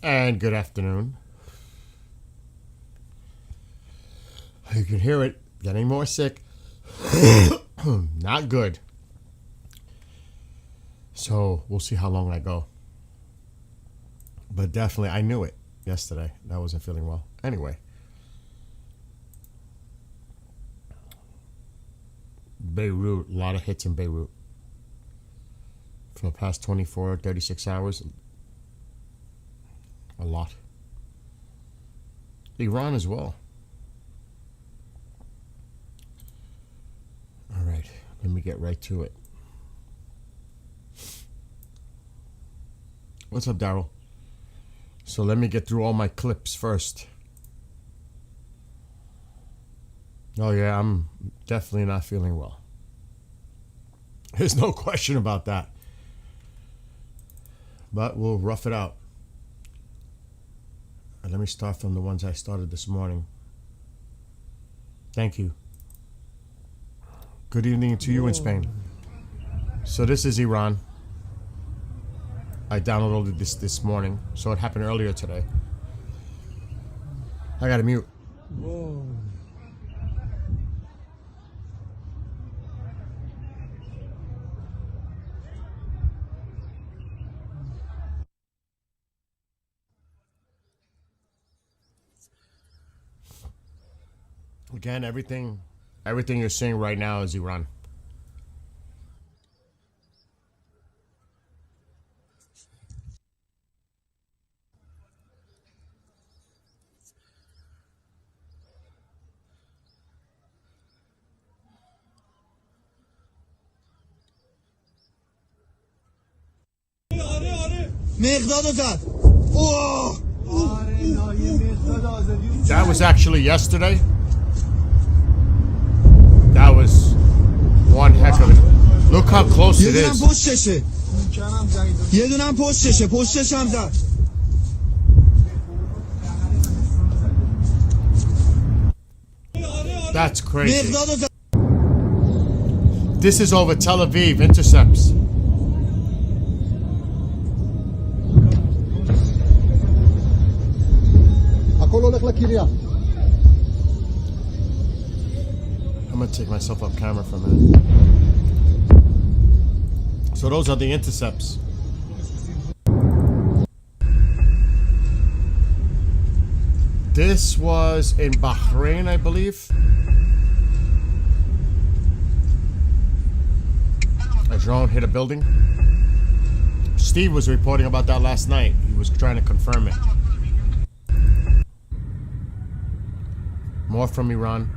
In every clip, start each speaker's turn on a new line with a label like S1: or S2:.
S1: And good afternoon. You can hear it getting more sick. Not good. So we'll see how long I go. But definitely, I knew it yesterday. I wasn't feeling well. Anyway. Beirut, a lot of hits in Beirut. For the past 24, 36 hours. A lot. Iran as well. All right, let me get right to it. What's up, Daryl? So let me get through all my clips first. Oh yeah, I'm definitely not feeling well. There's no question about that. But we'll rough it out. Let me start from the ones I started this morning. Thank you. Good evening to you in Spain. So this is Iran. I downloaded this morning, so it happened earlier today. I gotta mute.
S2: Whoa.
S1: Again, everything you're seeing right now is Iran. That was actually yesterday. That was one heck of it. Look how close it is. That's crazy. This is over Tel Aviv, intercepts. I'm gonna take myself off camera for a minute. So those are the intercepts. This was in Bahrain, I believe. A drone hit a building. Steve was reporting about that last night. He was trying to confirm it. More from Iran.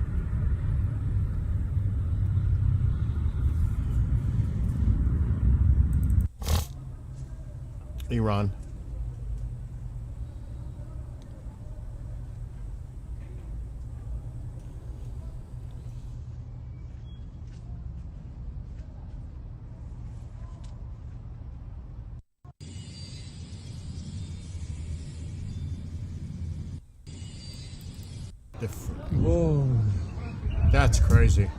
S1: Iran.
S2: Whoa.
S1: That's crazy.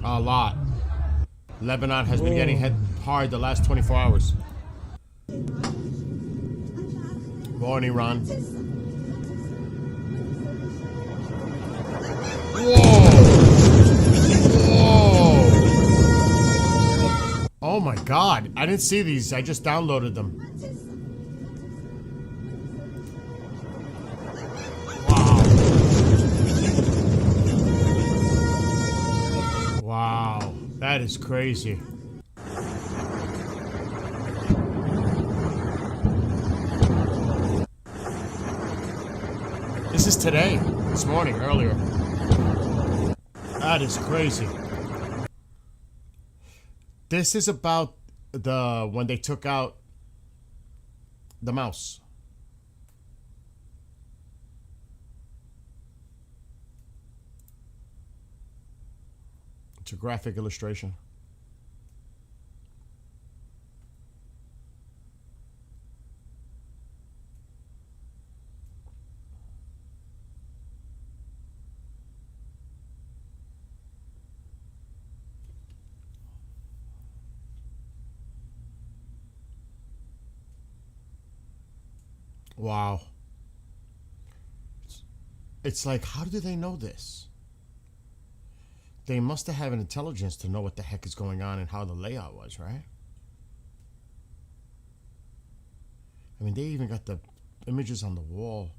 S1: A lot. Lebanon has been getting hit hard the last 24 hours. More in Iran. Whoa! Whoa! Oh my God! I didn't see these. I just downloaded them. Wow, that is crazy. This is today, this morning, earlier. That is crazy. This is about when they took out the mouse. It's a graphic illustration. Wow. It's like, how do they know this? They must have an intelligence to know what the heck is going on and how the layout was, right? I mean, they even got the images on the wall.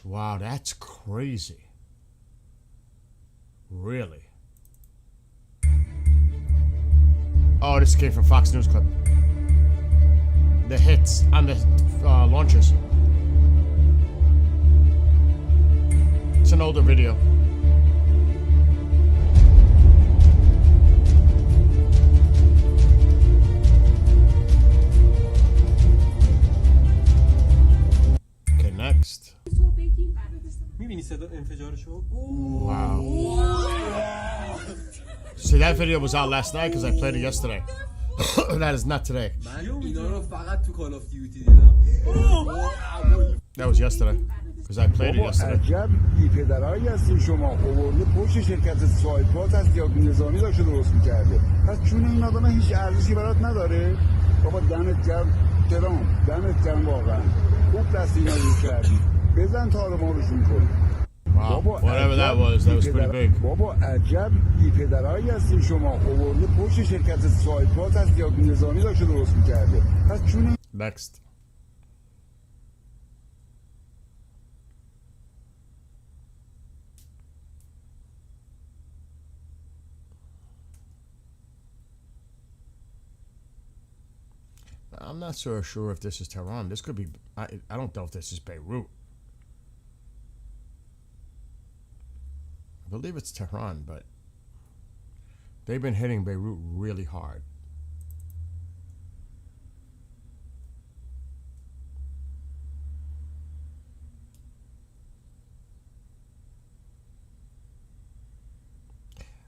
S1: Wow, that's crazy. Really? Oh, this came from Fox News clip. The hits on the launches. It's an older video. Okay, next.
S2: میبینی صدا انفجارشو؟
S1: Wow. See, that video was out last night because I played it yesterday. That is not today.
S3: من اینا رو فقط تو کال آف دیوتی دیدم.
S1: That was yesterday because I played it
S4: بابا
S1: yesterday.
S4: عجب بی پدرایی هستین شما. آورده پشت شرکت سایپات هست یا نظامی داشته درست میکرده. پس چون این آدم هیچ ارزشی برات نداره. بابا دمت گرم ترام، دمت گرم واقعا. خوب دست اینا رو کردی. بزن تار ما روشون کن.
S1: Wow, whatever that was pretty big.
S4: بابا عجب بی پدرایی هستین شما. آورده پشت شرکت سایپات هست یا نظامی داشته درست میکرده. پس چون
S1: Next. I'm not so sure if this is Tehran. This could be. I don't know if this is Beirut. I believe it's Tehran, but they've been hitting Beirut really hard.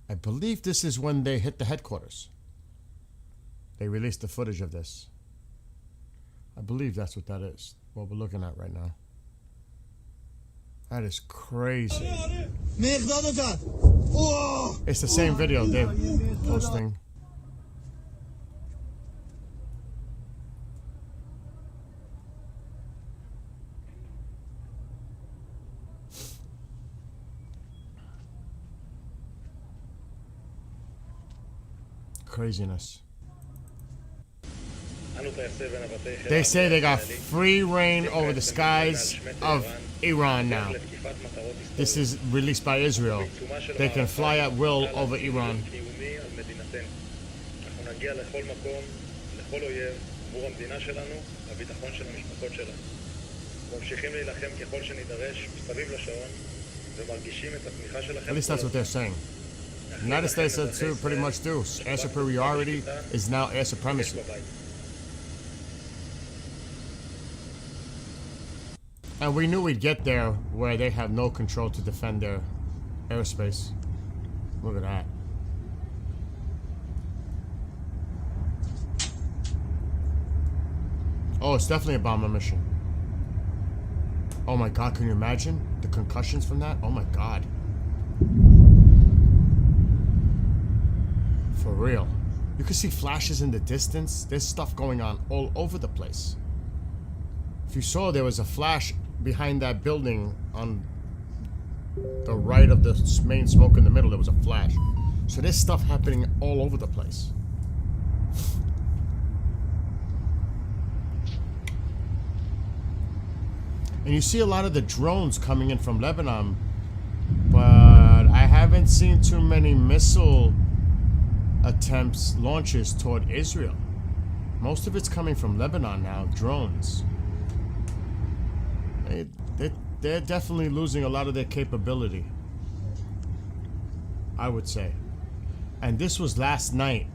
S1: I believe this is when they hit the headquarters. They released the footage of this. I believe that's what that is, what we're looking at right now. That is crazy. It's the same video they're posting. Craziness. They say they got free reign over the skies of Iran now. This is released by Israel. They can fly at will over Iran. At least that's what they're saying. The United States pretty much do. Air superiority is now air supremacy. And we knew we'd get there where they have no control to defend their airspace. Look at that. Oh, it's definitely a bomber mission. Oh my god, can you imagine the concussions from that? Oh my god. For real. You can see flashes in the distance. There's stuff going on all over the place. If you saw, there was a flash behind that building on the right of the main smoke in the middle. There was a flash. So there's stuff happening all over the place. And you see a lot of the drones coming in from Lebanon, but I haven't seen too many missile attempts, launches toward Israel. Most of it's coming from Lebanon now, drones. They're definitely losing a lot of their capability, I would say. And this was last night,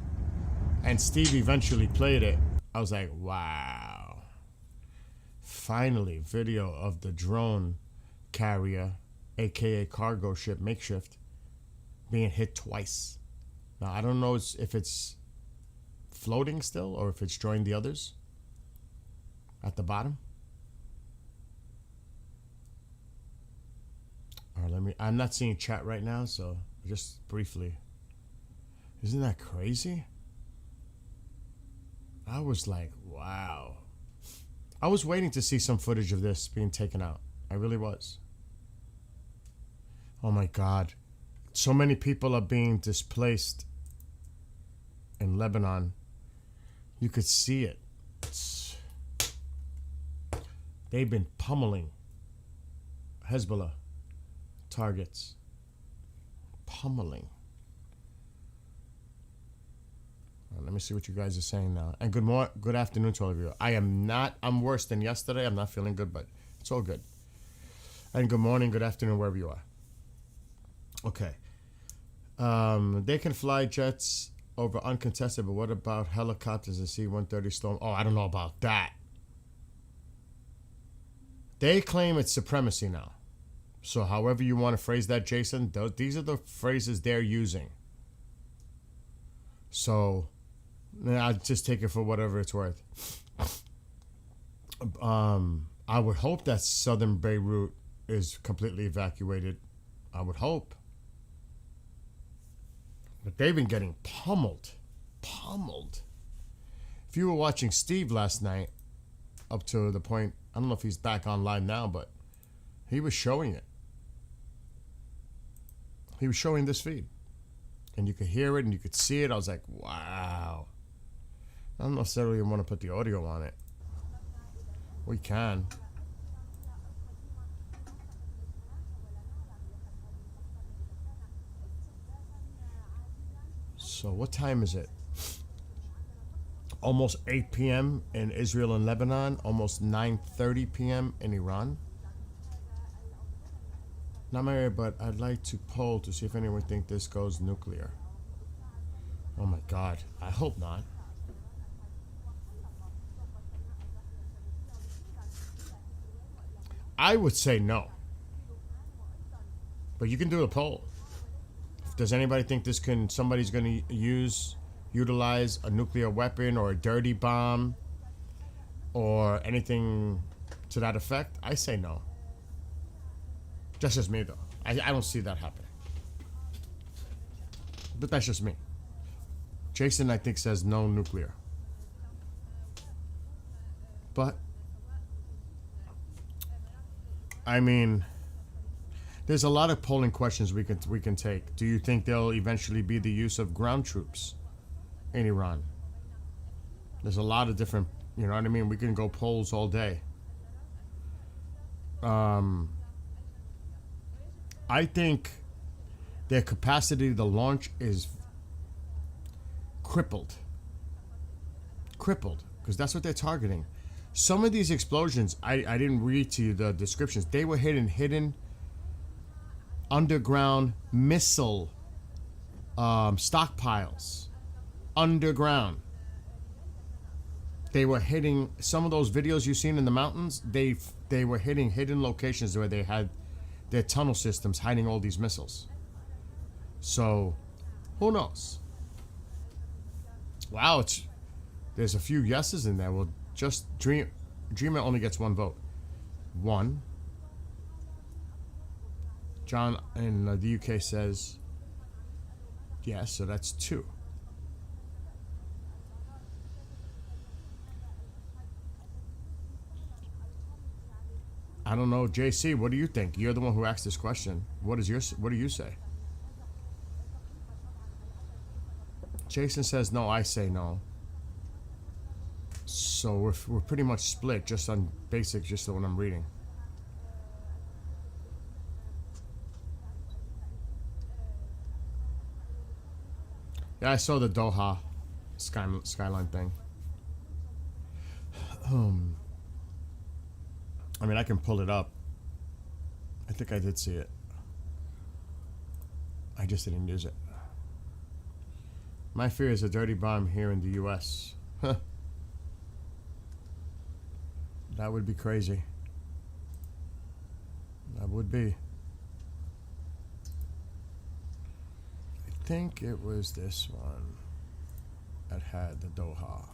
S1: and Steve eventually played it. I was like, wow. Finally, video of the drone carrier, aka cargo ship makeshift, being hit twice. Now, I don't know if it's floating still or if it's joined the others at the bottom. All right, I'm not seeing chat right now, so just briefly. Isn't that crazy? I was like, wow. I was waiting to see some footage of this being taken out. I really was. Oh my God. So many people are being displaced in Lebanon. You could see it. They've been pummeling Hezbollah targets. Pummeling. Let me see what you guys are saying now. And good afternoon to all of you. I'm worse than yesterday. I'm not feeling good, but it's all good. And good morning, good afternoon, wherever you are. Okay. They can fly jets over uncontested, but what about helicopters and C-130 Storm? Oh, I don't know about that. They claim it's supremacy now. So however you want to phrase that, Jason, these are the phrases they're using. So I'll just take it for whatever it's worth. I would hope that southern Beirut is completely evacuated. I would hope. But they've been getting pummeled. Pummeled. If you were watching Steve last night, up to the point, I don't know if he's back online now, but he was showing it. He was showing this feed. And you could hear it and you could see it. I was like, wow. I don't necessarily want to put the audio on it. We can. So what time is it? Almost 8 p.m. in Israel and Lebanon. Almost 9:30 p.m. in Iran. Not married, but I'd like to poll to see if anyone think this goes nuclear. Oh my God. I hope not. I would say no. But you can do a poll. Does anybody think somebody's going to utilize a nuclear weapon or a dirty bomb or anything to that effect? I say no. Just as me, though. I don't see that happening. But that's just me. Jason, I think, says no nuclear. But, I mean, there's a lot of polling questions we can take. Do you think there'll eventually be the use of ground troops in Iran? There's a lot of different, you know what I mean? We can go polls all day. I think their capacity to launch is crippled. Crippled, because that's what they're targeting. Some of these explosions, I didn't read to you the descriptions. They were hidden underground missile stockpiles. Underground. They were hitting some of those videos you've seen in the mountains. They were hitting hidden locations where they had their tunnel systems hiding all these missiles. So, who knows? Wow, there's a few yeses in there. Well, just Dreamer only gets one vote. One. John in the UK says yes, so that's two. I don't know, JC. What do you think? You're the one who asked this question. What do you say? Jason says no. I say no. So we're pretty much split, just on basic, just the one I'm reading. Yeah, I saw the Doha skyline thing. I mean, I can pull it up. I think I did see it. I just didn't use it. My fear is a dirty bomb here in the U.S. Huh. That would be crazy. That would be. I think it was this one that had the Doha.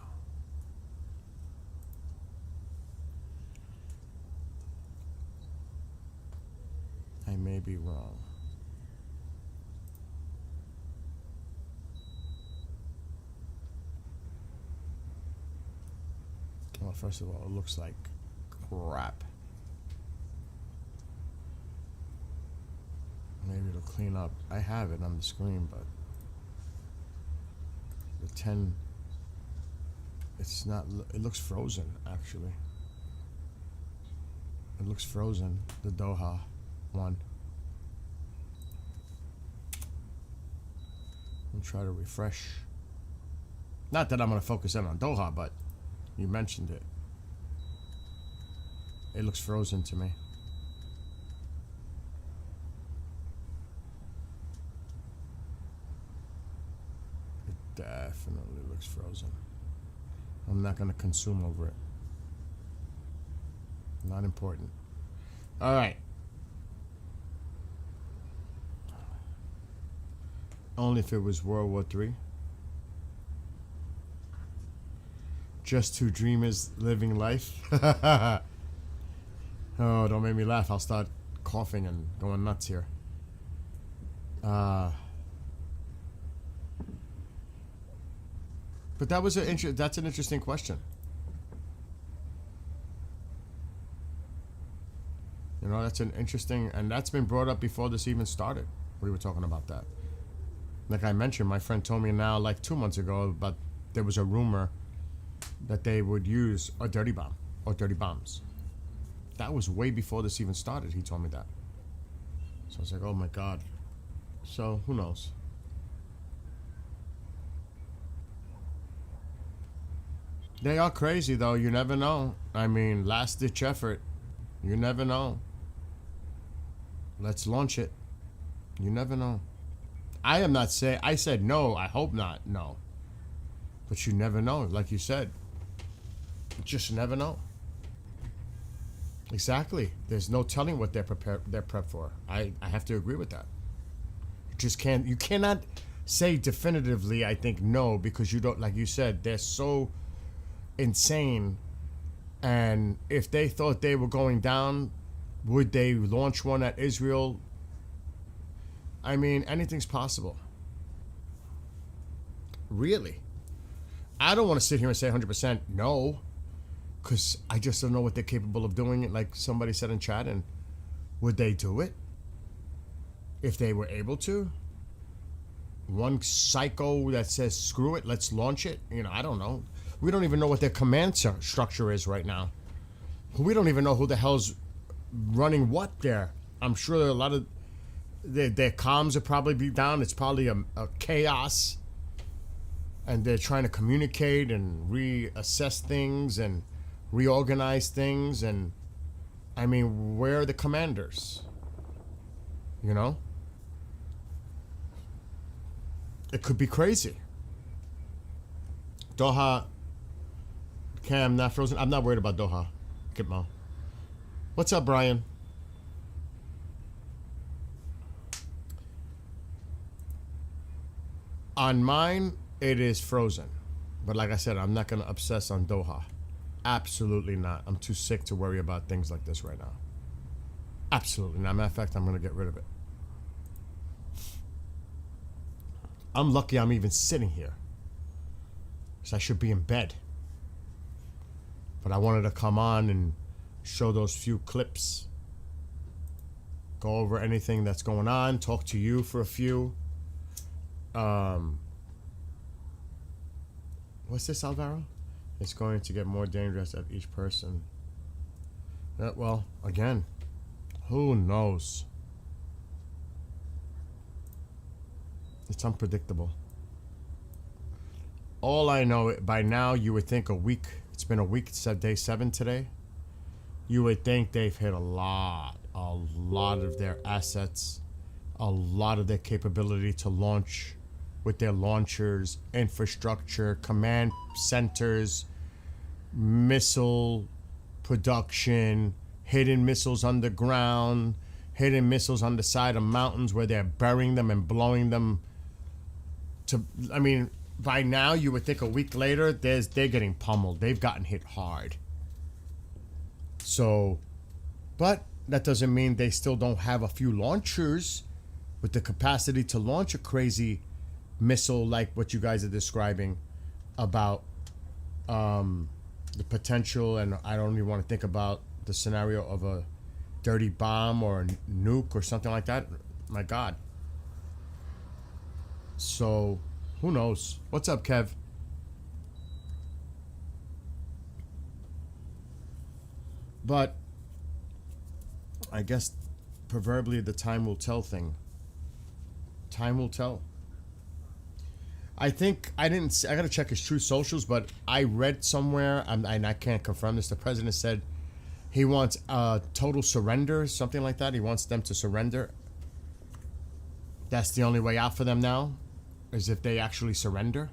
S1: I may be wrong. Well, first of all, it looks like crap. Maybe it'll clean up. I have it on the screen, but the 10, it's not, it looks frozen, actually. It looks frozen, the Doha one. I'll try to refresh. Not that I'm going to focus in on Doha, but you mentioned it. It looks frozen to me. It definitely looks frozen. I'm not going to consume over it. Not important. All right. Only if it was World War III. Just two dreamers living life. Oh, don't make me laugh. I'll start coughing and going nuts here. But that was that's an interesting question. You know, that's an interesting, and that's been brought up before this even started. We were talking about that. Like I mentioned, my friend told me now, like 2 months ago, about there was a rumor that they would use a dirty bomb or dirty bombs. That was way before this even started. He told me that. So I was like, oh my God. So who knows? They are crazy though. You never know. I mean, last ditch effort. You never know. Let's launch it. You never know. I am not saying, I said no, I hope not, no. But you never know, like you said. You just never know. Exactly. There's no telling what they're prepped for. I have to agree with that. You cannot say definitively, I think, no, because you don't, like you said, they're so insane. And if they thought they were going down, would they launch one at Israel? I mean, anything's possible. Really. I don't want to sit here and say 100% no, because I just don't know what they're capable of doing. Like somebody said in chat, and would they do it if they were able to? One psycho that says, screw it, let's launch it. You know, I don't know. We don't even know what their command structure is right now. We don't even know who the hell's running what there. I'm sure a lot of their comms will probably be down. It's probably a chaos. And they're trying to communicate and reassess things and reorganize things. And, I mean, where are the commanders? You know? It could be crazy. Doha, Cam, not frozen. I'm not worried about Doha. Gitmo. What's up, Brian? On mine, it is frozen. But like I said, I'm not going to obsess on Doha. Absolutely not. I'm too sick to worry about things like this right now. Absolutely not. Matter of fact, I'm going to get rid of it. I'm lucky I'm even sitting here. So I should be in bed. But I wanted to come on and show those few clips. Go over anything that's going on. Talk to you for a few. What's this, Alvaro? It's going to get more dangerous at each person. Well, again, who knows? It's unpredictable. All I know, by now, you would think a week. It's been a week. It's day 7 today. You would think they've hit a lot of their assets, a lot of their capability to launch with their launchers, infrastructure, command centers, missile production, hidden missiles underground, hidden missiles on the side of mountains where they're burying them and blowing them. I mean, by now you would think a week later they're getting pummeled. They've gotten hit hard. So, but that doesn't mean they still don't have a few launchers with the capacity to launch a crazy missile like what you guys are describing about the potential. And I don't even want to think about the scenario of a dirty bomb or a nuke or something like that. My God. So, who knows? What's up, Kev? But I guess proverbially the time will tell thing. Time will tell. I think I gotta check his true socials, but I read somewhere, and I can't confirm this. The president said he wants total surrender, something like that. He wants them to surrender. That's the only way out for them now, is if they actually surrender.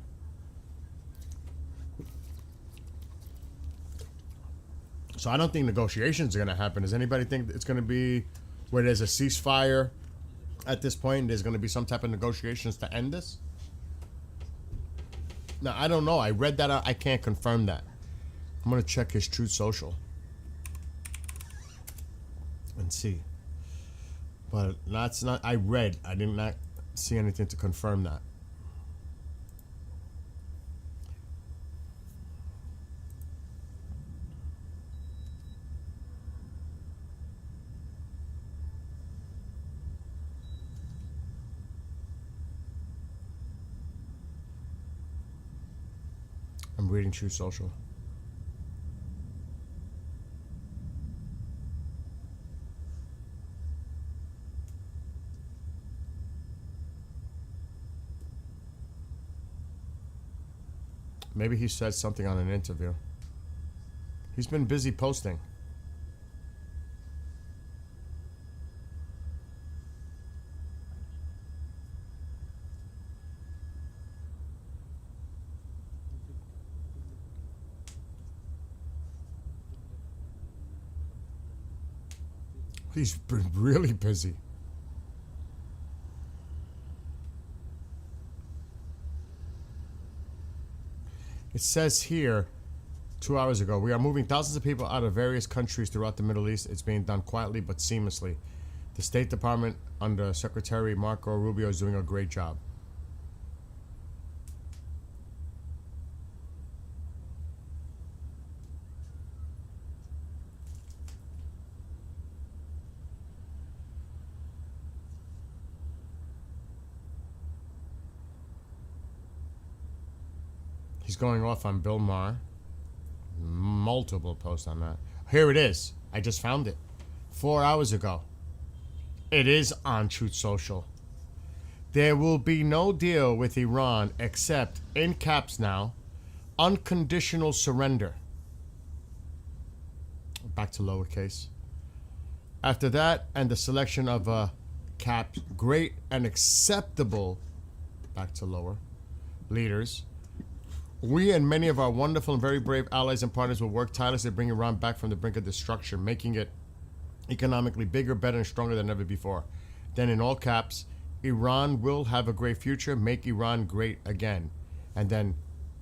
S1: So I don't think negotiations are going to happen. Does anybody think it's going to be where there's a ceasefire at this point? There's going to be some type of negotiations to end this? Now, I don't know. I read that out. I can't confirm that. I'm going to check his Truth Social and see. But that's not... I read. I did not see anything to confirm that. I'm reading True Social. Maybe he said something on an interview. He's been busy posting. He's been really busy. It says here, 2 hours ago, we are moving thousands of people out of various countries throughout the Middle East. It's being done quietly but seamlessly. The State Department under Secretary Marco Rubio is doing a great job. He's going off on Bill Maher. Multiple posts on that. Here it is. I just found it. 4 hours ago. It is on Truth Social. There will be no deal with Iran except, in caps now, unconditional surrender. Back to lowercase. After that, and the selection of a caps great and acceptable, back to lower, leaders, we and many of our wonderful and very brave allies and partners will work tirelessly to bring Iran back from the brink of destruction, making it economically bigger, better, and stronger than ever before. Then in all caps, Iran will have a great future, make Iran great again. And then,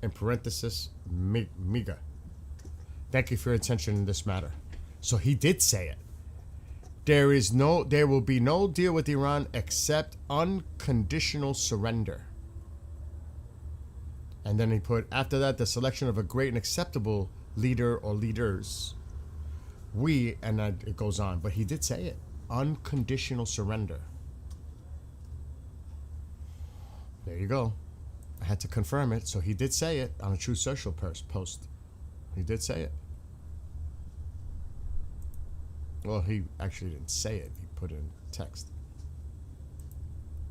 S1: in parenthesis, MIGA. Thank you for your attention in this matter. So he did say it. There will be no deal with Iran except unconditional surrender. And then he put, after that, the selection of a great and acceptable leader or leaders. We, and it goes on, but he did say it. Unconditional surrender. There you go. I had to confirm it, so he did say it on a True Social post. He did say it. Well, he actually didn't say it. He put it in text.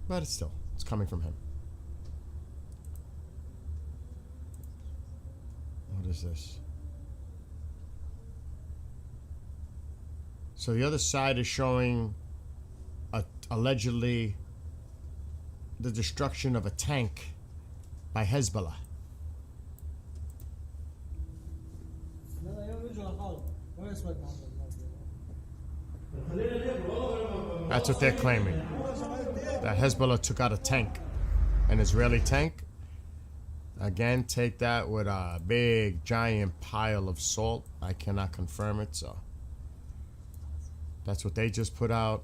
S1: But it's coming from him. What is this? So the other side is showing allegedly the destruction of a tank by Hezbollah. That's what they're claiming. That Hezbollah took out a tank, an Israeli tank. Again, take that with a big, giant pile of salt. I cannot confirm it, so that's what they just put out.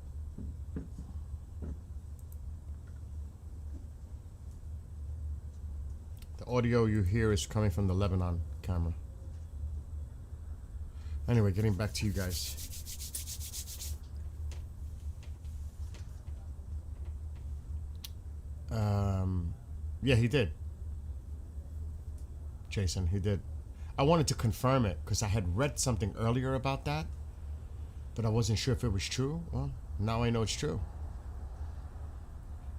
S1: The audio you hear is coming from the Lebanon camera. Anyway, getting back to you guys. Yeah, he did. Jason, he did. I wanted to confirm it because I had read something earlier about that, but I wasn't sure if it was true. Well, now I know it's true.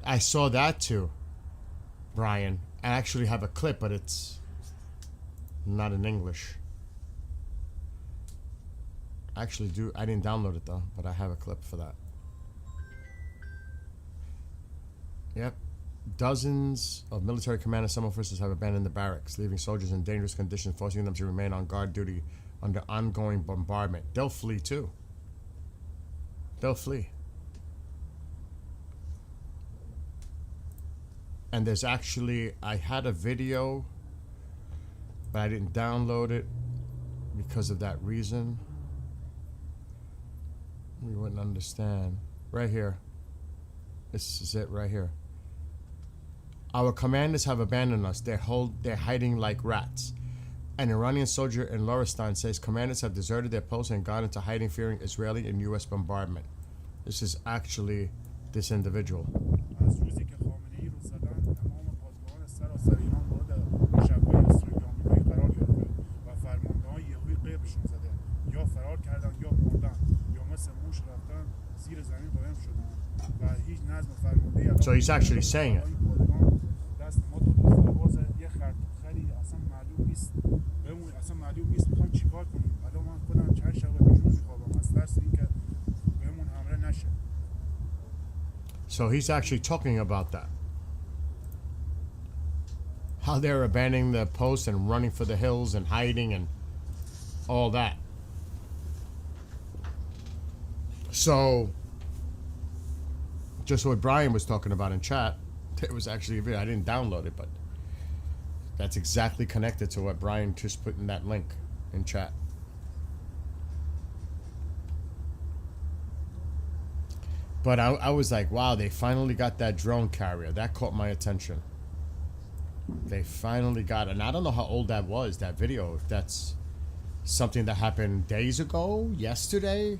S1: I saw that too, Brian. I actually have a clip, but it's not in English. I actually do. I didn't download it though, but I have a clip for that. Yep. Dozens of military command and some officers have abandoned the barracks, leaving soldiers in dangerous conditions, forcing them to remain on guard duty under ongoing bombardment. They'll flee too. They'll flee. And there's actually, I had a video, but I didn't download it because of that reason. We wouldn't understand. Right here. This is it right here. Our commanders have abandoned us. They're hiding like rats. An Iranian soldier in Loristan says commanders have deserted their posts and gone into hiding, fearing Israeli and U.S. bombardment. This is actually this individual. So he's actually saying it. So he's actually talking about that. How they're abandoning the post and running for the hills and hiding and all that. So, just what Brian was talking about in chat, there was actually a video. I didn't download it, but that's exactly connected to what Brian just put in that link in chat. But I was like, wow, they finally got that drone carrier. That caught my attention. They finally got it. And I don't know how old that was, that video. If that's something that happened days ago, yesterday,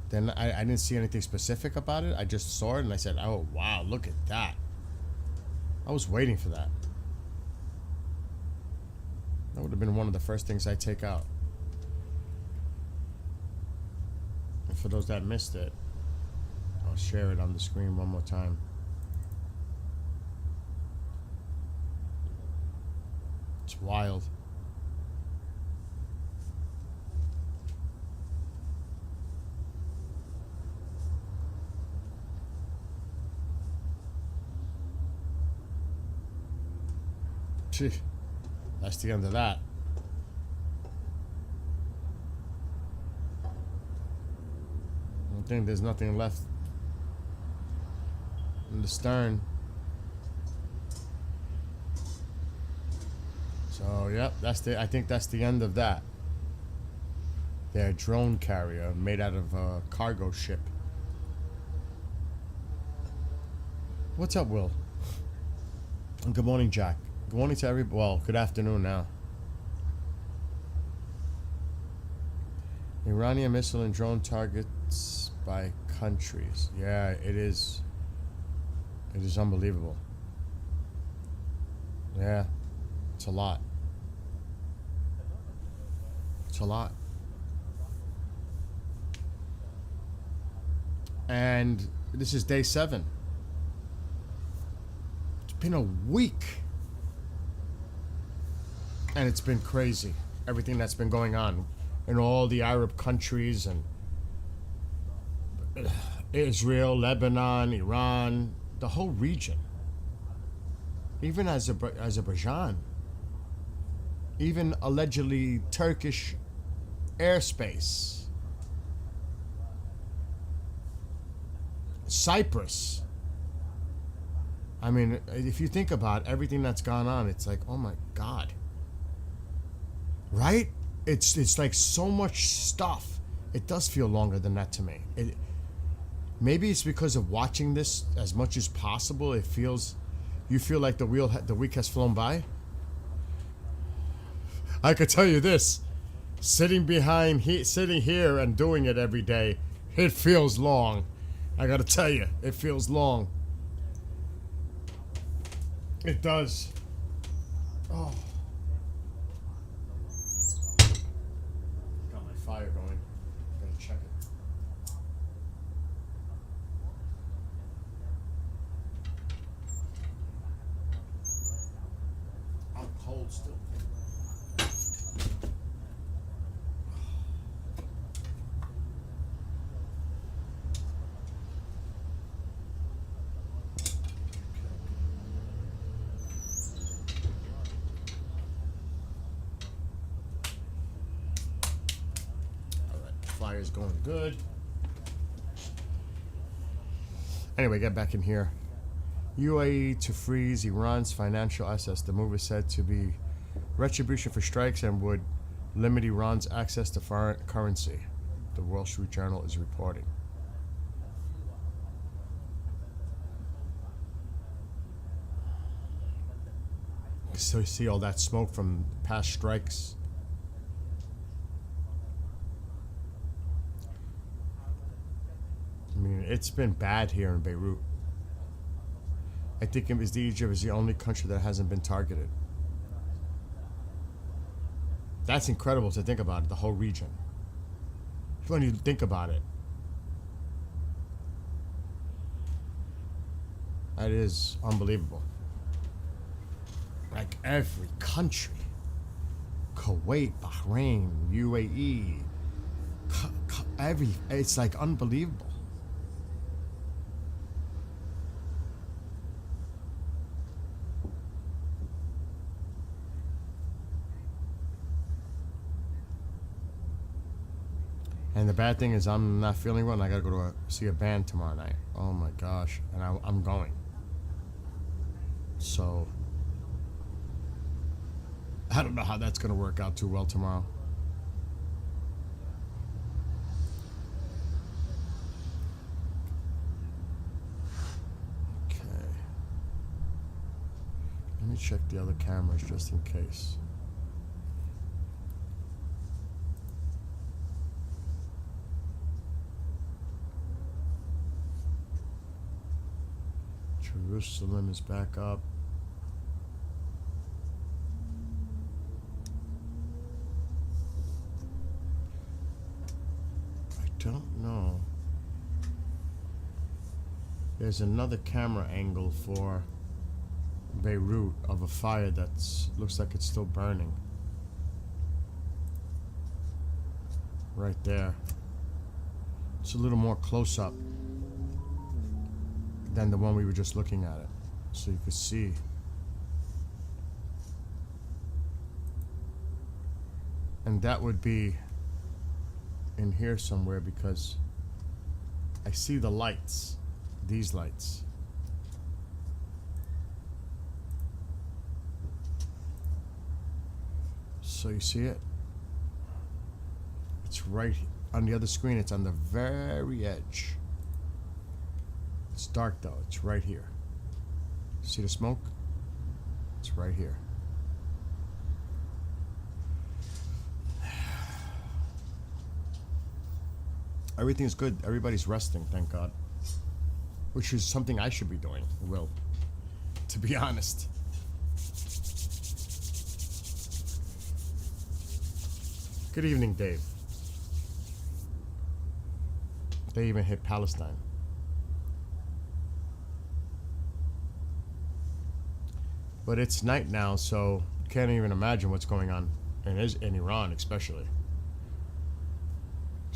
S1: then I didn't see anything specific about it. I just saw it and I said, oh, wow, look at that. I was waiting for that. That would have been one of the first things I take out. And for those that missed it, I'll share it on the screen one more time. It's wild. Gee, that's the end of that. I don't think there's nothing left in the stern. So yep, I think that's the end of that. Their drone carrier made out of a cargo ship. What's up, Will? And good morning, Jack. Good morning to everybody. Well, good afternoon now. Iranian missile and drone targets by countries. Yeah, it is. It is unbelievable. Yeah, it's a lot. It's a lot. And this is day 7. It's been a week. And it's been crazy. Everything that's been going on in all the Arab countries and Israel, Lebanon, Iran, the whole region. Even Azerbaijan. Even allegedly Turkish airspace. Cyprus. I mean, if you think about everything that's gone on, it's like, oh my God. Right? It's like so much stuff. It does feel longer than that to me. Maybe it's because of watching this as much as possible. It feels, you feel like the week has flown by. I could tell you this. sitting here and doing it every day, it feels long. I gotta tell you, it feels long. It does. Oh. Got my fire going. Gotta check it. I'm cold still. Fire's going good. Anyway, get back in here. UAE to freeze Iran's financial assets. The move is said to be retribution for strikes and would limit Iran's access to foreign currency. The Wall Street Journal is reporting. So you see all that smoke from past strikes. I mean, it's been bad here in Beirut. I think Egypt is the only country that hasn't been targeted. That's incredible to think about it, the whole region. When you think about it. That is unbelievable. Like every country. Kuwait, Bahrain, UAE. It's like unbelievable. And the bad thing is I'm not feeling well and I gotta go to see a band tomorrow night. Oh my gosh. And I'm going. So I don't know how that's gonna work out too well tomorrow. Okay. Let me check the other cameras just in case. Jerusalem is back up. I don't know. There's another camera angle for Beirut of a fire that's looks like it's still burning. Right there. It's a little more close up than the one we were just looking at it, so you could see. And that would be in here somewhere because I see the lights, these lights. So you see it? It's right on the other screen, it's on the very edge. It's dark though, it's right here. See the smoke? It's right here. Everything's good, everybody's resting, thank God. Which is something I should be doing, Will, to be honest. Good evening, Dave. They even hit Palestine. But it's night now, so you can't even imagine what's going on in Iran, especially.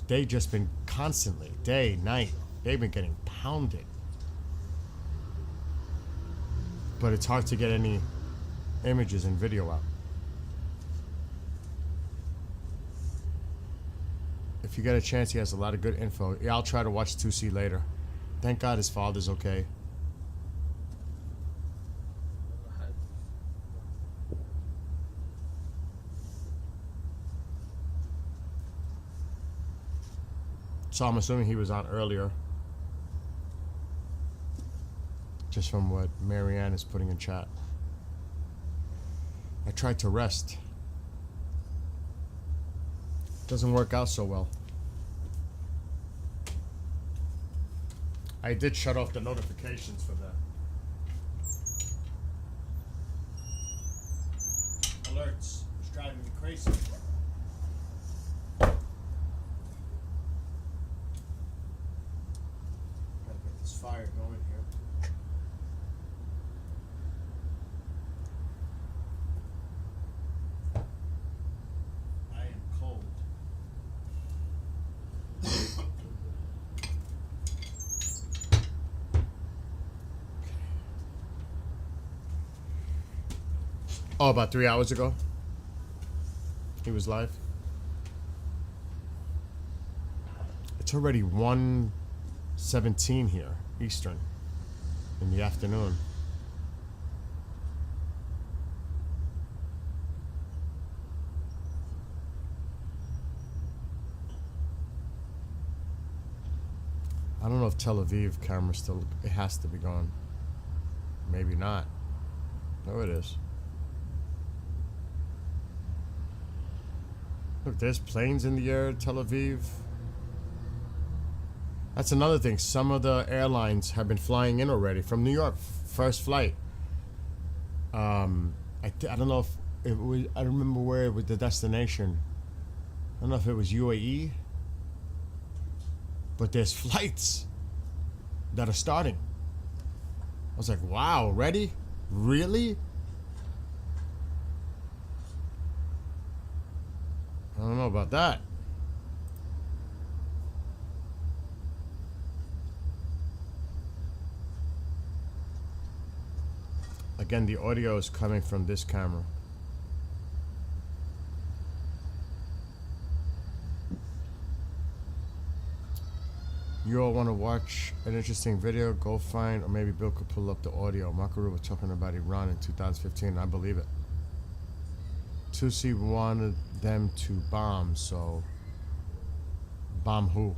S1: They've just been constantly, day, night, they've been getting pounded. But it's hard to get any images and video out. If you get a chance, he has a lot of good info. Yeah, I'll try to watch 2C later. Thank God his father's okay. So I'm assuming he was on earlier. Just from what Marianne is putting in chat. I tried to rest. Doesn't work out so well. I did shut off the notifications for that. Alerts. It's driving me crazy. Gotta get this fire going here. I am cold. Oh, about 3 hours ago. He was live. It's already 1:17 here, Eastern, in the afternoon. I don't know if Tel Aviv camera still, it has to be gone. Maybe not. Oh, it is. Look, there's planes in the air, Tel Aviv. That's another thing. Some of the airlines have been flying in already from New York. First flight. I don't know if it was. I don't remember where it was the destination. I don't know if it was UAE. But there's flights that are starting. I was like, wow, already? Really? I don't know about that. Again, the audio is coming from this camera. You all want to watch an interesting video? Go find, or maybe Bill could pull up the audio. Makaru was talking about Iran in 2015. I believe it. Tusi wanted them to bomb, so bomb who?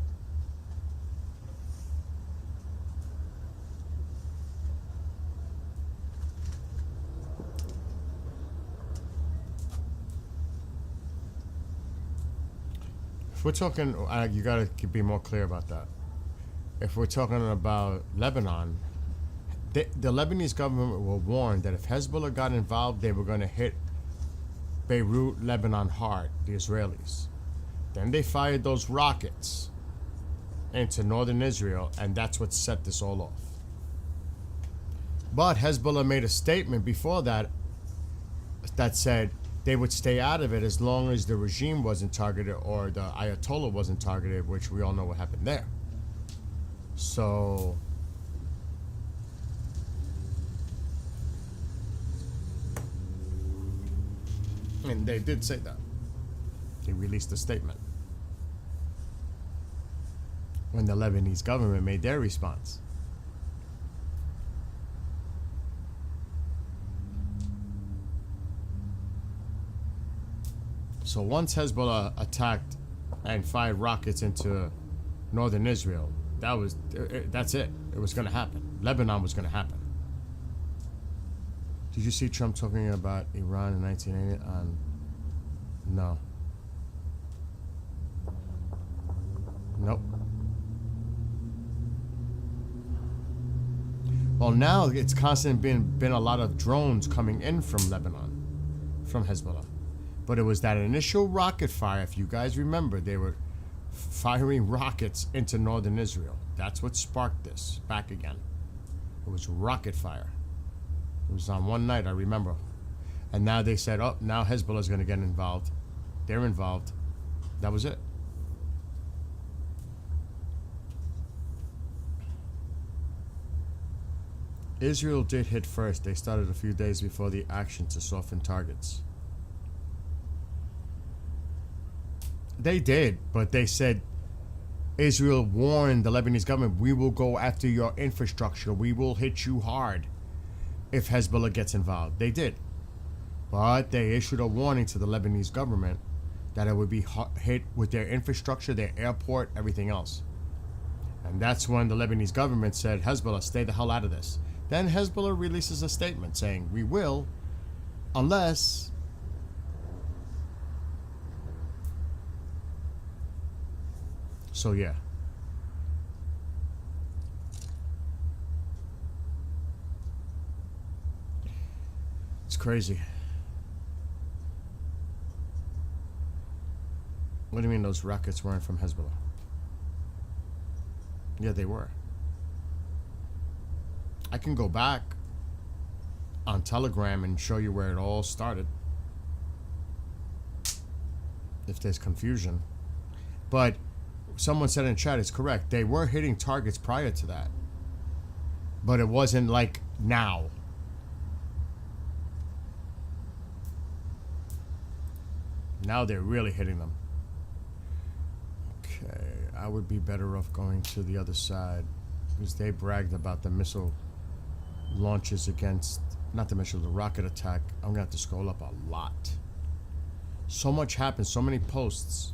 S1: If we're talking, you gotta be more clear about that. If we're talking about Lebanon, the Lebanese government were warned that if Hezbollah got involved, they were going to hit Beirut, Lebanon hard, the Israelis. Then they fired those rockets into northern Israel, and that's what set this all off. But Hezbollah made a statement before that that said they would stay out of it as long as the regime wasn't targeted or the Ayatollah wasn't targeted, which we all know what happened there. So and they did say that. They released a statement when the Lebanese government made their response. So once Hezbollah attacked and fired rockets into northern Israel, that's it. It was going to happen. Lebanon was going to happen. Did you see Trump talking about Iran in 1980? No. Nope. Well, now it's constantly been a lot of drones coming in from Lebanon, from Hezbollah. But it was that initial rocket fire, if you guys remember, they were firing rockets into northern Israel. That's what sparked this back again. It was rocket fire. It was on one night, I remember. And now they said, oh, now Hezbollah's going to get involved. They're involved. That was it. Israel did hit first. They started a few days before the action to soften targets. They did, but they said Israel warned the Lebanese government, we will go after your infrastructure. We will hit you hard if Hezbollah gets involved. They did. But they issued a warning to the Lebanese government that it would be hit with their infrastructure, their airport, everything else. And that's when the Lebanese government said, Hezbollah, stay the hell out of this. Then Hezbollah releases a statement saying, we will, unless So yeah. It's crazy. What do you mean those rockets weren't from Hezbollah? Yeah, they were. I can go back on Telegram and show you where it all started. If there's confusion. But someone said in chat, it's correct. They were hitting targets prior to that. But it wasn't like now. Now they're really hitting them. Okay, I would be better off going to the other side because they bragged about the missile launches against, not the missile, the rocket attack. I'm gonna have to scroll up a lot. So much happens, so many posts.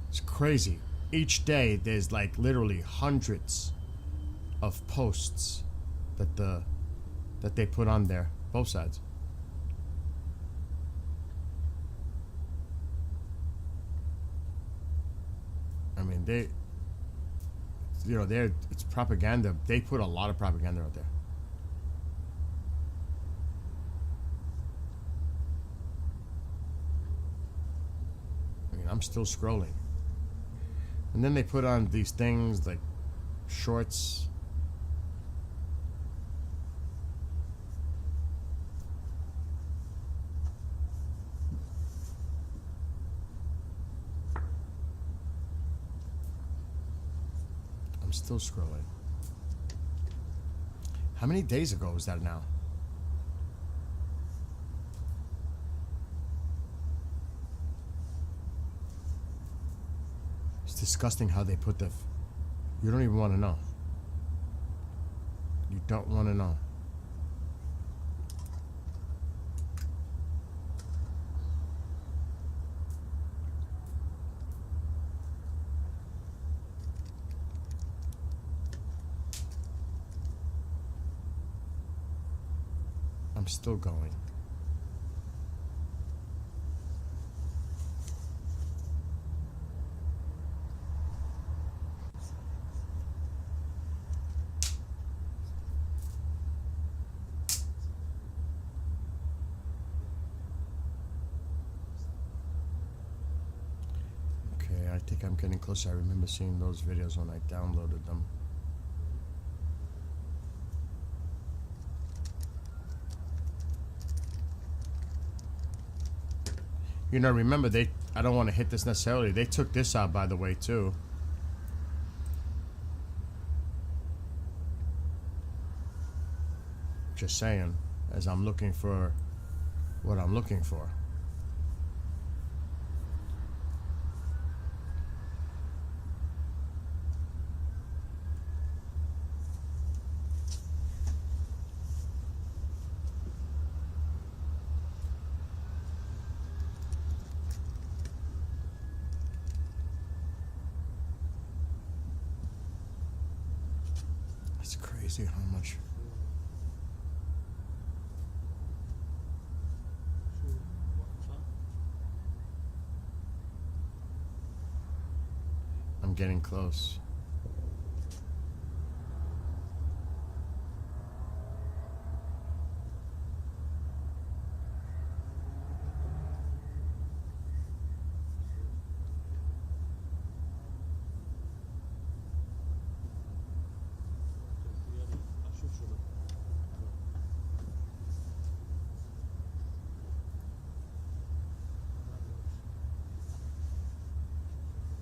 S1: It's crazy. Each day there's like literally hundreds of posts that they put on there, both sides. I mean, it's propaganda. They put a lot of propaganda out there. I mean, I'm still scrolling. And then they put on these things like shorts. I'm still scrolling. How many days ago was that now? It's disgusting how they put you don't even want to know. You don't want to know. I'm still going. Okay, I think I'm getting closer. I remember seeing those videos when I downloaded them. You know, remember, I don't want to hit this necessarily. They took this out, by the way, too. Just saying, as I'm looking for what I'm looking for. It's crazy how much. I'm getting close.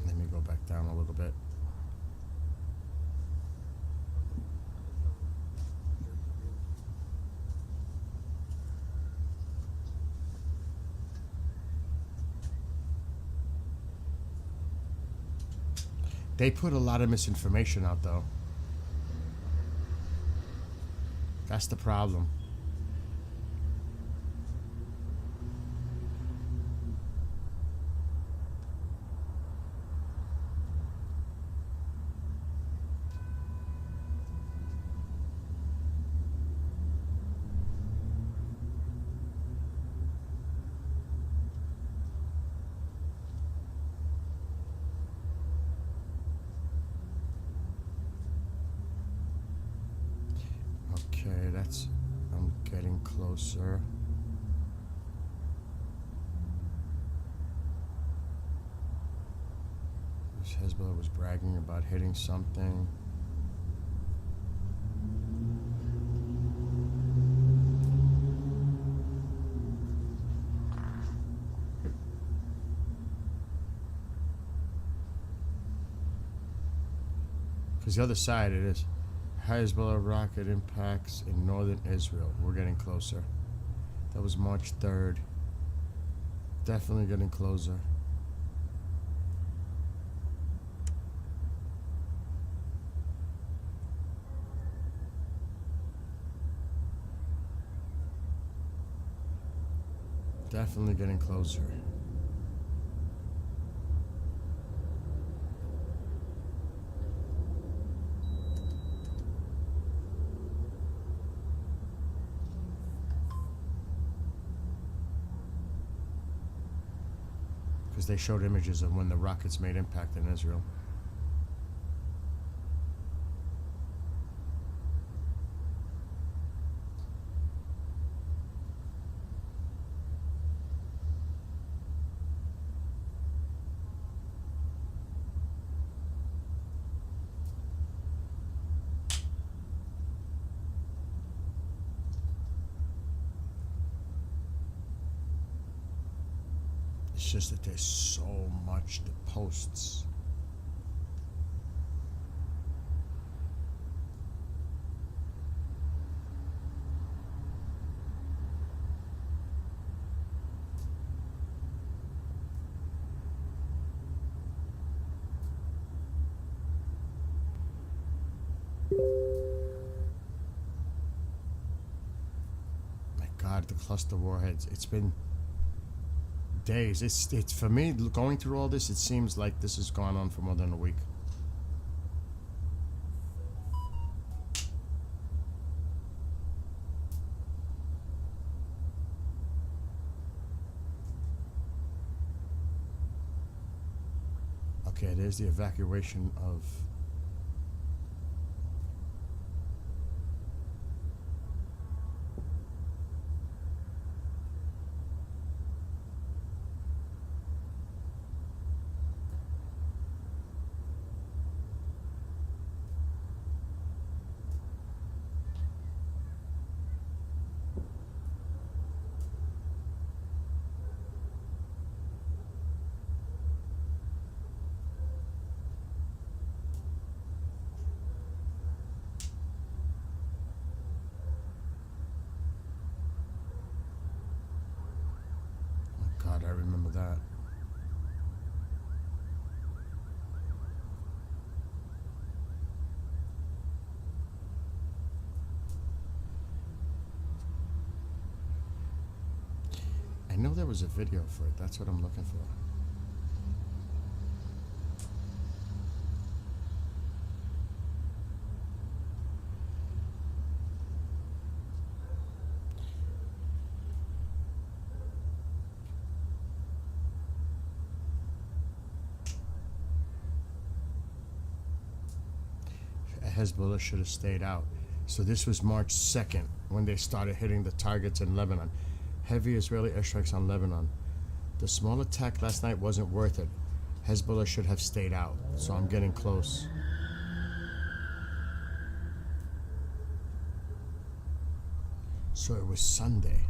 S1: Let me go back down a little bit. They put a lot of misinformation out, though. That's the problem. I'm getting closer. This Hezbollah was bragging about hitting something. Because the other side, it is Hezbollah rocket impacts in northern Israel. We're getting closer. That was March 3rd. Definitely getting closer. Definitely getting closer. Because they showed images of when the rockets made impact in Israel. It's just that there's so much to posts. My God, the cluster warheads. It's been days. It's for me going through all this. It seems like this has gone on for more than a week. Okay, there's the evacuation of. God, I remember that. I know there was a video for it. That's what I'm looking for. Hezbollah should have stayed out. So this was March 2nd when they started hitting the targets in Lebanon. Heavy Israeli airstrikes on Lebanon. The small attack last night wasn't worth it. Hezbollah should have stayed out. So I'm getting close. So it was Sunday.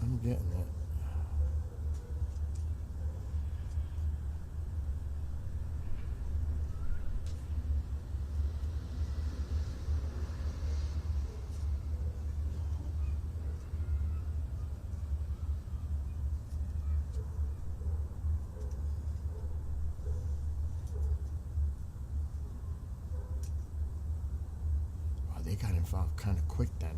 S1: I'm getting it. They got involved kind of quick then.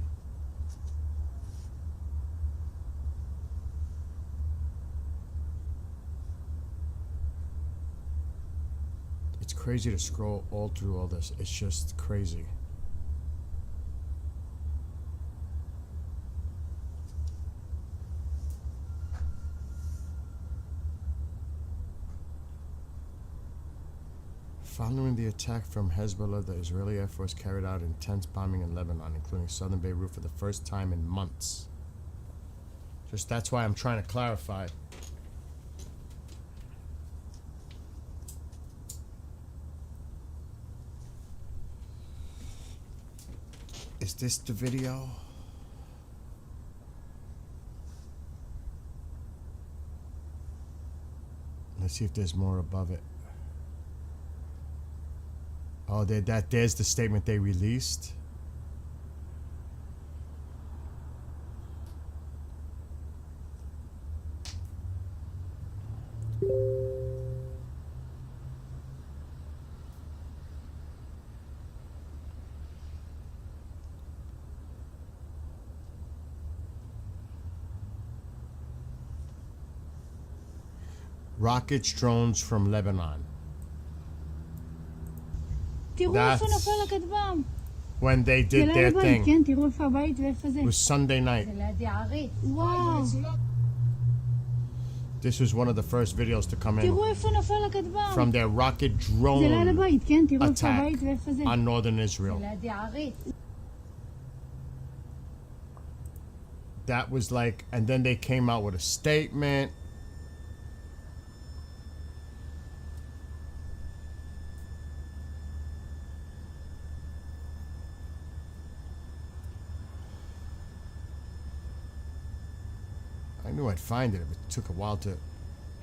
S1: It's crazy to scroll all through all this. It's just crazy. Following the attack from Hezbollah, the Israeli Air Force carried out intense bombing in Lebanon, including southern Beirut, for the first time in months. Just that's why I'm trying to clarify. Is this the video? Let's see if there's more above it. Oh, there's the statement they released. Rockets, drones from Lebanon.
S5: תראו איפה נופל הכטב"ם.
S1: When they
S5: זה
S1: did
S5: ליד
S1: their
S5: הבית,
S1: thing.
S5: כן, תראו איפה הבית ואיפה זה.
S1: It was Sunday night.
S6: זה ליד יערית.
S5: וואו.
S1: This was one of the first videos to come in
S5: תראו איפה נופל הכטב"ם.
S1: from their rocket
S5: זה ליד
S1: drone
S5: הבית, כן, תראו איפה
S1: attack
S5: הבית ואיפה זה.
S1: on northern
S6: זה
S1: Israel.
S6: ליד יערית.
S1: That was like, and then they came out with a statement. I knew I'd find it, but it took a while to.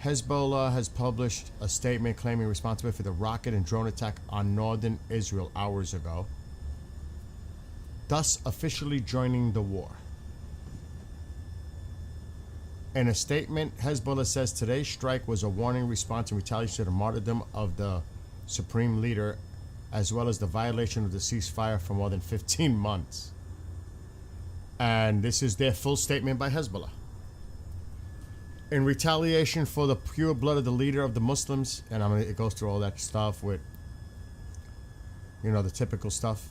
S1: Hezbollah has published a statement claiming responsibility for the rocket and drone attack on northern Israel hours ago, thus officially joining the war. In a statement, Hezbollah says today's strike was a warning response in retaliation to the martyrdom of the supreme leader, as well as the violation of the ceasefire for more than 15 months. And this is their full statement by Hezbollah. In retaliation for the pure blood of the leader of the Muslims, and it goes through all that stuff with, the typical stuff,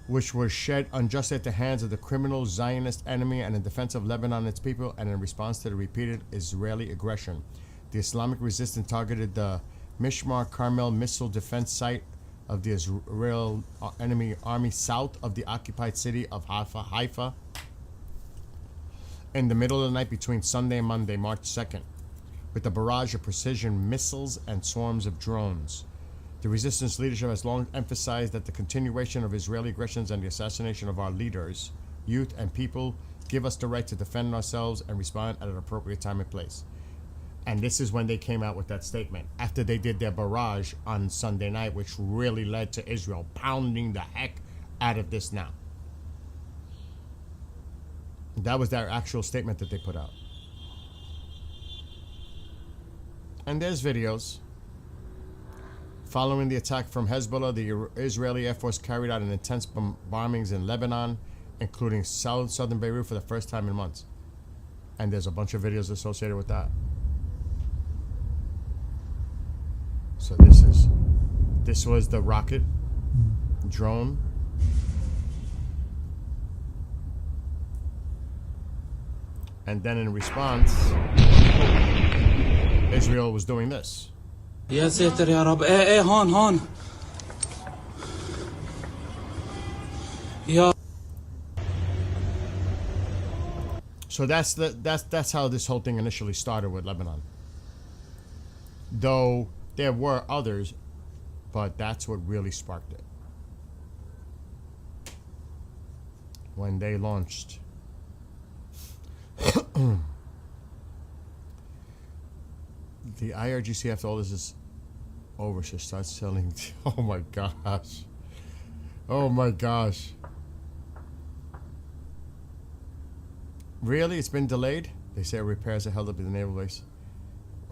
S1: which was shed unjustly at the hands of the criminal Zionist enemy and in defense of Lebanon and its people, and in response to the repeated Israeli aggression. The Islamic resistance targeted the Mishmar Carmel missile defense site of the Israel enemy army south of the occupied city of Haifa in the middle of the night between Sunday and Monday, March 2nd, with a barrage of precision missiles and swarms of drones. The resistance leadership has long emphasized that the continuation of Israeli aggressions and the assassination of our leaders, youth, and people give us the right to defend ourselves and respond at an appropriate time and place. And this is when they came out with that statement, after they did their barrage on Sunday night, which really led to Israel pounding the heck out of this now. That was their actual statement that they put out. And there's videos. Following the attack from Hezbollah, the Israeli Air Force carried out an intense bombings in Lebanon, including southern Beirut for the first time in months. And there's a bunch of videos associated with that. So this was the rocket drone. And then in response, Israel was doing this.
S2: يا ساتر يا رب ايه هون يا
S1: So that's how this whole thing initially started with Lebanon. Though there were others, but that's what really sparked it. When they launched the IRGC, after all this is over, should start selling. Oh my gosh. Oh my gosh. Really? It's been delayed? They say repairs are held up at the naval base.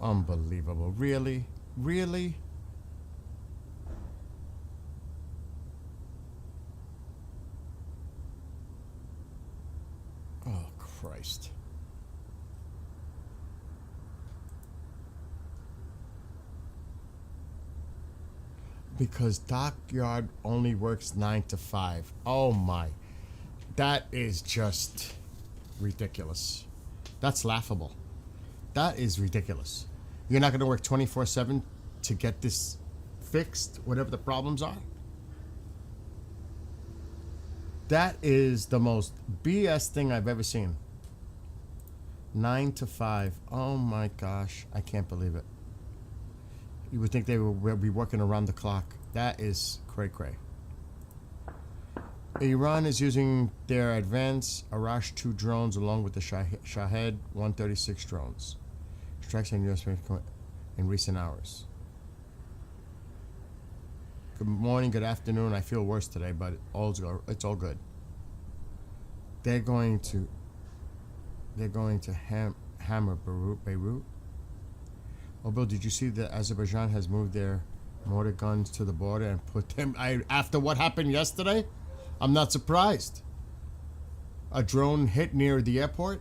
S1: Unbelievable. Really? Really? Oh, Christ. Because Dockyard only works 9 to 5. Oh my. That is just ridiculous. That's laughable. That is ridiculous. You're not going to work 24/7 to get this fixed whatever the problems are. That is the most BS thing I've ever seen. 9 to 5. Oh my gosh. I can't believe it. You would think they would be working around the clock. That is cray-cray. Iran is using their advanced Arash-2 drones along with the Shahed 136 drones. Strikes on U.S. in recent hours. Good morning, good afternoon. I feel worse today, but it's all good. They're going to hammer Beirut. Oh, Bill, did you see that Azerbaijan has moved their mortar guns to the border and put them... after what happened yesterday, I'm not surprised. A drone hit near the airport.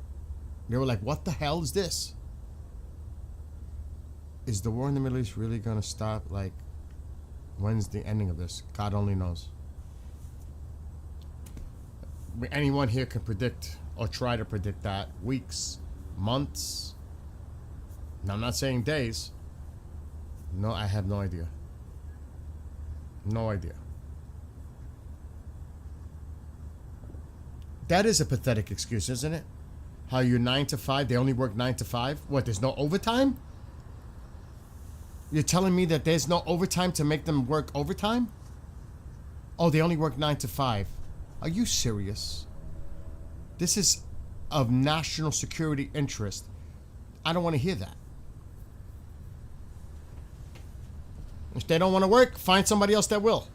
S1: They were like, what the hell is this? Is the war in the Middle East really going to stop? Like, when's the ending of this? God only knows. Anyone here can predict or try to predict that. Weeks, months. Now, I'm not saying days. No, I have no idea. No idea. That is a pathetic excuse, isn't it? How you're 9 to 5, they only work 9 to 5? What, there's no overtime? You're telling me that there's no overtime to make them work overtime? Oh, they only work 9 to 5. Are you serious? This is of national security interest. I don't want to hear that. If they don't want to work, find somebody else that will.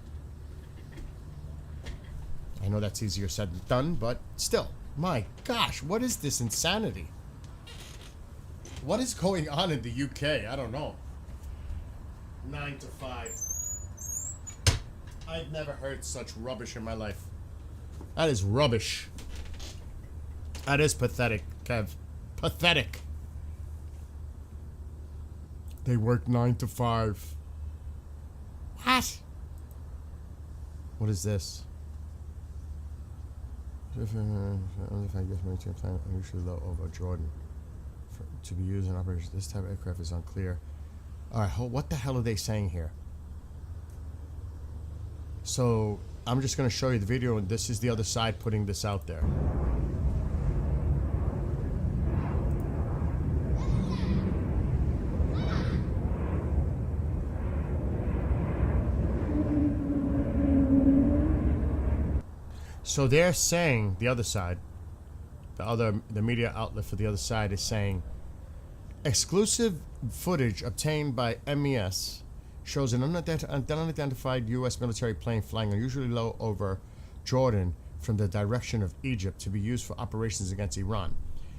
S1: I know that's easier said than done, but still. My gosh, what is this insanity? What is going on in the UK? I don't know. 9 to 5. I've never heard such rubbish in my life. That is rubbish. That is pathetic, Kev. Pathetic. They work 9 to 5. What? What is this? If I guess military plan unusually low over Jordan to be used in operations. This type of aircraft is unclear. All right, what the hell are they saying here? So I'm just going to show you the video, and this is the other side putting this out there. So they're saying, the other side, the media outlet for the other side is saying, exclusive footage obtained by MES shows an unidentified U.S. military plane flying unusually low over Jordan from the direction of Egypt to be used for operations against Iran.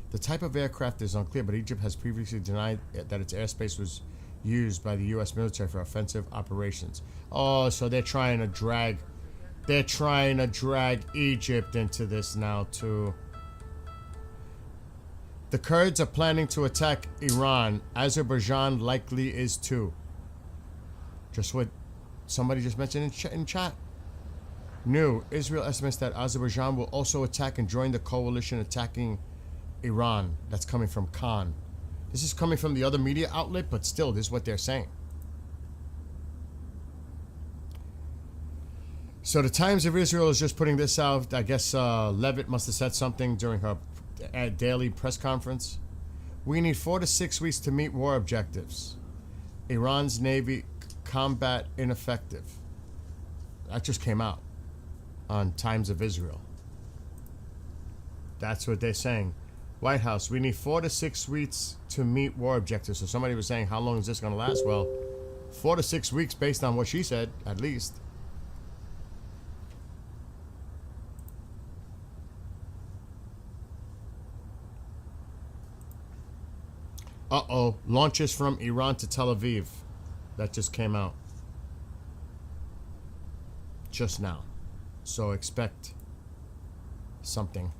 S1: The type of aircraft is unclear, but Egypt has previously denied that its airspace was used by the U.S. military for offensive operations. Oh, so they're trying to drag Egypt into this now too. The Kurds are planning to attack Iran. Azerbaijan likely is too. Just what somebody just mentioned in chat. New. Israel estimates that Azerbaijan will also attack and join the coalition attacking Iran. That's coming from Khan. This is coming from the other media outlet, but still, this is what they're saying. So the Times of Israel is just putting this out. I guess Levitt must have said something during her daily press conference. We need 4 to 6 weeks to meet war objectives. Iran's Navy combat ineffective. That just came out on Times of Israel. That's what they're saying. White House, we need 4 to 6 weeks to meet war objectives. So somebody was saying, how long is this going to last? Well, 4 to 6 weeks based on what she said, at least. Uh-oh. Launches from Iran to Tel Aviv. That just came out. Just now. So expect something.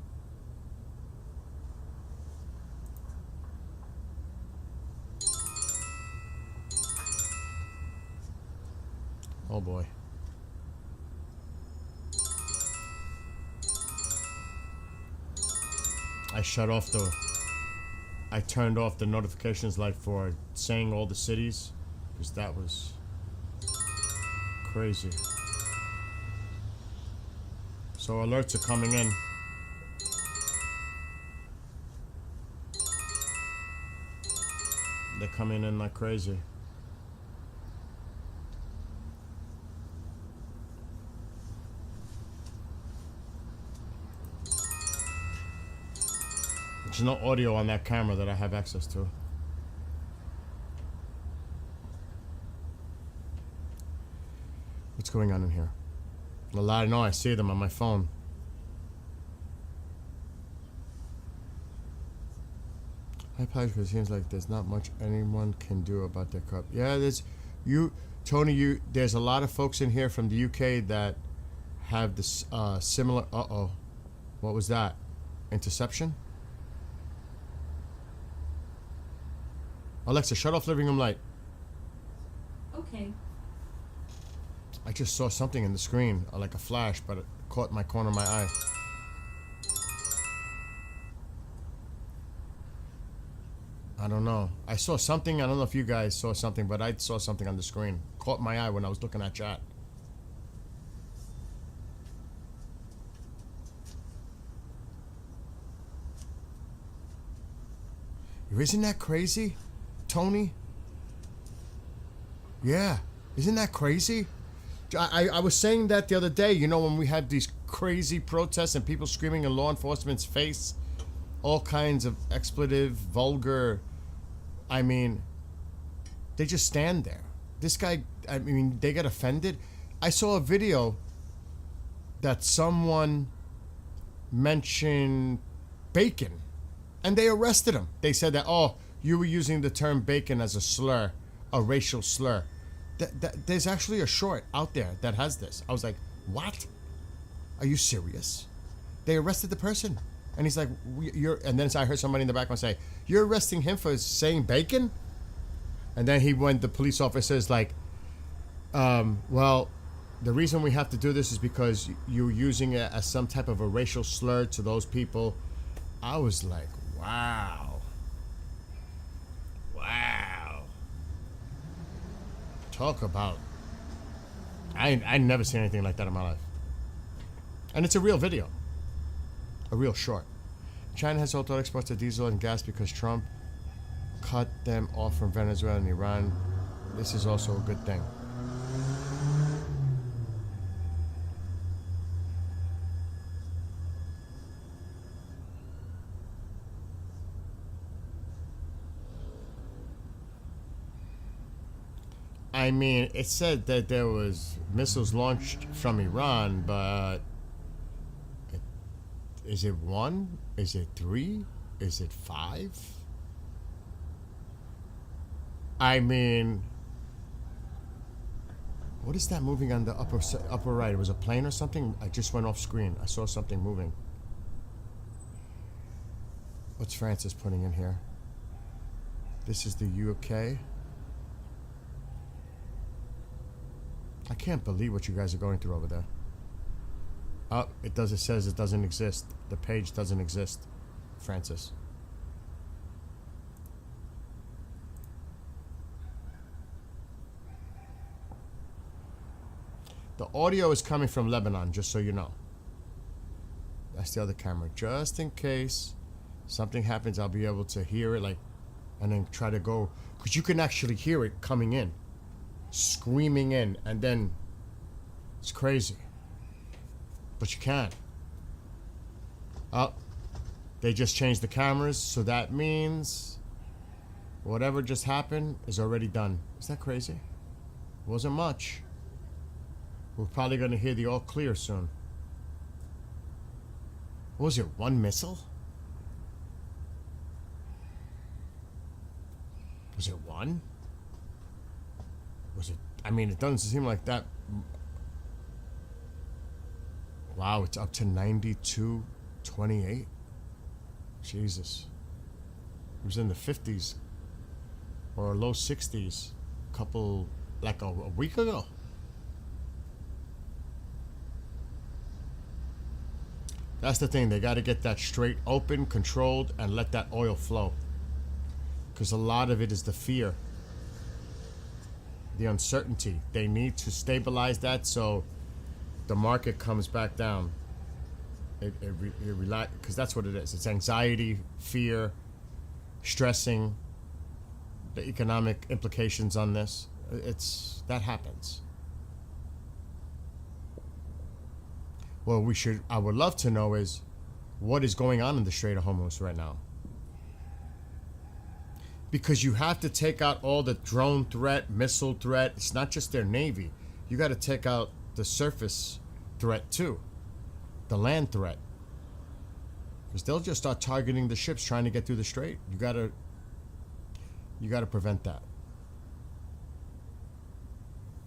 S1: Oh boy. I turned off the notifications like for saying all the cities, because that was crazy. So alerts are coming in. They're coming in like crazy. There's no audio on that camera that I have access to. What's going on in here? A lot. No, I see them on my phone. I apologize because it seems like there's not much anyone can do about their cup. Yeah, there's you, Tony. There's a lot of folks in here from the UK that have this similar. What was that? Interception. Alexa, shut off living room light.
S5: Okay.
S1: I just saw something in the screen, like a flash, but it caught my corner of my eye. I don't know. I saw something. I don't know if you guys saw something, but I saw something on the screen. Caught my eye when I was looking at chat. Isn't that crazy, Tony? Yeah. Isn't that crazy? I was saying that the other day, you know, when we had these crazy protests and people screaming in law enforcement's face, all kinds of expletive, vulgar, I mean, they just stand there. This guy, I mean, they get offended. I saw a video that someone mentioned bacon, and they arrested him. They said that, oh, you were using the term bacon as a slur, a racial slur. There's actually a short out there that has this. I was like, what? Are you serious? They arrested the person. And he's like, and then I heard somebody in the background say, you're arresting him for saying bacon? And then the police officer's like, well, the reason we have to do this is because you're using it as some type of a racial slur to those people. I was like, wow. Talk about, I never seen anything like that in my life. And it's a real video. A real short. China has halted exports of diesel and gas because Trump cut them off from Venezuela and Iran. This is also a good thing. I mean, it said that there was missiles launched from Iran, but is it 1? Is it 3? Is it 5? I mean, what is that moving on the upper right? It was a plane or something? I just went off screen. I saw something moving. What's Francis putting in here? This is the UK. I can't believe what you guys are going through over there. Oh, it says it doesn't exist. The page doesn't exist, Francis. The audio is coming from Lebanon, just so you know. That's the other camera. Just in case something happens, I'll be able to hear it, and then try to go, because you can actually hear it coming in. Screaming in, and then it's crazy, but you can't. Oh, they just changed the cameras, so that means whatever just happened is already done. Is that crazy? Wasn't much. We're probably going to hear the all clear soon. What was it, 1 missile? Was it 1? Was it? I mean, it doesn't seem like that. Wow, it's up to 92.28. Jesus. It was in the 50s or low 60s a week ago. That's the thing. They got to get that straight open, controlled, and let that oil flow. Because a lot of it is the fear. the uncertainty. They need to stabilize that so the market comes back down. It relax, because that's what it is. It's anxiety, fear, stressing, the economic implications on this. It's that happens. Well, I would love to know is what is going on in the Strait of Hormuz right now. Because you have to take out all the drone threat, missile threat. It's not just their navy. You got to take out the surface threat too, the land threat. Because they'll just start targeting the ships trying to get through the strait. You gotta prevent that.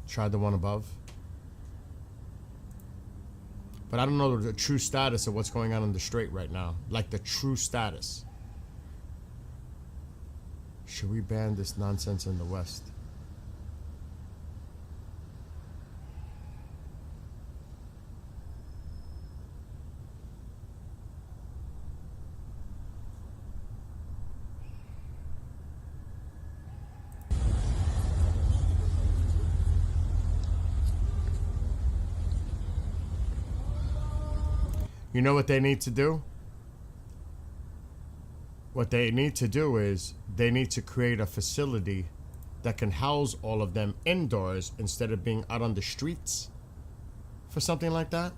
S1: Try the one above. But I don't know the true status of what's going on in the strait right now. Like the true status. Should we ban this nonsense in the West? You know what they need to do? What they need to do is they need to create a facility that can house all of them indoors instead of being out on the streets for something like that.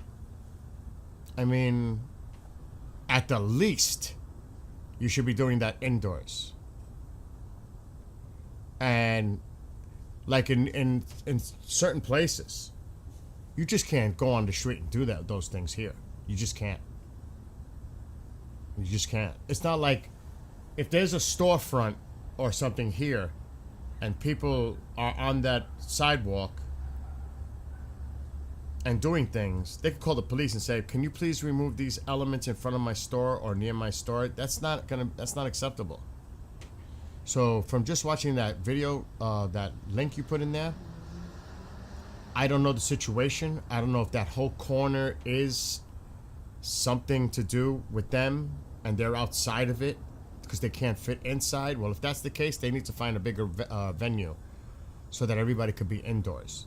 S1: I mean, at the least, you should be doing that indoors. And like in certain places, you just can't go on the street and do those things here. You just can't. You just can't. It's not like if there's a storefront or something here and people are on that sidewalk and doing things, they could call the police and say, can you please remove these elements in front of my store or near my store? That's not acceptable. So from just watching that video, that link you put in there, I don't know the situation. I don't know if that whole corner is something to do with them and they're outside of it because they can't fit inside. Well, if that's the case, they need to find a bigger venue so that everybody could be indoors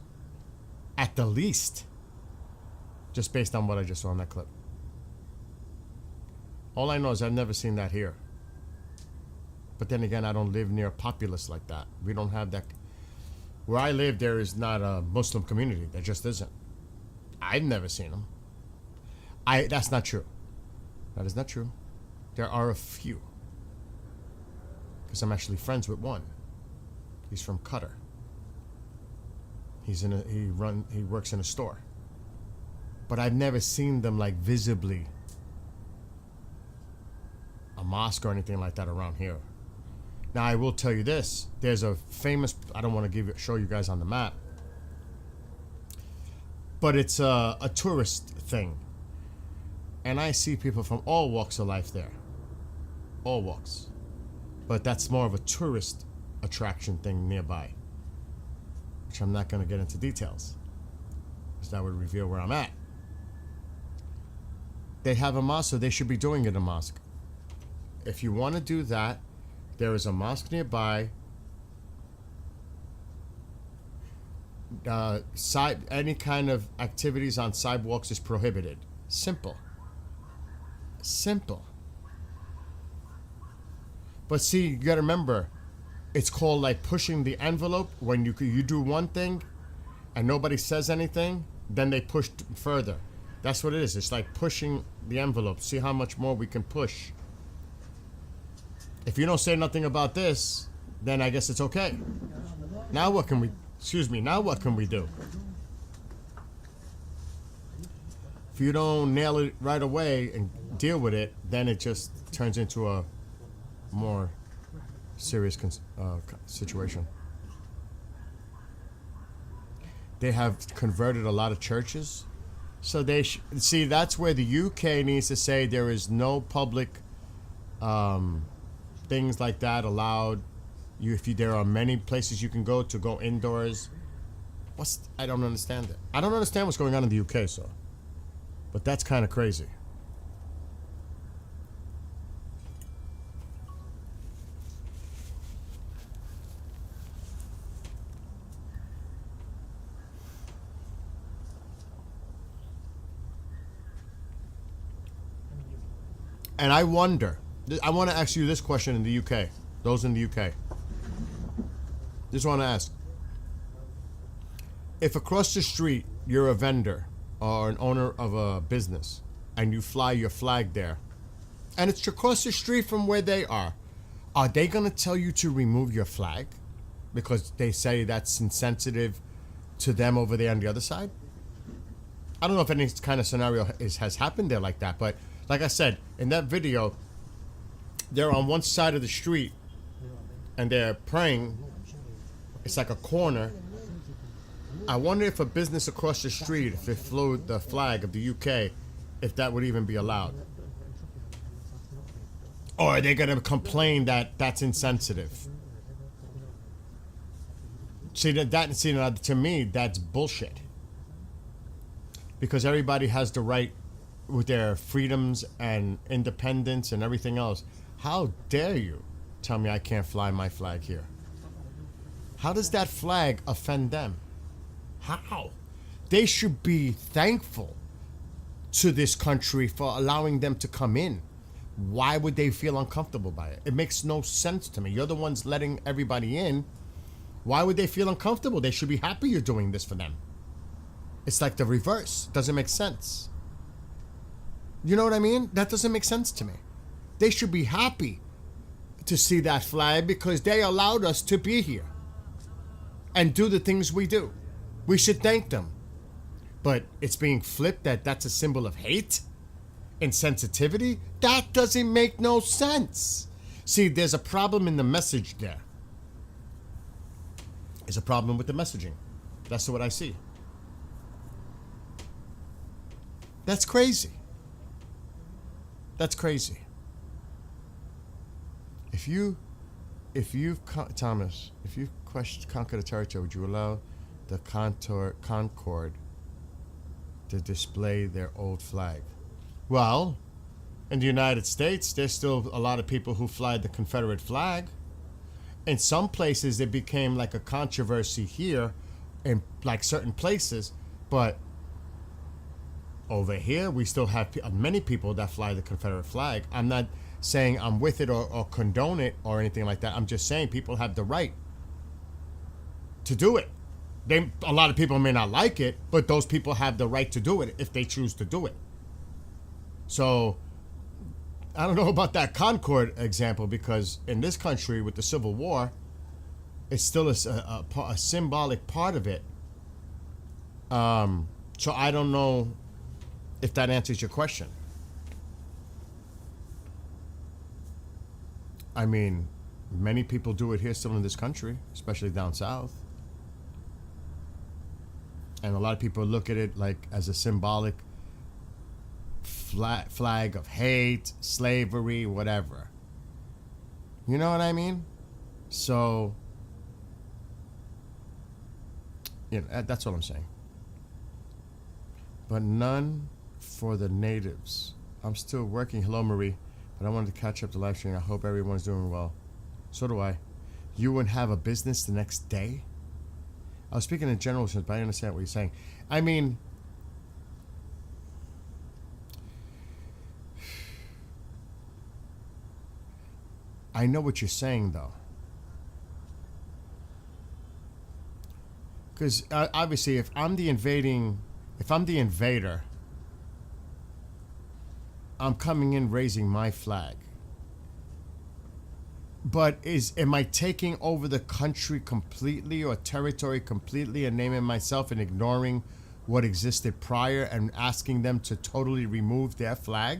S1: at the least, just based on what I just saw in that clip. All I know is I've never seen that here, but then again, I don't live near a populace like that. We don't have that. Where I live, there is not a Muslim community. There just isn't. I've never seen them. That's not true. That is not true. There are a few. Because I'm actually friends with one. He's from Qatar. He works in a store. But I've never seen them like visibly a mosque or anything like that around here. Now I will tell you this. There's a famous, I don't want to show you guys on the map, but it's a tourist thing. And I see people from all walks of life there. All walks. But that's more of a tourist attraction thing nearby. Which I'm not going to get into details, because that would reveal where I'm at. They have a mosque, so they should be doing it in a mosque. If you want to do that, there is a mosque nearby. Any kind of activities on sidewalks is prohibited. Simple. Simple. But see, you gotta remember, it's called like pushing the envelope. When you do one thing and nobody says anything, then they push further. That's what it is. It's like pushing the envelope. See how much more we can push. If you don't say nothing about this, then I guess it's okay. Now what can we, now what can we do? If you don't nail it right away and deal with it, then it just turns into a more serious situation. They have converted a lot of churches. So they see, that's where the UK needs to say there is no public things like that allowed. There are many places you can go indoors. I don't understand it. I don't understand what's going on in the UK, so. But that's kind of crazy. And I wonder, I want to ask you this question in the UK, those in the UK. Just want to ask, if across the street you're a vendor or an owner of a business and you fly your flag there, and it's across the street from where they are they going to tell you to remove your flag because they say that's insensitive to them over there on the other side? I don't know if any kind of scenario has happened there like that, but like I said, in that video, they're on one side of the street and they're praying. It's like a corner. I wonder if a business across the street, if it flew the flag of the UK, if that would even be allowed. Or are they going to complain that that's insensitive? See, to me, that's bullshit. Because everybody has the right with their freedoms and independence and everything else. How dare you tell me I can't fly my flag here? How does that flag offend them? How? They should be thankful to this country for allowing them to come in. Why would they feel uncomfortable by it? It makes no sense to me. You're the ones letting everybody in. Why would they feel uncomfortable? They should be happy you're doing this for them. It's like the reverse. Doesn't make sense. You know what I mean? That doesn't make sense to me. They should be happy to see that flag because they allowed us to be here and do the things we do. We should thank them. But it's being flipped that that's a symbol of hate, insensitivity. That doesn't make no sense. See, there's a problem in the message there. There's a problem with the messaging. That's what I see. That's crazy. That's crazy. If you Thomas, if you conquer the territory, would you allow the Concord to display their old flag? Well, in the United States, there's still a lot of people who fly the Confederate flag. In some places, it became like a controversy here in like certain places, but over here, we still have many people that fly the Confederate flag. I'm not saying I'm with it or condone it or anything like that. I'm just saying people have the right to do it. A lot of people may not like it, but those people have the right to do it if they choose to do it. So I don't know about that Concord example, because in this country with the Civil War, it's still a symbolic part of it. So I don't know if that answers your question. I mean, many people do it here still in this country, especially down south. And a lot of people look at it like as a symbolic flag of hate, slavery, whatever. You know what I mean? So, you know, that's what I'm saying. But none for the natives. I'm still working. Hello, Marie. But I wanted to catch up the live stream. I hope everyone's doing well. So do I. You wouldn't have a business the next day? I was speaking in general sense, but I understand what you're saying. I mean, I know what you're saying, though. Because obviously, if I'm the invader, I'm coming in raising my flag. But am I taking over the country completely or territory completely and naming myself and ignoring what existed prior and asking them to totally remove their flag?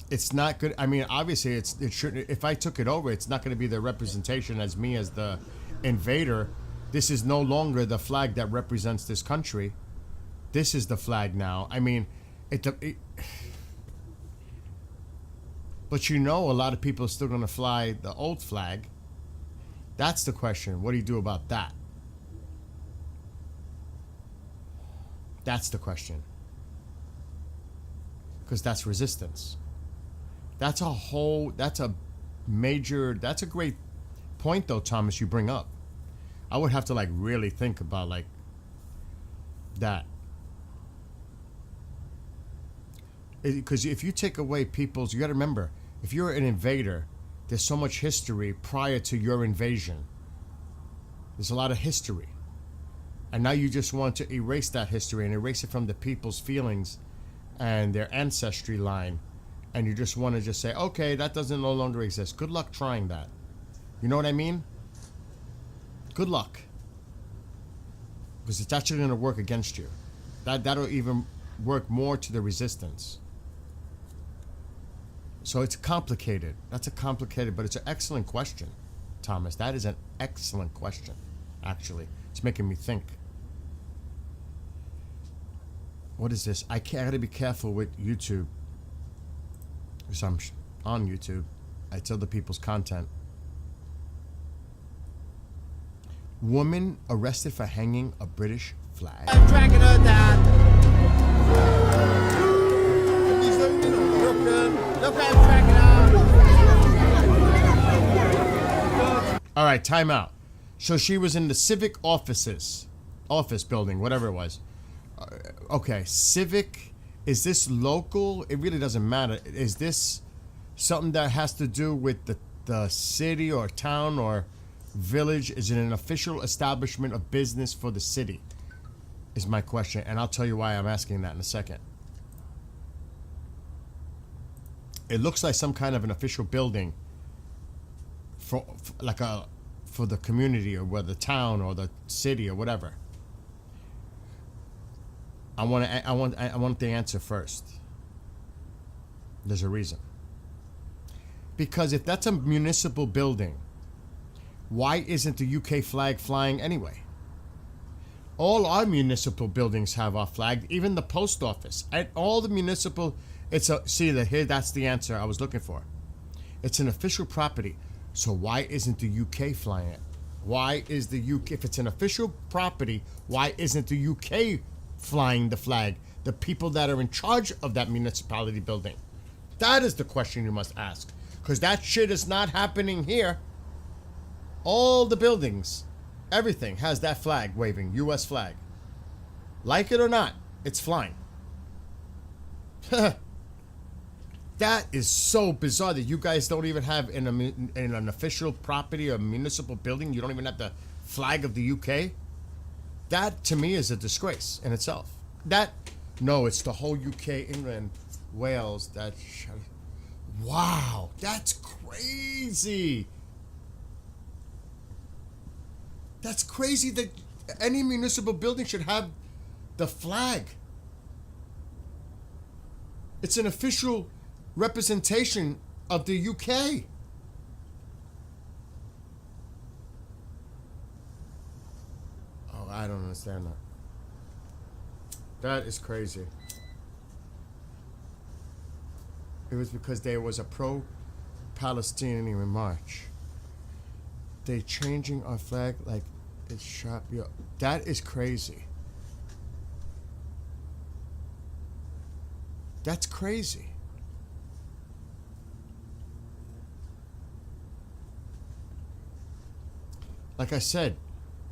S1: It's not good. I mean, obviously, it shouldn't. If I took it over, it's not going to be the representation as me as the invader. This is no longer the flag that represents this country. This is the flag now. I mean, but you know, a lot of people are still going to fly the old flag. That's the question. What do you do about that? That's the question. Because that's resistance. That's a great point though, Thomas, you bring up. I would have to like really think about like that. Because if you take away people's, you got to remember, if you're an invader, there's so much history prior to your invasion. There's a lot of history. And now you just want to erase that history and erase it from the people's feelings and their ancestry line. And you just want to just say, okay, that doesn't no longer exist. Good luck trying that. You know what I mean? Good luck. Because it's actually going to work against you. That'll even work more to the resistance. So it's complicated. That's a complicated, but it's an excellent question, Thomas. That is an excellent question, actually. It's making me think. What is this? I gotta be careful with YouTube. Because I'm on YouTube. I tell the people's content. Woman arrested for hanging a British flag.
S6: Tracking her down. Look, I'm tracking her.
S1: All right, time out. So she was in the civic office building, whatever it was. Okay, civic. Is this local? It really doesn't matter. Is this something that has to do with the city or town or village? Is it an official establishment of business for the city? Is my question, and I'll tell you why I'm asking that in a second. It looks like some kind of an official building for the community or the town or the city or whatever. I want the answer first. There's a reason. Because if that's a municipal building, why isn't the UK flag flying anyway? All our municipal buildings have our flag, even the post office. And all the municipal, that's the answer I was looking for. It's an official property. So why isn't the UK flying it? Why is the UK, if it's an official property, why isn't the UK flying the flag? The people that are in charge of that municipality building. That is the question you must ask. Because that shit is not happening here. All the buildings, everything has that flag waving, US flag. Like it or not, it's flying. That is so bizarre that you guys don't even have in an official property or municipal building, you don't even have the flag of the UK. That to me is a disgrace in itself. No, it's the whole UK, England, Wales. Wow, that's crazy. That's crazy that any municipal building should have the flag. It's an official representation of the UK. Oh, I don't understand that. That is crazy. It was because there was a pro-Palestinian march. They changing our flag like it's sharp. Yo, that is crazy. That's crazy. Like I said,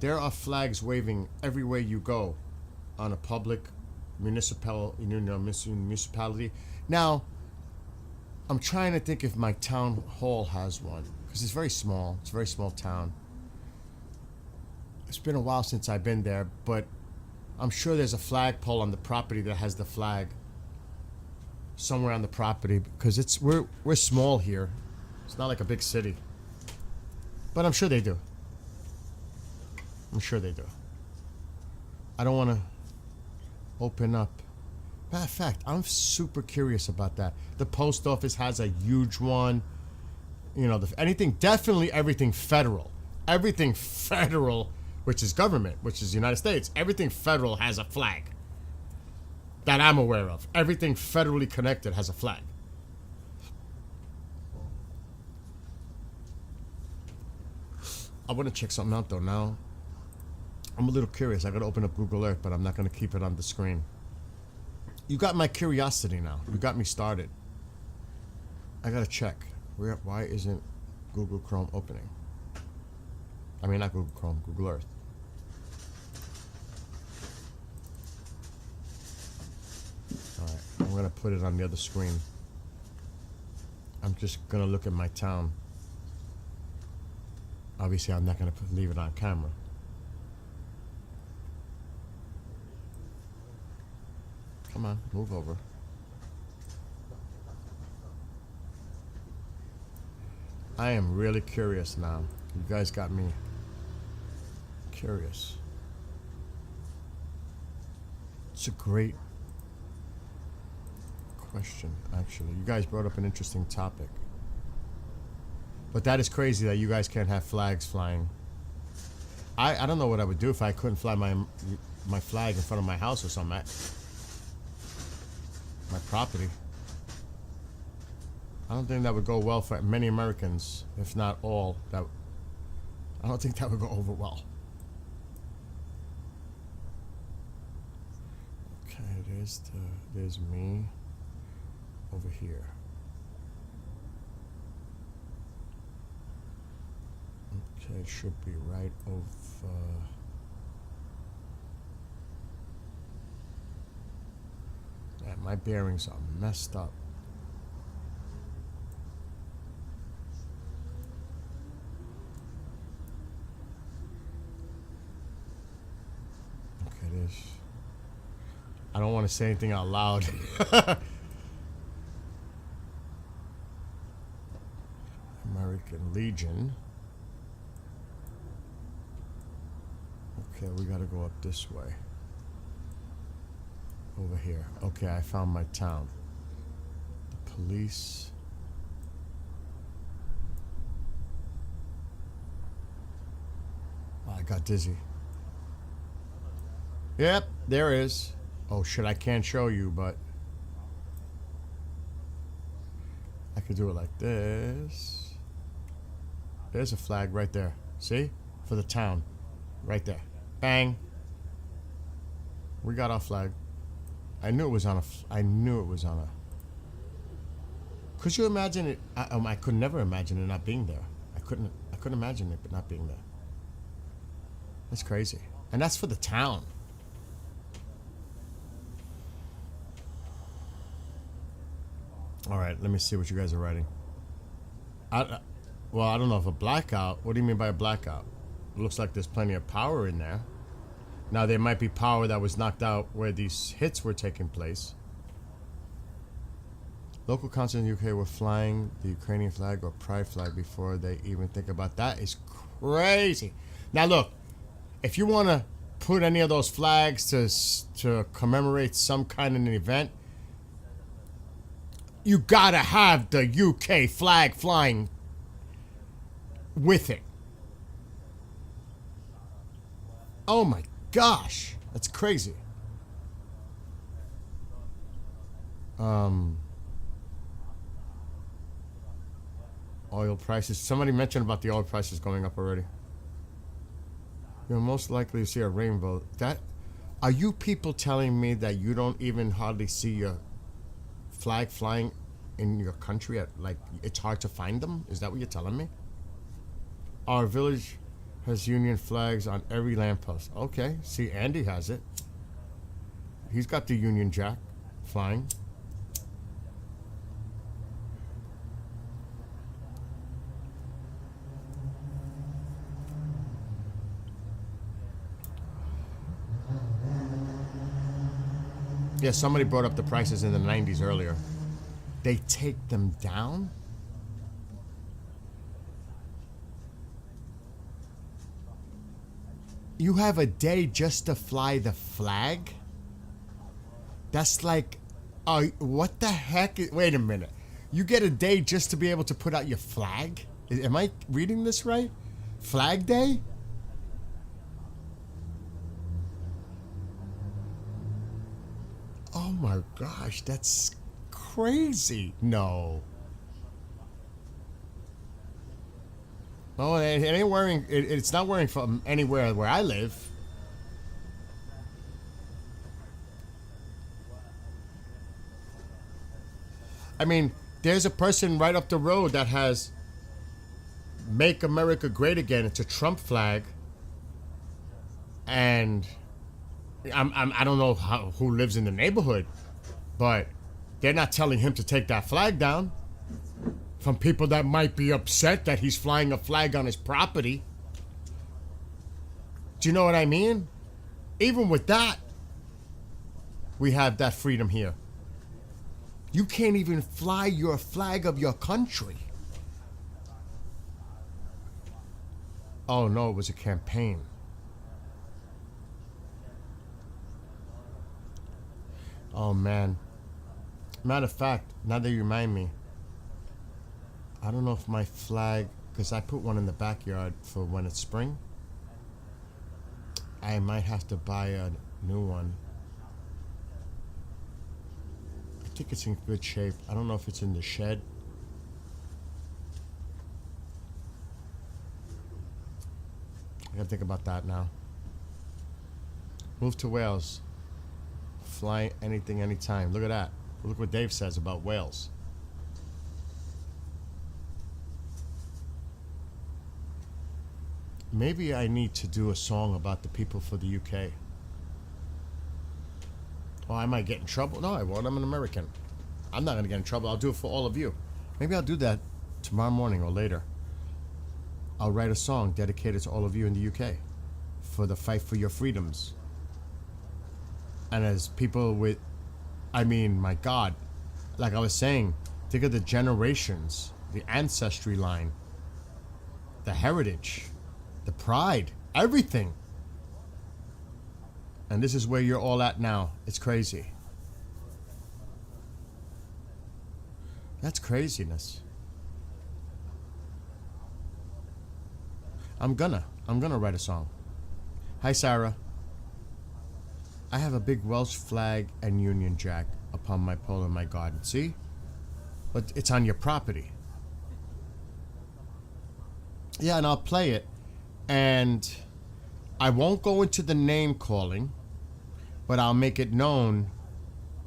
S1: there are flags waving everywhere you go on a public municipality. Now, I'm trying to think if my town hall has one, because it's very small. It's a very small town. It's been a while since I've been there, but I'm sure there's a flagpole on the property that has the flag somewhere on the property, because we're small here. It's not like a big city. But I'm sure they do. I'm sure they do. I don't want to open up. Matter of fact, I'm super curious about that. The post office has a huge one. You know, definitely everything federal. Everything federal, which is government, which is the United States. Everything federal has a flag that I'm aware of. Everything federally connected has a flag. I want to check something out though now. I'm a little curious. I gotta open up Google Earth, but I'm not gonna keep it on the screen. You got my curiosity now. You got me started. I gotta check. Why isn't Google Chrome opening? I mean, not Google Chrome, Google Earth. Alright, I'm gonna put it on the other screen. I'm just gonna look at my town. Obviously, I'm not gonna leave it on camera. Come on, move over. I am really curious now. You guys got me curious. It's a great question, actually. You guys brought up an interesting topic. But that is crazy that you guys can't have flags flying. I don't know what I would do if I couldn't fly my flag in front of my house or something. My property. I don't think that would go well for many Americans, if not all. I don't think that would go over well. Okay, there's me over here. Okay, it should be right over. Yeah, my bearings are messed up. Okay, it is. I don't want to say anything out loud. American Legion. Okay, we gotta go up this way. Over here. Okay, I found my town. The police. Oh, I got dizzy. Yep, there is. Oh shit, I can't show you, but I could do it like this. There's a flag right there. See? For the town. Right there. Bang. We got our flag. I knew it was on a. Could you imagine it? I could never imagine it not being there. I couldn't imagine it not being there. That's crazy. And that's for the town. All right, let me see what you guys are writing. Well, I don't know if a blackout. What do you mean by a blackout? It looks like there's plenty of power in there. Now, there might be power that was knocked out where these hits were taking place. Local council in the UK were flying the Ukrainian flag or pride flag before they even think about that. Is crazy. Now, look, if you want to put any of those flags to commemorate some kind of an event, you gotta have the UK flag flying with it. Oh my gosh, that's crazy. Oil prices. Somebody mentioned about the oil prices going up already. You're most likely to see a rainbow. Are you people telling me that you don't even hardly see your flag flying in your country? Like, it's hard to find them? Is that what you're telling me? Our village has Union flags on every lamppost. Okay, see, Andy has it. He's got the Union Jack flying. Yeah, somebody brought up the prices in the 90s earlier. They take them down? You have a day just to fly the flag? That's like, what the heck? Wait a minute. You get a day just to be able to put out your flag? Am I reading this right? Flag Day? Oh my gosh, that's crazy. No. Oh, it ain't wearing. It's not wearing from anywhere where I live. I mean, there's a person right up the road that has "Make America Great Again." It's a Trump flag, and I don't know who lives in the neighborhood, but they're not telling him to take that flag down from people that might be upset that he's flying a flag on his property. Do you know what I mean? Even with that, we have that freedom here. You can't even fly your flag of your country. Oh no, it was a campaign. Oh man. Matter of fact, now that you remind me, I don't know if my flag, because I put one in the backyard for when it's spring. I might have to buy a new one. I think it's in good shape. I don't know if it's in the shed. I gotta think about that now. Move to Wales. Fly anything, anytime. Look at that. Look what Dave says about Wales. Maybe I need to do a song about the people for the UK. Oh, I might get in trouble. No, I won't. I'm an American. I'm not going to get in trouble. I'll do it for all of you. Maybe I'll do that tomorrow morning or later. I'll write a song dedicated to all of you in the UK for the fight for your freedoms. And as people with, I mean, my God, like I was saying, think of the generations, the ancestry line, the heritage, the pride, everything. And this is where you're all at now. It's crazy. That's craziness. I'm gonna write a song. Hi, Sarah. I have a big Welsh flag and Union Jack upon my pole in my garden. See? But it's on your property. Yeah, and I'll play it. And I won't go into the name calling, but I'll make it known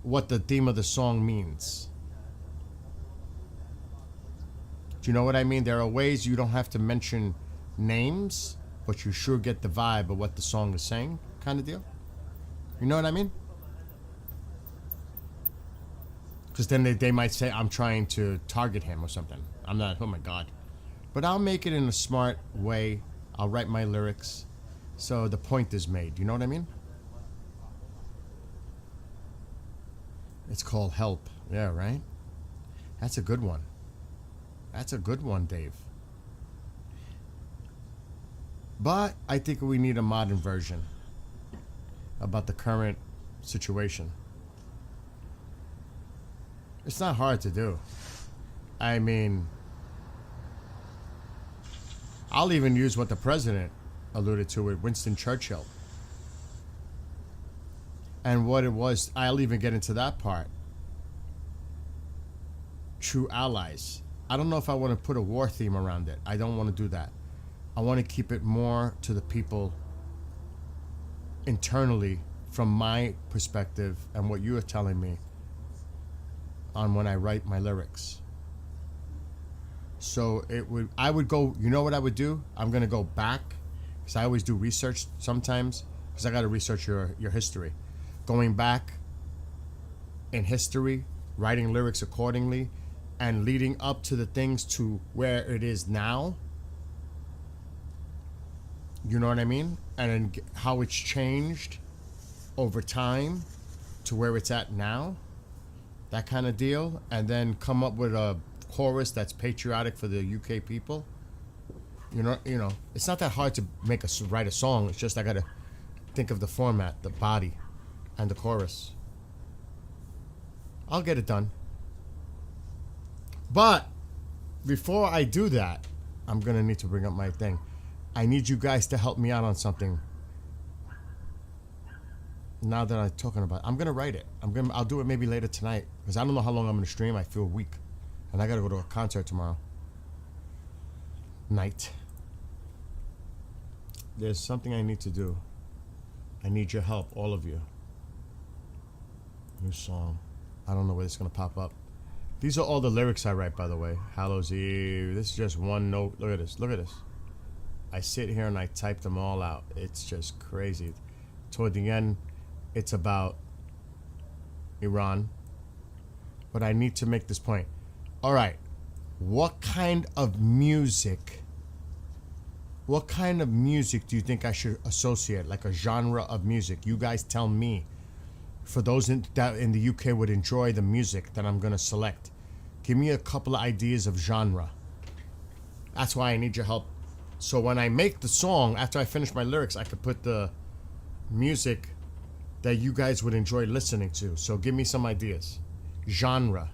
S1: what the theme of the song means. Do you know what I mean? There are ways you don't have to mention names, but you sure get the vibe of what the song is saying, kind of deal. You know what I mean? Because then they might say I'm trying to target him or something. I'm not, oh my God. But I'll make it in a smart way. I'll write my lyrics so the point is made. You know what I mean? It's called Help. Yeah, right? That's a good one. That's a good one, Dave. But I think we need a modern version about the current situation. It's not hard to do. I mean, I'll even use what the president alluded to with Winston Churchill. And what it was, I'll even get into that part. True allies. I don't know if I want to put a war theme around it. I don't want to do that. I want to keep it more to the people internally from my perspective and what you are telling me on when I write my lyrics. So I would go, you know what I would do? I'm going to go back, because I always do research sometimes, because I got to research your history. Going back in history, writing lyrics accordingly, and leading up to the things to where it is now. You know what I mean? And then how it's changed over time to where it's at now. That kind of deal. And then come up with a chorus that's patriotic for the UK people. You know, it's not that hard to write a song. It's just I gotta think of the format, the body, and the chorus. I'll get it done. But before I do that, I'm gonna need to bring up my thing. I need you guys to help me out on something. Now that I'm talking about it, I'm gonna write it. I'll do it maybe later tonight, because I don't know how long I'm gonna stream. I feel weak, and I gotta go to a concert tomorrow night. There's something I need to do. I need your help, all of you. New song. I don't know where it's gonna pop up. These are all the lyrics I write, by the way. Hallows Eve. This is just one note. Look at this. Look at this. I sit here and I type them all out. It's just crazy. Toward the end, it's about Iran. but I need to make this point. All right. What kind of music do you think I should associate, like a genre of music? You guys tell me. For those that in the UK would enjoy the music that I'm going to select, give me a couple of ideas of genre. That's why I need your help. So when I make the song, after I finish my lyrics, I could put the music that you guys would enjoy listening to. So give me some ideas. Genre.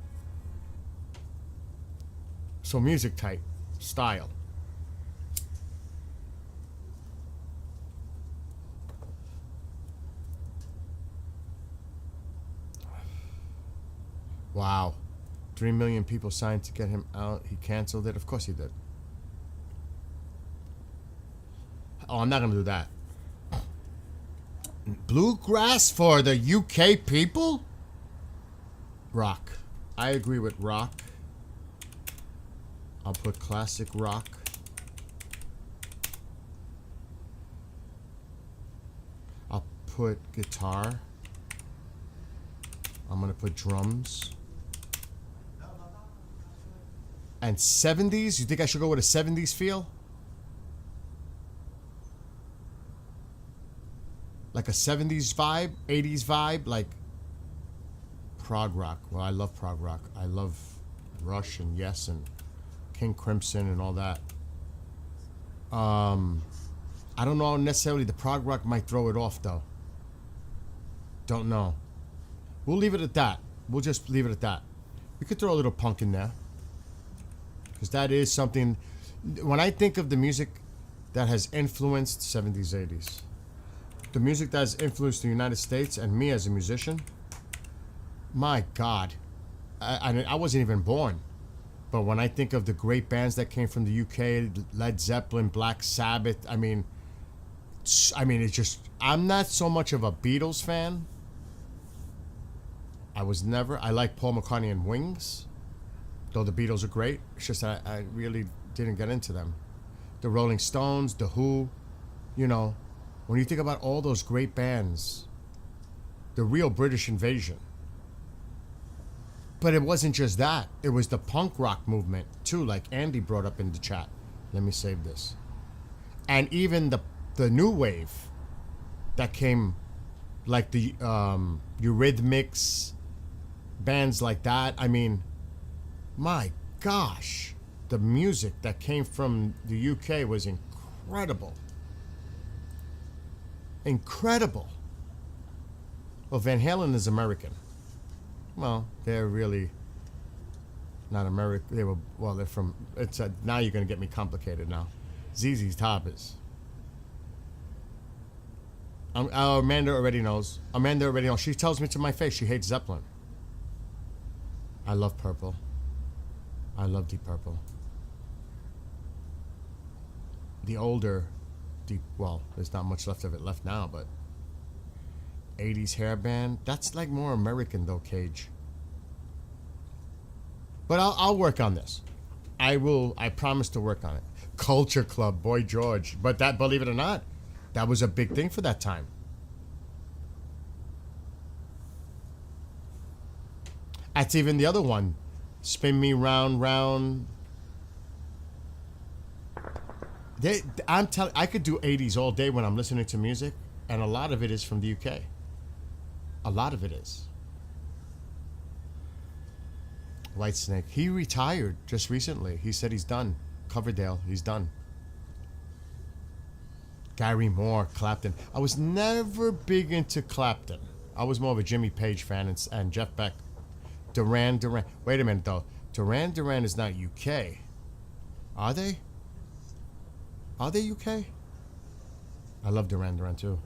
S1: So music type, style. Wow. 3 million people signed to get him out. He canceled it. Of course he did. Oh, I'm not going to do that. Bluegrass for the UK people? Rock. I agree with rock. I'll put classic rock. I'll put guitar. I'm going to put drums. And 70s? You think I should go with a 70s feel? Like a 70s vibe? 80s vibe? Like prog rock. Well, I love prog rock. I love Rush and Yes and King Crimson and all that. I don't know necessarily. The prog rock might throw it off though. Don't know. We'll leave it at that. We'll just leave it at that. We could throw a little punk in there. Because that is something. When I think of the music that has influenced 70s, 80s, the music that has influenced the United States and me as a musician, my God, I wasn't even born. But when I think of the great bands that came from the UK, Led Zeppelin, Black Sabbath, I mean, it's just, I'm not so much of a Beatles fan. I like Paul McCartney and Wings, though the Beatles are great. It's just that I really didn't get into them. The Rolling Stones, The Who, you know, when you think about all those great bands, the real British invasion. But it wasn't just that. It was the punk rock movement, too, like Andy brought up in the chat. Let me save this. And even the new wave that came, like the Eurythmics, bands like that. I mean, my gosh, the music that came from the UK was incredible. Incredible. Well, Van Halen is American. Well, they're really not American. They're from, now you're going to get me complicated now. ZZ Top is. Amanda already knows. She tells me to my face she hates Zeppelin. I love Purple. I love Deep Purple. The older there's not much left of it left now, but 80s hair band, that's like more American though, Cage. But I'll work on this. I promise to work on it. Culture Club, Boy George. But that, believe it or not, that was a big thing for that time. That's even the other one. Spin Me Round, Round. I could do 80s all day when I'm listening to music, and a lot of it is from the UK. A lot of it is. Whitesnake. He retired just recently. He said he's done. Coverdale, he's done. Gary Moore, Clapton. I was never big into Clapton. I was more of a Jimmy Page fan and Jeff Beck. Duran Duran. Wait a minute though. Duran Duran is not UK. Are they? Are they UK? I love Duran Duran too.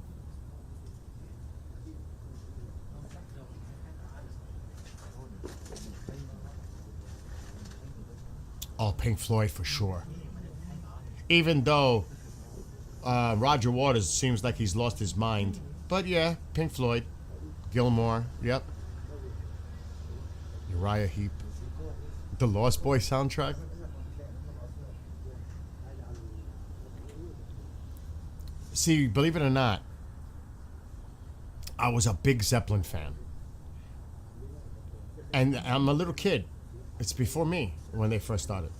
S1: Oh, Pink Floyd for sure. Even though Roger Waters seems like he's lost his mind. But yeah, Pink Floyd. Gilmore, yep. Uriah Heep. The Lost Boys soundtrack. See, believe it or not, I was a big Zeppelin fan. And I'm a little kid. It's before me when they first started.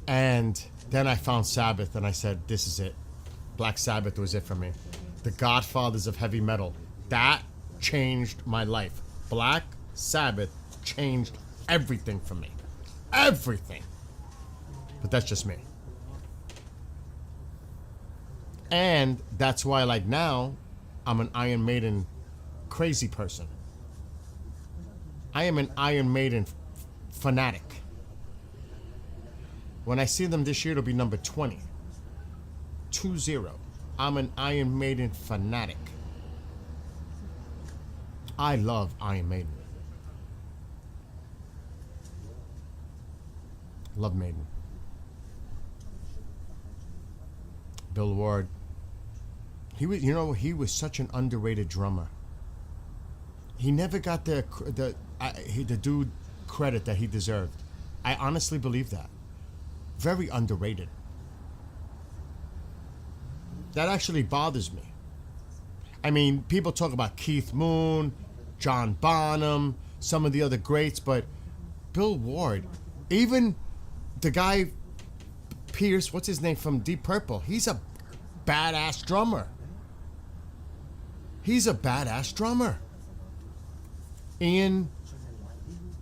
S1: And then I found Sabbath and I said, this is it. Black Sabbath was it for me. The Godfathers of heavy metal. That changed my life. Black Sabbath changed everything for me. Everything. But that's just me. And that's why, like, now I'm an Iron Maiden crazy person. I am an Iron Maiden fanatic. When I see them this year, it'll be number 20. 2-0. I'm an Iron Maiden fanatic. I love Iron Maiden. Love Maiden. Bill Ward. He was, he was such an underrated drummer. He never got the dude credit that he deserved. I honestly believe that. Very underrated. That actually bothers me. I mean, people talk about Keith Moon, John Bonham, some of the other greats, but Bill Ward, even the guy Pierce, what's his name, from Deep Purple, he's a badass drummer. He's a badass drummer. Ian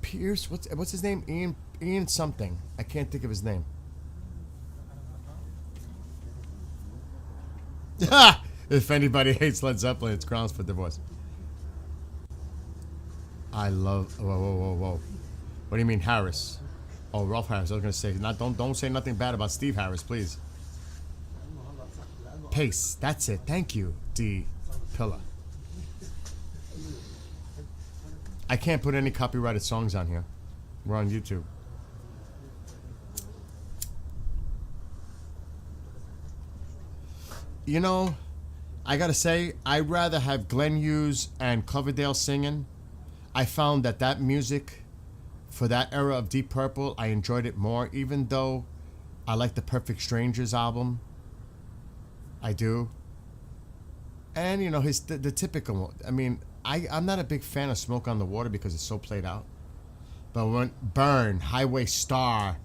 S1: Pierce, what's his name? Ian something. I can't think of his name. If anybody hates Led Zeppelin, it's grounds for divorce. I love. Whoa. What do you mean, Harris? Oh, Rolf Harris. I was gonna say, don't say nothing bad about Steve Harris, please. Pace. That's it. Thank you, D. Pillar. I can't put any copyrighted songs on here. We're on YouTube. You know, I gotta say, I'd rather have Glenn Hughes and Coverdale singing. I found that music for that era of Deep Purple, I enjoyed it more, even though I like the Perfect Strangers album. I do. And, the typical, I mean, I'm not a big fan of Smoke on the Water because it's so played out. But when Burn, Highway Star,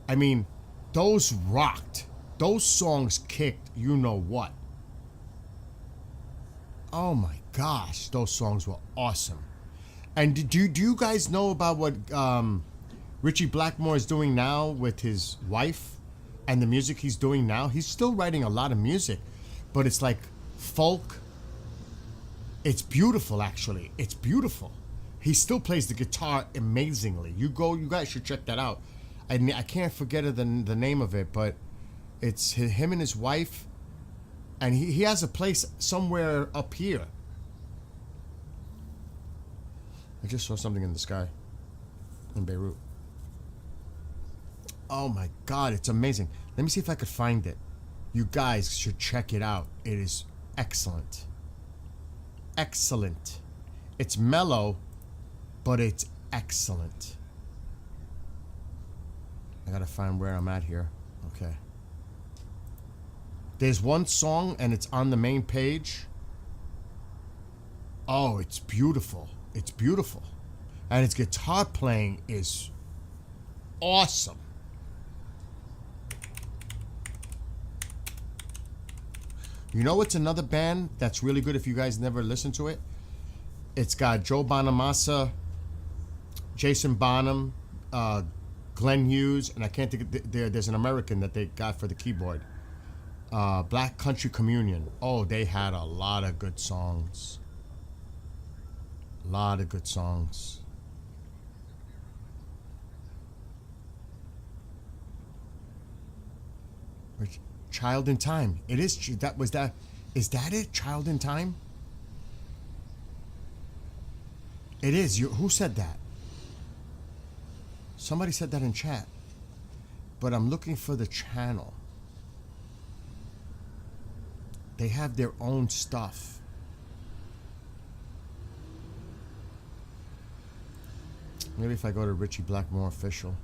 S1: I mean, those rocked. Those songs kicked you know what. Oh my gosh, those songs were awesome. And do you guys know about what Richie Blackmore is doing now with his wife and the music he's doing now? He's still writing a lot of music, but it's like folk. It's beautiful, actually. It's beautiful. He still plays the guitar amazingly. You guys should check that out. I can't forget the name of it, but it's him and his wife, and he has a place somewhere up here. I just saw something in the sky in Beirut. Oh my God, it's amazing. Let me see if I could find it. You guys should check it out. It is excellent. Excellent. It's mellow, but it's excellent. I gotta find where I'm at here. Okay. There's one song and it's on the main page. Oh, it's beautiful. It's beautiful. And its guitar playing is awesome. You know what's another band that's really good if you guys never listened to it? It's got Joe Bonamassa, Jason Bonham, Glenn Hughes, and I can't think of, there's an American that they got for the keyboard. Black Country Communion. Oh, they had a lot of good songs. A lot of good songs. Child in Time. It is. Is that it? Child in Time? It is. Who said that? Somebody said that in chat. But I'm looking for the channel. They have their own stuff. Maybe if I go to Richie Blackmore Official.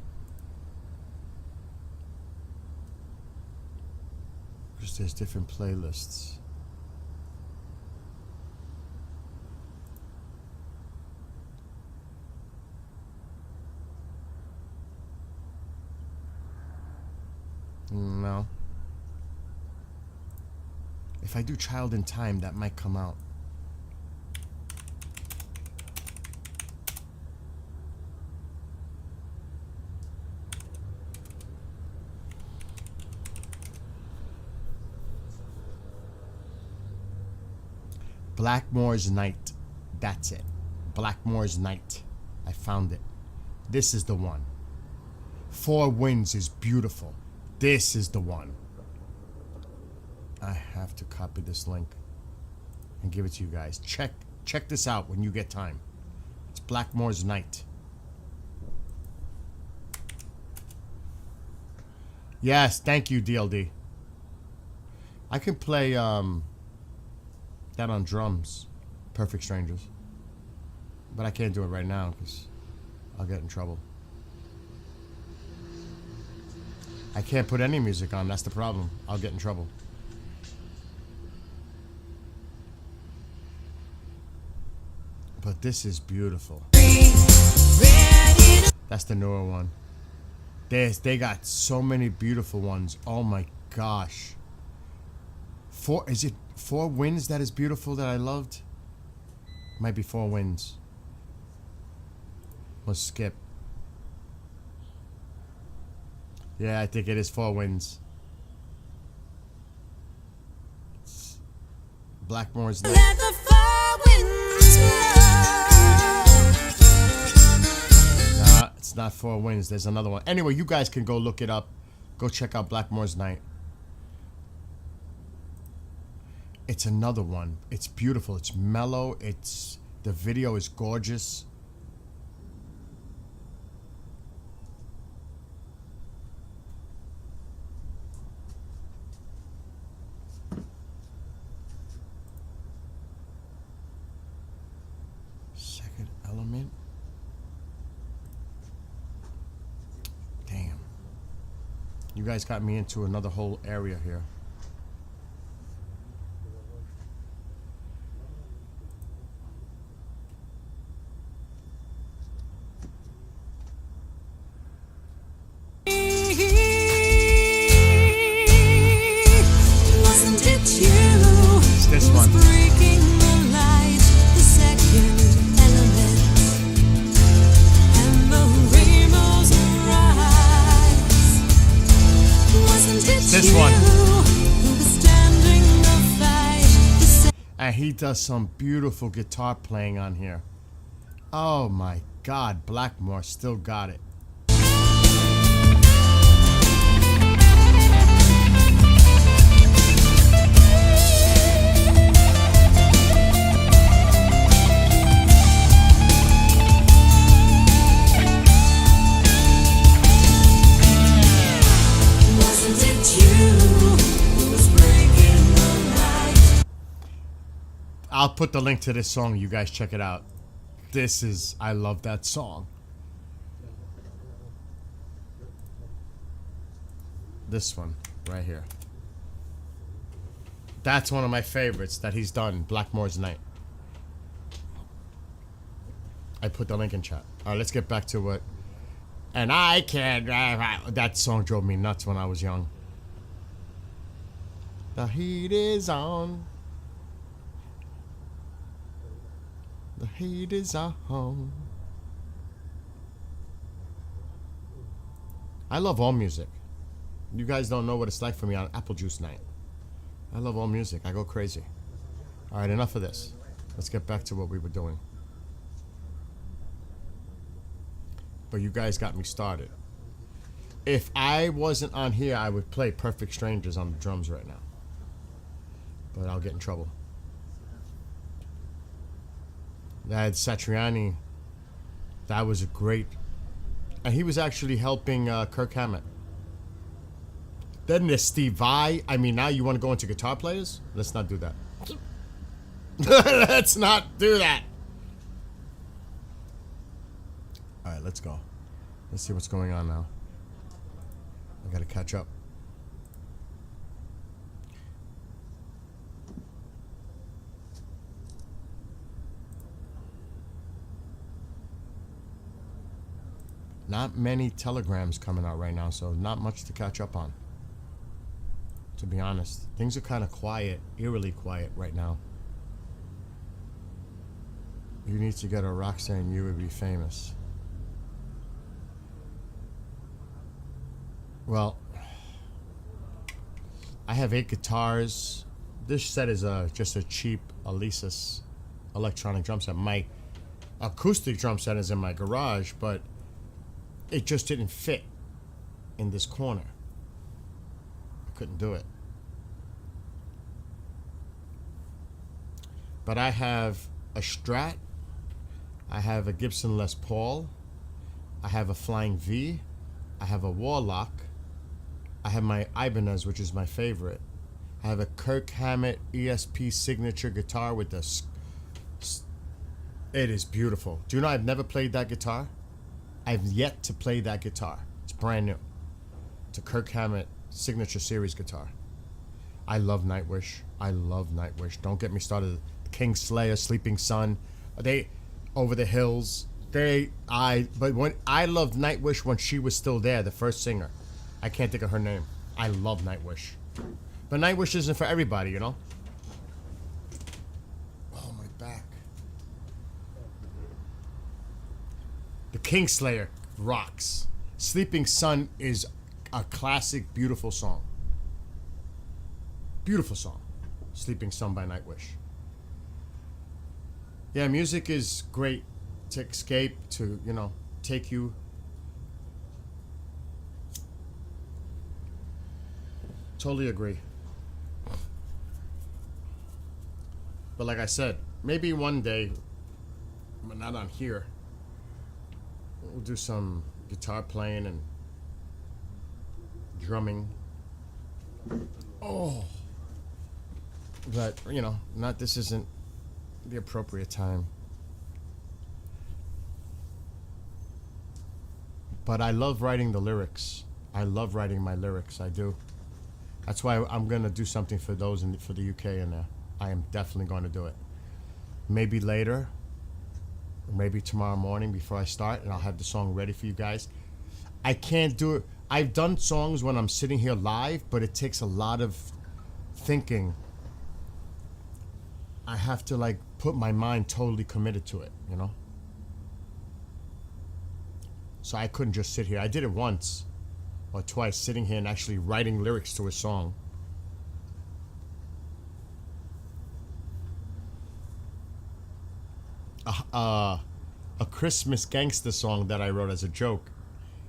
S1: Because there's different playlists. No. If I do Child in Time, that might come out. Blackmore's Night. That's it. Blackmore's Night. I found it. This is the one. Four Winds is beautiful. This is the one. I have to copy this link and give it to you guys. Check this out when you get time. It's Blackmore's Night. Yes, thank you, DLD. I can play that on drums, Perfect Strangers. But I can't do it right now because I'll get in trouble. I can't put any music on, that's the problem. I'll get in trouble. But this is beautiful. That's the newer one. They got so many beautiful ones. Oh my gosh. Is it Four Winds that is beautiful that I loved? Might be Four Winds. Let's skip. Yeah, I think it is Four Winds. Blackmore's Night.
S7: Let the four winds blow.
S1: Nah, it's not Four Winds. There's another one. Anyway, you guys can go look it up. Go check out Blackmore's Night. It's another one. It's beautiful. It's mellow. The video is gorgeous. Second Element. Damn. You guys got me into another whole area here.
S7: Wasn't it you?
S1: It's this
S7: who was
S1: one.
S7: breaking the light, the second element, and the rainbows rise. Wasn't it
S1: This
S7: you
S1: one.
S7: who was standing the fight, the
S1: And he does some beautiful guitar playing on here. Oh my God, Blackmore still got it.
S7: Wasn't it you who was breaking the light?
S1: I'll put the link to this song. You guys check it out. I love that song. This one right here. That's one of my favorites that he's done. Blackmore's Night. I put the link in chat. All right, let's get back to what. And I can't. That song drove me nuts when I was young. The heat is on. The heat is on. I love all music. You guys don't know what it's like for me on Apple Juice night. I love all music. I go crazy. All right, enough of this. Let's get back to what we were doing. But you guys got me started. If I wasn't on here, I would play Perfect Strangers on the drums right now. But I'll get in trouble. That Satriani, that was a great... And he was actually helping Kirk Hammett. Then there's Steve Vai. I mean, now you want to go into guitar players? Let's not do that. Let's not do that. All right, let's go. Let's see what's going on now. I gotta catch up. Not many telegrams coming out right now, so not much to catch up on. to be honest. Things are kind of quiet, eerily quiet right now. You need to get a Roxanne, you would be famous. Well, I have 8 guitars. This set is just a cheap Alesis electronic drum set. My acoustic drum set is in my garage, but it just didn't fit in this corner. I couldn't do it. But I have a Strat. I have a Gibson Les Paul. I have a Flying V. I have a Warlock. I have my Ibanez, which is my favorite. I have a Kirk Hammett ESP signature guitar with the... It is beautiful. Do you know I've never played that guitar? I've yet to play that guitar. It's brand new. It's a Kirk Hammett signature series guitar. I love Nightwish. I love Nightwish. Don't get me started. Kingslayer, Sleeping Sun. They... Over the Hills. But when I loved Nightwish when she was still there, the first singer. I can't think of her name. I love Nightwish. But Nightwish isn't for everybody, you know? Oh, my back. The Kingslayer rocks. Sleeping Sun is a classic, beautiful song. Beautiful song. Sleeping Sun by Nightwish. Yeah, music is great to escape, to, you know, take you. Totally agree. But like I said, maybe one day, but not on here, we'll do some guitar playing and drumming. Oh. But, you know, this isn't the appropriate time. But I love writing the lyrics. I love writing my lyrics. I do. That's why I'm going to do something for those for the UK in there. I am definitely going to do it. Maybe later, or maybe tomorrow morning before I start, and I'll have the song ready for you guys. I can't do it. I've done songs when I'm sitting here live, but it takes a lot of thinking. I have to like put my mind totally committed to it, you know? So I couldn't just sit here. I did it once or twice, sitting here and actually writing lyrics to a song. A Christmas gangster song that I wrote as a joke.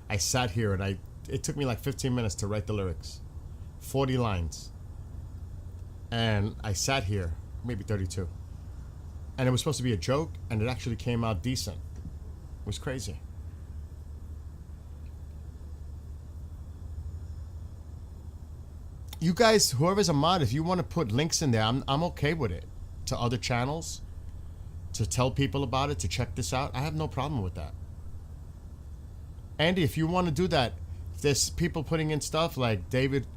S1: I sat here and it took me like 15 minutes to write the lyrics. 40 lines. And I sat here, maybe 32. And it was supposed to be a joke, and it actually came out decent. It was crazy. You guys, whoever's a mod, if you want to put links in there, I'm okay with it. To other channels, to tell people about it, to check this out. I have no problem with that. Andy, if you want to do that, if there's people putting in stuff like David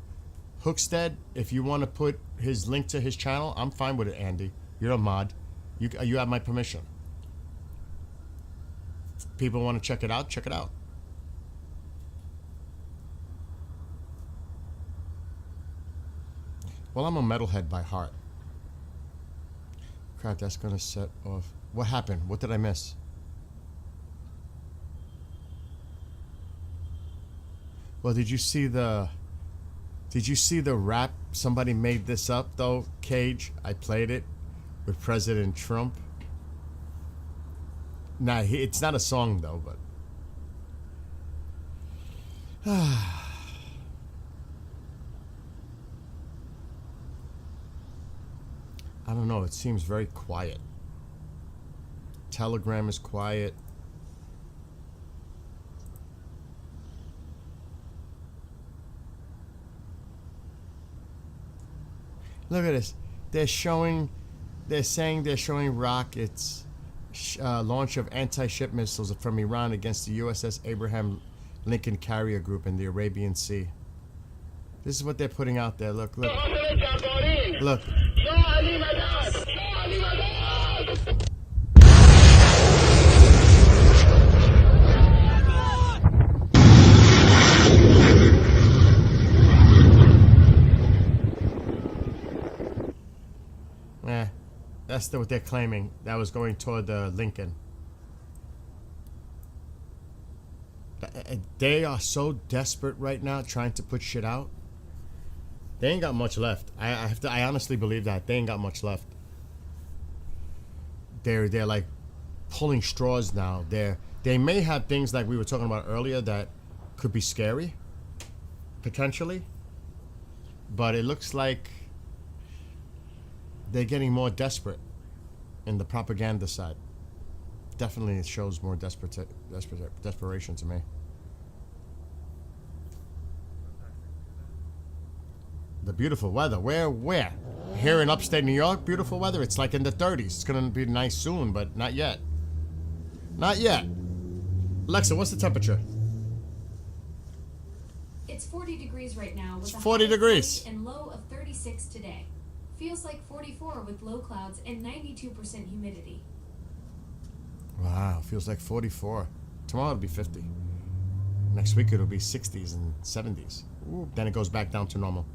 S1: Hookstead, if you want to put his link to his channel, I'm fine with it, Andy. You're a mod. You have my permission. If people want to check it out, check it out. Well, I'm a metalhead by heart. Crap, that's gonna set off. What happened? What did I miss? Well, did you see the rap? Somebody made this up though, Cage. I played it with President Trump. Nah, it's not a song though, but I don't know, it seems very quiet. Telegram is quiet. Look at this. They're saying they're showing rockets, launch of anti-ship missiles from Iran against the USS Abraham Lincoln Carrier Group in the Arabian Sea. This is what they're putting out there. Look, look. Look. That's what they're claiming. That was going toward the Lincoln. They are so desperate right now trying to put shit out. They ain't got much left. I honestly believe that. They ain't got much left. They're like pulling straws now. They may have things like we were talking about earlier that could be scary, potentially. But it looks like they're getting more desperate in the propaganda side. Definitely it shows more desperation to me. The beautiful weather. Where? Here in upstate New York, beautiful weather. It's like in the 30s. It's going to be nice soon, but not yet. Not yet. Alexa, what's the temperature?
S5: It's 40 degrees right now with
S1: It's
S5: a
S1: 40
S5: high of
S1: degrees.
S5: 40 and low of 36 today. Feels like 44 with low clouds and 92% humidity.
S1: Wow, feels like 44. Tomorrow it'll be 50. Next week it'll be 60s and 70s. Ooh, then it goes back down to normal.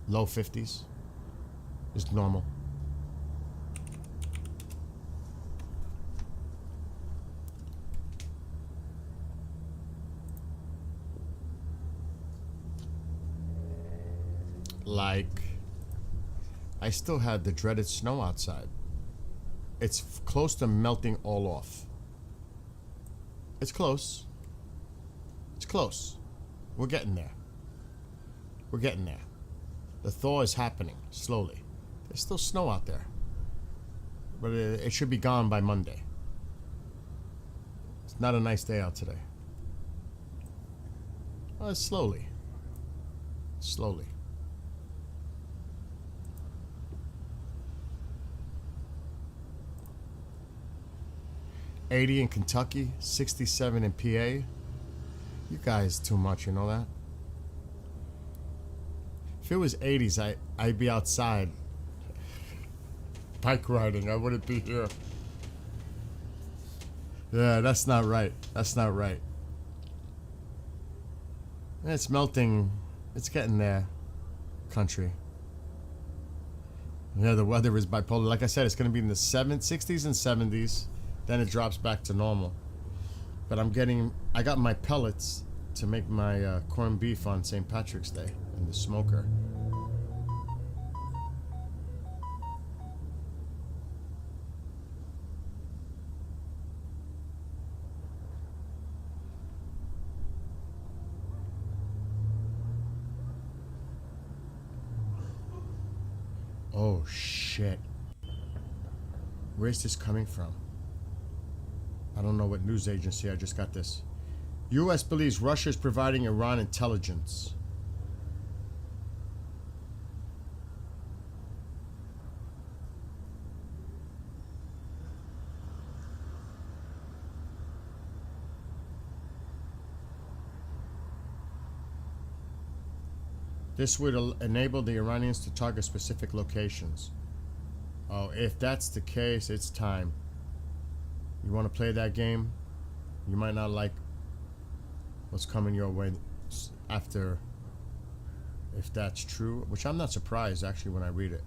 S1: Low 50s is normal. Like, I still had the dreaded snow outside. It's close to melting all off. It's close. It's close. We're getting there. We're getting there. The thaw is happening slowly. There's still snow out there, but it should be gone by Monday. It's not a nice day out today. Well, it's slowly. Slowly. $80 in Kentucky, 67 in PA. You guys too much, you know that? If it was 80s, I'd be outside bike riding. I wouldn't be here. Yeah, that's not right. That's not right. It's melting. It's getting there, country. Yeah, the weather is bipolar. Like I said, it's going to be in the 60s and 70s. Then it drops back to normal. But I got my pellets to make my corned beef on St. Patrick's Day in the smoker. Oh shit. Where's this coming from? I don't know what news agency. I just got this. U.S. believes Russia is providing Iran intelligence. This would enable the Iranians to target specific locations. Oh, if that's the case, it's time. You want to play that game? You might not like what's coming your way after, if that's true, which I'm not surprised actually when I read it.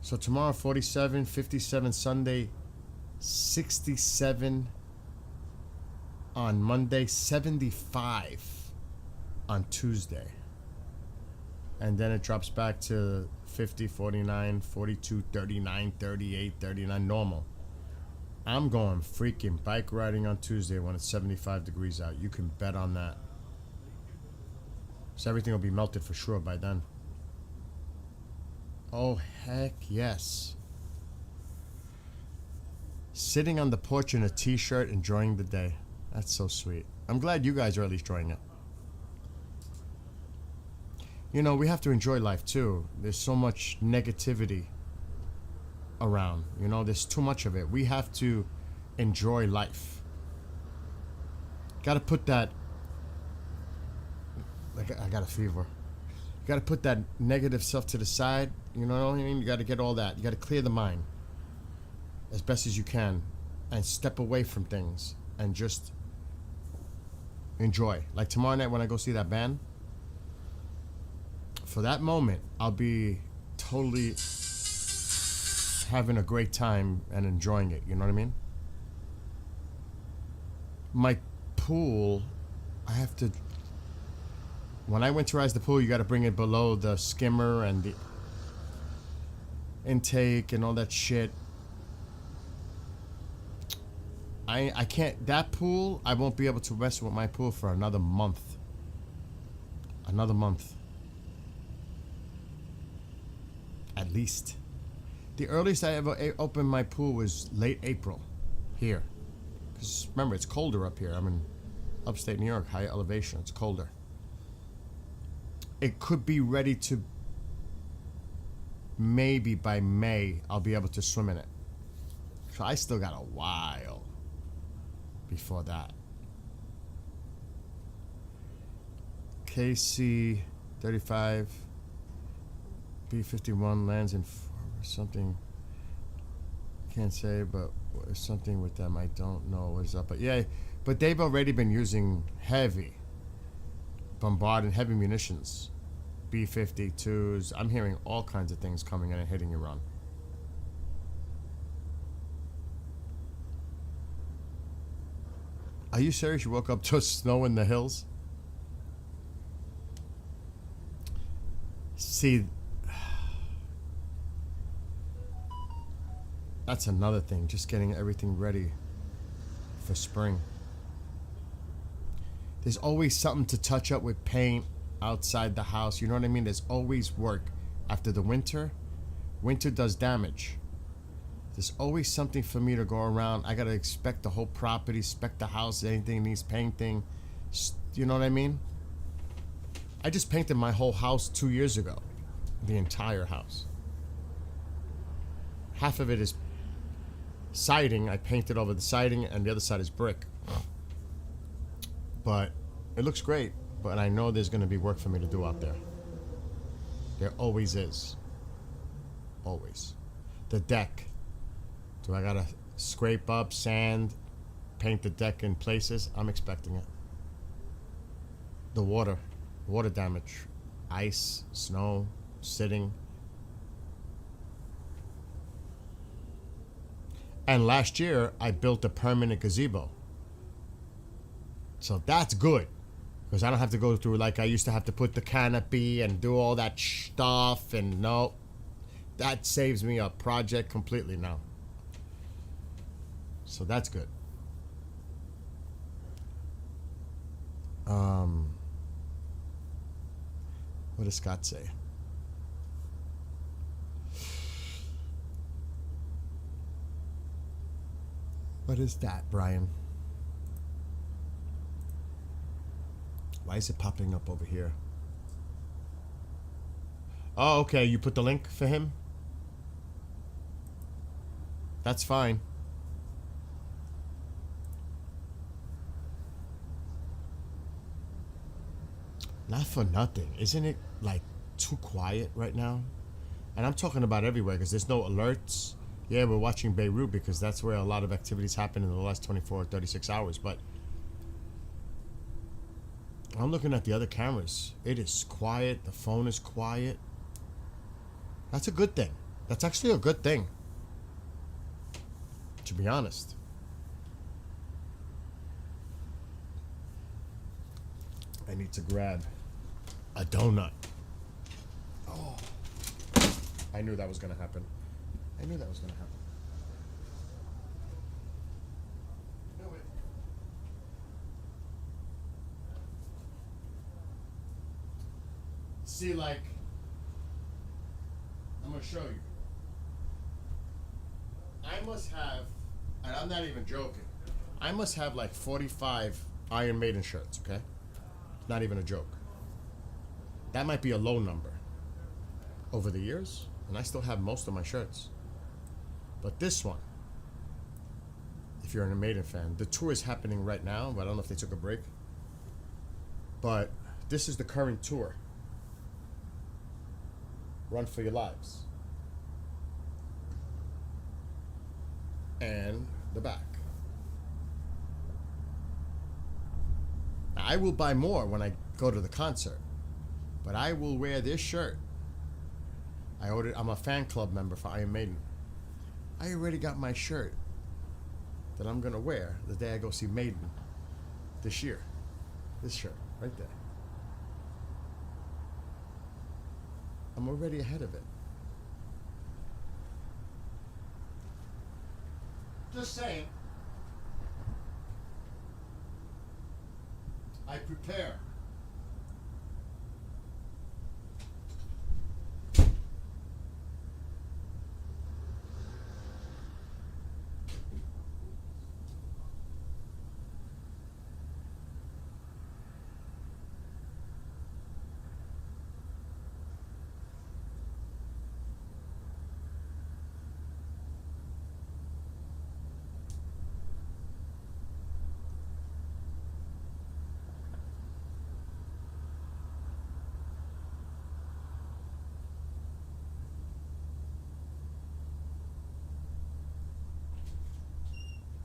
S1: So tomorrow 47, 57 Sunday, 67 on Monday, 75 on Tuesday. And then it drops back to 50, 49, 42, 39, 38, 39, normal. I'm going freaking bike riding on Tuesday when it's 75 degrees out. You can bet on that. So everything will be melted for sure by then. Oh, heck yes. Sitting on the porch in a t-shirt, enjoying the day. That's so sweet. I'm glad you guys are at least enjoying it. You know, we have to enjoy life too. There's so much negativity around. You know, there's too much of it. We have to enjoy life. Gotta put that... Like, I got a fever. You gotta put that negative stuff to the side. You know what I mean? You gotta get all that. You gotta clear the mind as best as you can and step away from things and just enjoy. Like tomorrow night when I go see that band, for that moment, I'll be totally having a great time and enjoying it. You know what I mean? My pool, I have to. When I winterize the pool, you got to bring it below the skimmer and the intake and all that shit. I can't. That pool, I won't be able to mess with my pool for another month. Another month. At least. The earliest I ever opened my pool was late April here. Because remember, it's colder up here. I'm in upstate New York, high elevation. It's colder. It could be ready to, maybe by May, I'll be able to swim in it. So I still got a while before that. KC 35 B51 lands in something. Can't say, but there's something with them. I don't know what's up. But yeah, but they've already been using heavy bombarding, heavy munitions. B-52s. I'm hearing all kinds of things coming in and hitting Iran. Are you serious? You woke up to snow in the hills? See, that's another thing. Just getting everything ready for spring. There's always something to touch up with paint outside the house. You know what I mean? There's always work. After the winter, winter does damage. There's always something for me to go around. I gotta inspect the whole property, inspect the house, anything needs painting. You know what I mean? I just painted my whole house 2 years ago. The entire house. Half of it is siding. I painted over the siding, and the other side is brick. But it looks great. But I know there's gonna be work for me to do out there. There always is. Always. The deck. Do I gotta scrape up, sand, paint the deck in places? I'm expecting it. The water damage, ice, snow, sitting. And last year, I built a permanent gazebo. So that's good. Because I don't have to go through, like I used to have to put the canopy and do all that stuff. And no, that saves me a project completely now. So that's good. What does Scott say? What is that, Brian? Why is it popping up over here? Oh, okay. You put the link for him? That's fine. Not for nothing. Isn't it, like, too quiet right now? And I'm talking about everywhere because there's no alerts. Yeah, we're watching Beirut because that's where a lot of activities happen in the last 24 or 36 hours. But I'm looking at the other cameras. It is quiet. The phone is quiet. That's a good thing. That's actually a good thing. To be honest. I need to grab a donut. Oh. I knew that was going to happen. I knew that was going to happen. I knew it. See, like, I'm going to show you. I must have, and I'm not even joking, I must have like 45 Iron Maiden shirts, okay? Not even a joke. That might be a low number over the years, and I still have most of my shirts. But this one, if you're an Iron Maiden fan, the tour is happening right now, but I don't know if they took a break. But this is the current tour. Run for Your Lives. And the back. I will buy more when I go to the concert, but I will wear this shirt. I'm a fan club member for Iron Maiden. I already got my shirt that I'm gonna wear the day I go see Maiden this year. This shirt right there. I'm already ahead of it. Just saying. I prepare.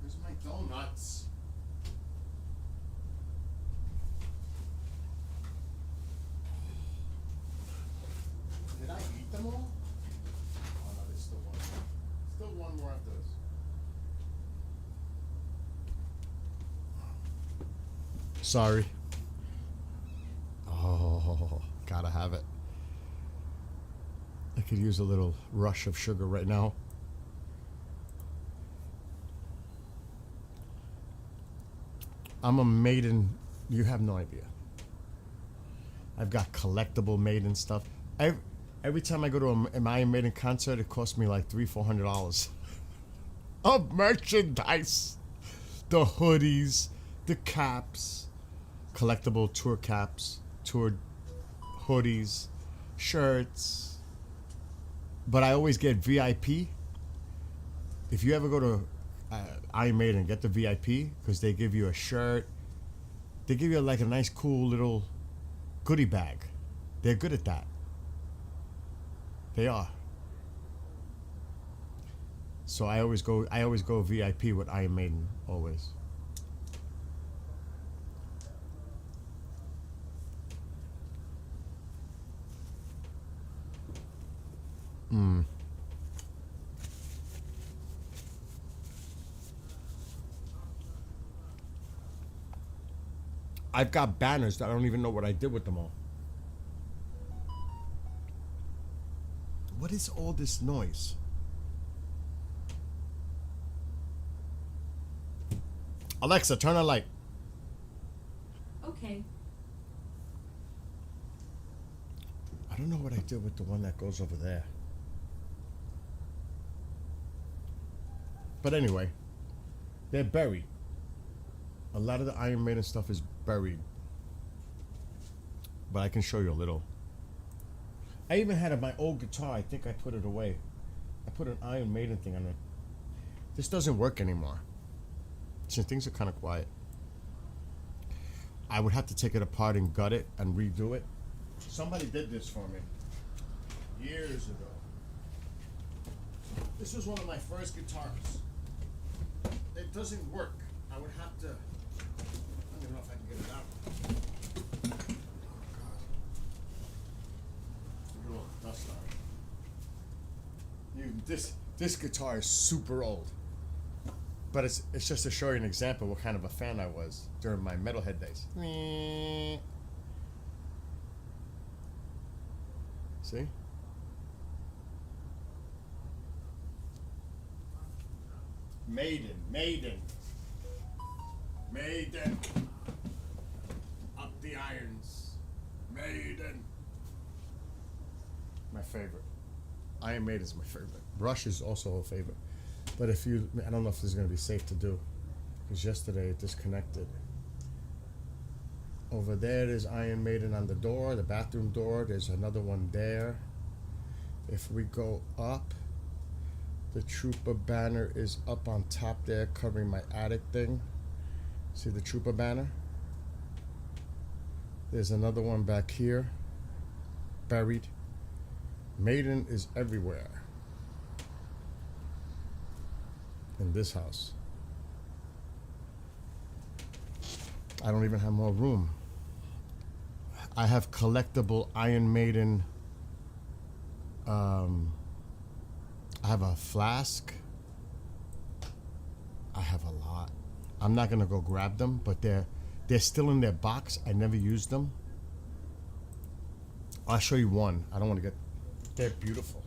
S1: Where's my donuts? Did I eat them all? Oh no, there's still one more. Still one more after this. Sorry. Oh, gotta have it. I could use a little rush of sugar right now. I'm a Maiden. You have no idea. I've got collectible Maiden stuff. Every time I go to an Iron Maiden concert, it costs me like $300-400 of merchandise. The hoodies, the caps, collectible tour caps, tour hoodies, shirts. But I always get VIP. If you ever go to Iron Maiden, get the VIP because they give you a shirt. They give you like a nice, cool little goodie bag. They're good at that. They are. So I always go VIP with Iron Maiden always. I've got banners that I don't even know what I did with them all. What is all this noise? Alexa, turn on light.
S5: Okay.
S1: I don't know what I did with the one that goes over there. But anyway, they're buried. A lot of the Iron Maiden stuff is buried. But I can show you a little. I even had my old guitar. I think I put it away. I put an Iron Maiden thing on it. This doesn't work anymore. So things are kind of quiet. I would have to take it apart and gut it and redo it. Somebody did this for me years ago. This was one of my first guitars. It doesn't work. I would have to. I don't even know if I can get it out. Oh God! Look at all the dust on it. This guitar is super old. But it's just to show you an example of what kind of a fan I was during my metalhead days. See? Maiden. Up the irons. Maiden. My favorite. Iron Maiden is my favorite. Rush is also a favorite. But I don't know if this is going to be safe to do. Because yesterday it disconnected. Over there, there's Iron Maiden on the door, the bathroom door. There's another one there. If we go up, the Trooper banner is up on top there, covering my attic thing. See the Trooper banner? There's another one back here, buried. Maiden is everywhere. In this house. I don't even have more room. I have collectible Iron Maiden. I have a flask. I have a lot. I'm not gonna go grab them, but they're still in their box. I never used them. I'll show you one. I don't want to get. They're beautiful.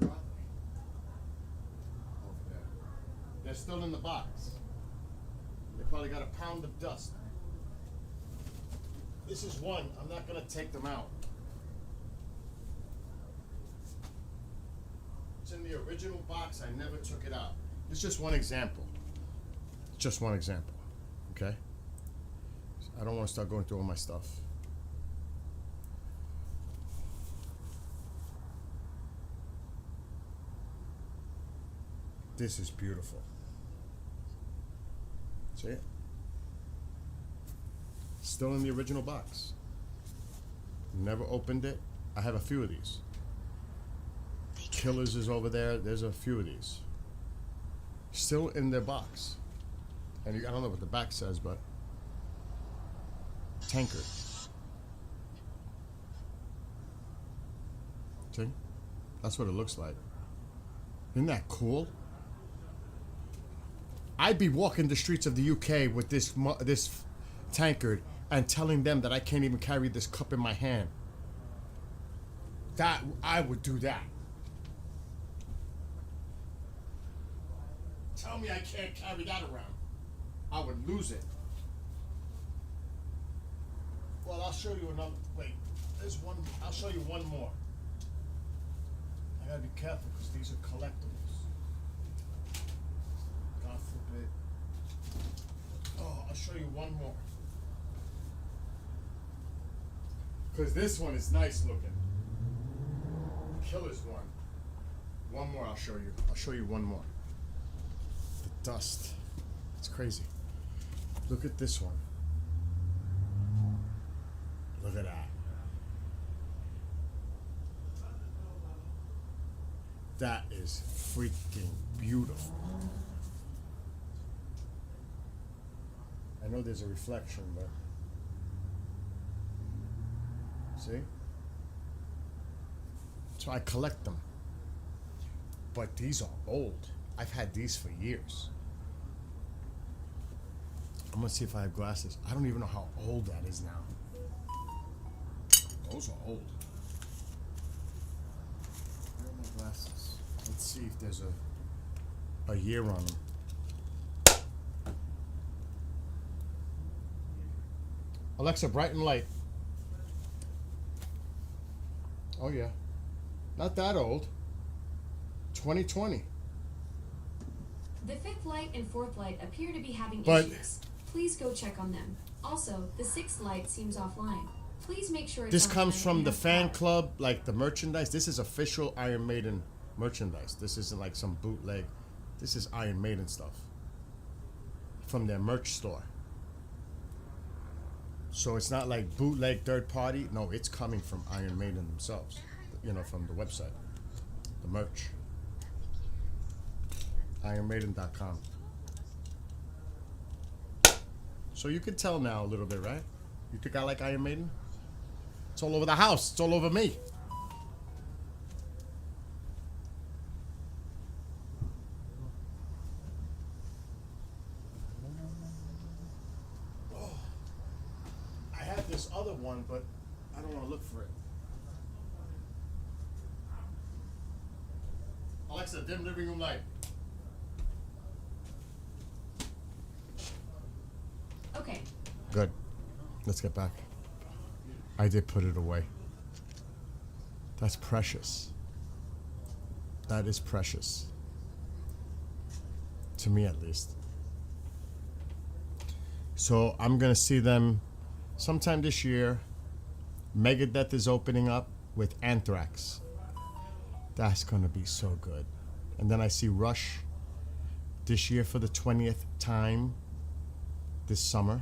S1: Over there. They're still in the box. They probably got a pound of dust. This is one. I'm not gonna take them out. It's in the original box. I never took it out. It's just one example. Just one example. Okay? I don't want to start going through all my stuff. This is beautiful. See it? Still in the original box. Never opened it. I have a few of these. Killers is over there. There's a few of these. Still in their box. And I don't know what the back says, but Tankard. See? That's what it looks like. Isn't that cool? I'd be walking the streets of the UK with this tankard and telling them that I can't even carry this cup in my hand. That I would do that. Tell me I can't carry that around. I would lose it. Well, I'll show you another. Wait, there's one. I'll show you one more. I gotta be careful because these are collectibles. God forbid. Oh, I'll show you one more. Because this one is nice looking. Killer's one. One more I'll show you. I'll show you one more. The dust. It's crazy. Look at this one. Look at that. That is freaking beautiful. I know there's a reflection, but see? So I collect them. But these are old. I've had these for years. I'm gonna see if I have glasses. I don't even know how old that is now. Those are old. Where are my glasses? Let's see if there's a year on them. Alexa, brighten light. Oh yeah. Not that old. 2020.
S5: The fifth light and fourth light appear to be having
S1: But-
S5: issues. Please go check on them. Also, the sixth light seems offline. Please make sure it's
S1: This
S5: online
S1: comes from
S5: and
S1: the
S5: has
S1: fan
S5: power.
S1: club, like the merchandise. This is official Iron Maiden merchandise. This isn't like some bootleg. This is Iron Maiden stuff from their merch store. So it's not like bootleg third party. No, it's coming from Iron Maiden themselves. You know, from the website, the merch. IronMaiden.com. So you can tell now a little bit, right? You think I like Iron Maiden? It's all over the house. It's all over me. Oh. I have this other one, but I don't want to look for it. Alexa, dim living room light.
S5: Okay.
S1: Good. Let's get back. I did put it away. That's precious. That is precious. To me, at least. So I'm going to see them sometime this year. Megadeth is opening up with Anthrax. That's going to be so good. And then I see Rush this year for the 20th time this summer.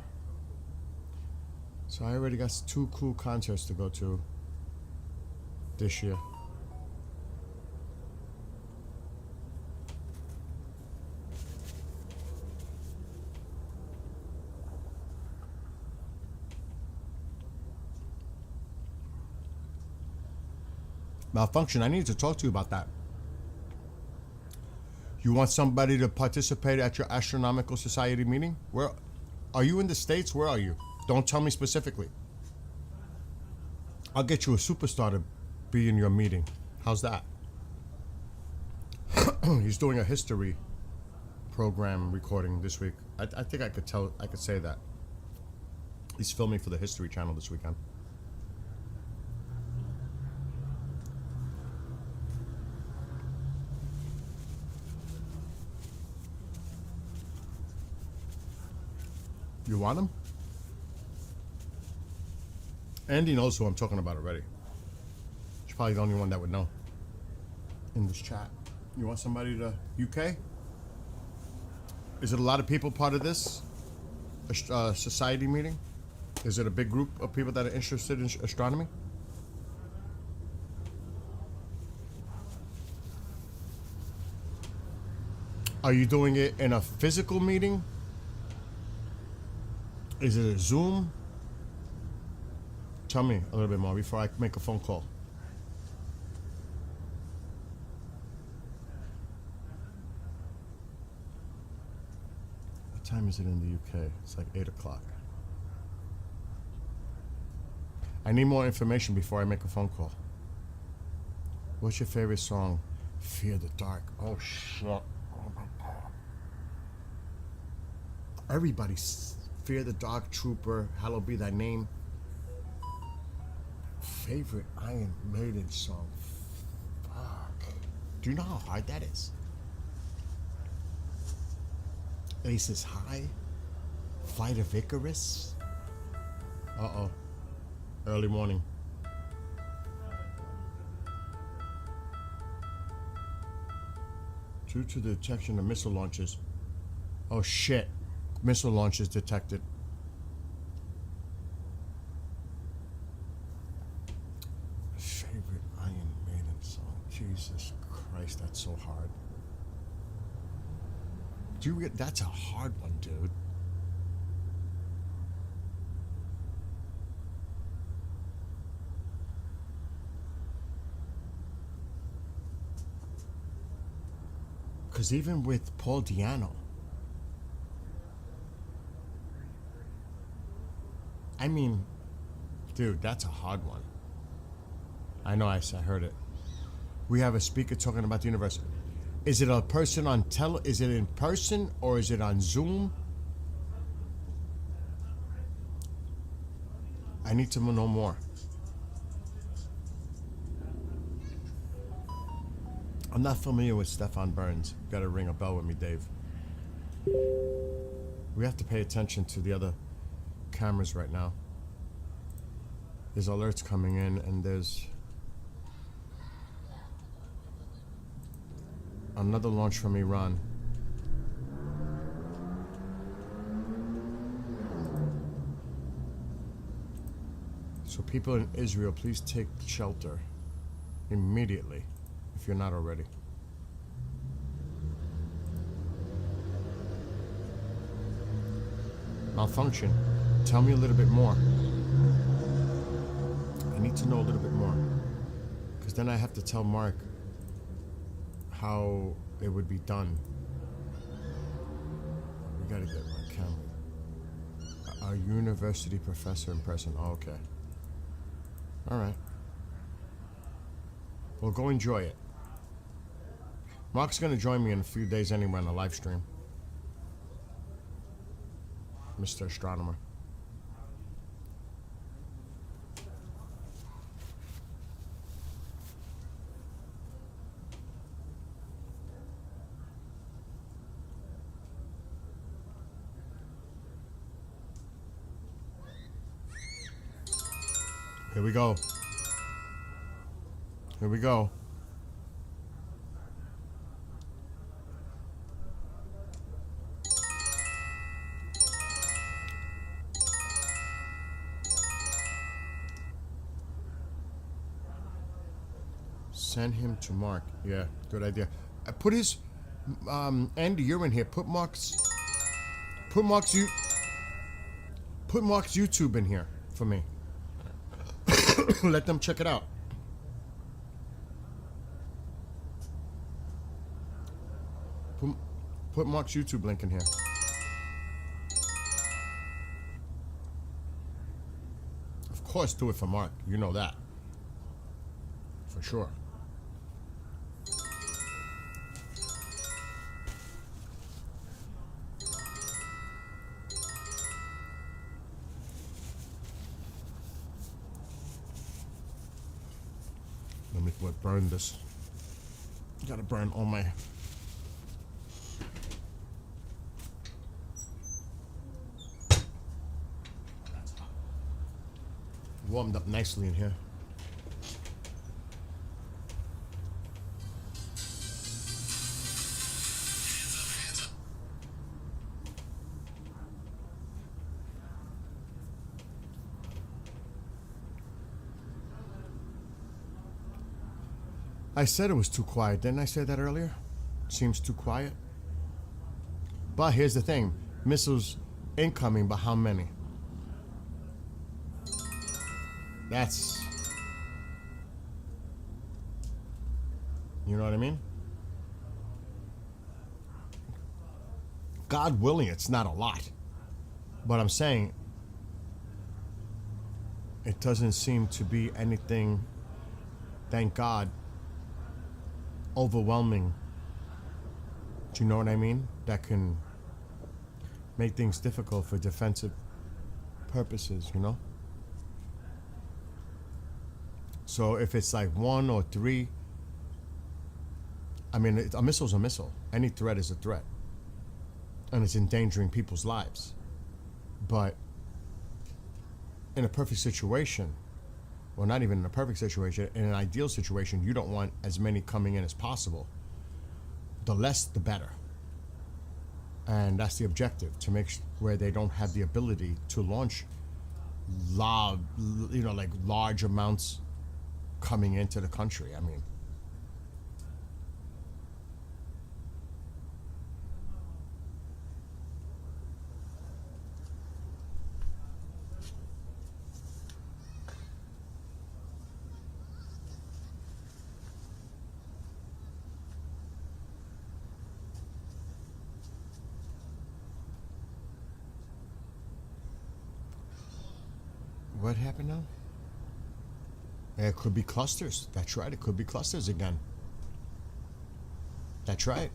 S1: So I already got 2 cool concerts to go to this year. Malfunction, I need to talk to you about that. You want somebody to participate at your Astronomical Society meeting? Where are you in the States? Where are you? Don't tell me specifically. I'll get you a superstar to be in your meeting. How's that? He's doing a history program recording this week. I think I could say that. He's filming for the History Channel this weekend. You want him? Andy knows who I'm talking about already. She's probably the only one that would know in this chat. You want somebody to UK? Is it a lot of people part of this society meeting? Is it a big group of people that are interested in astronomy? Are you doing it in a physical meeting? Is it a Zoom? Tell me a little bit more before I make a phone call. What time is it in the UK? It's like 8 o'clock. I need more information before I make a phone call. What's your favorite song? Fear the Dark. Oh, shit. Oh, my God. Everybody's Fear the Dark, Trooper, Hallowed Be Thy Name. Favorite Iron Maiden song? Fuck. Do you know how hard that is? Aces High? Flight of Icarus? Uh-oh. Early morning. Due to the detection of missile launches. Oh shit. Missile launches detected. Favorite Iron Maiden song. Jesus Christ, that's so hard. That's a hard one, dude. Because even with Paul Diano, I mean, dude, that's a hard one. I know, I heard it. We have a speaker talking about the universe. Is it a person on is it in person or is it on Zoom? I need to know more. I'm not familiar with Stefan Burns. You gotta ring a bell with me, Dave. We have to pay attention to the other cameras right now. There's alerts coming in and there's another launch from Iran. So people in Israel, please take shelter immediately if you're not already. Malfunction. Tell me a little bit more. I need to know a little bit more. Because then I have to tell Mark how it would be done. We gotta get my camera. A university professor in person. Oh, okay. Alright. Well, go enjoy it. Mark's gonna join me in a few days anyway on a live stream. Mr. Astronomer. Here we go. Here we go. Send him to Mark. Yeah, good idea. I put his Andy, you're in here. Put Mark's YouTube in here for me. Let them check it out. Put Mark's YouTube link in here. Of course, do it for Mark. You know that. For sure. Let me burn this. Gotta burn all my. Warmed up nicely in here. I said it was too quiet. Didn't I say that earlier? Seems too quiet. But here's the thing. Missiles incoming, but how many? That's... You know what I mean? God willing, it's not a lot. But I'm saying it doesn't seem to be anything, thank God, overwhelming. Do you know what I mean? That can make things difficult for defensive purposes, you know? So if it's like 1 or 3, I mean, a missile's a missile. Any threat is a threat. And it's endangering people's lives. But in a perfect situation, well, not even in a perfect situation, in an ideal situation, you don't want as many coming in as possible. The less, the better. And that's the objective, to make where they don't have the ability to launch large amounts coming into the country. I mean, what happened now? It could be clusters. That's right. It could be clusters again. That's right.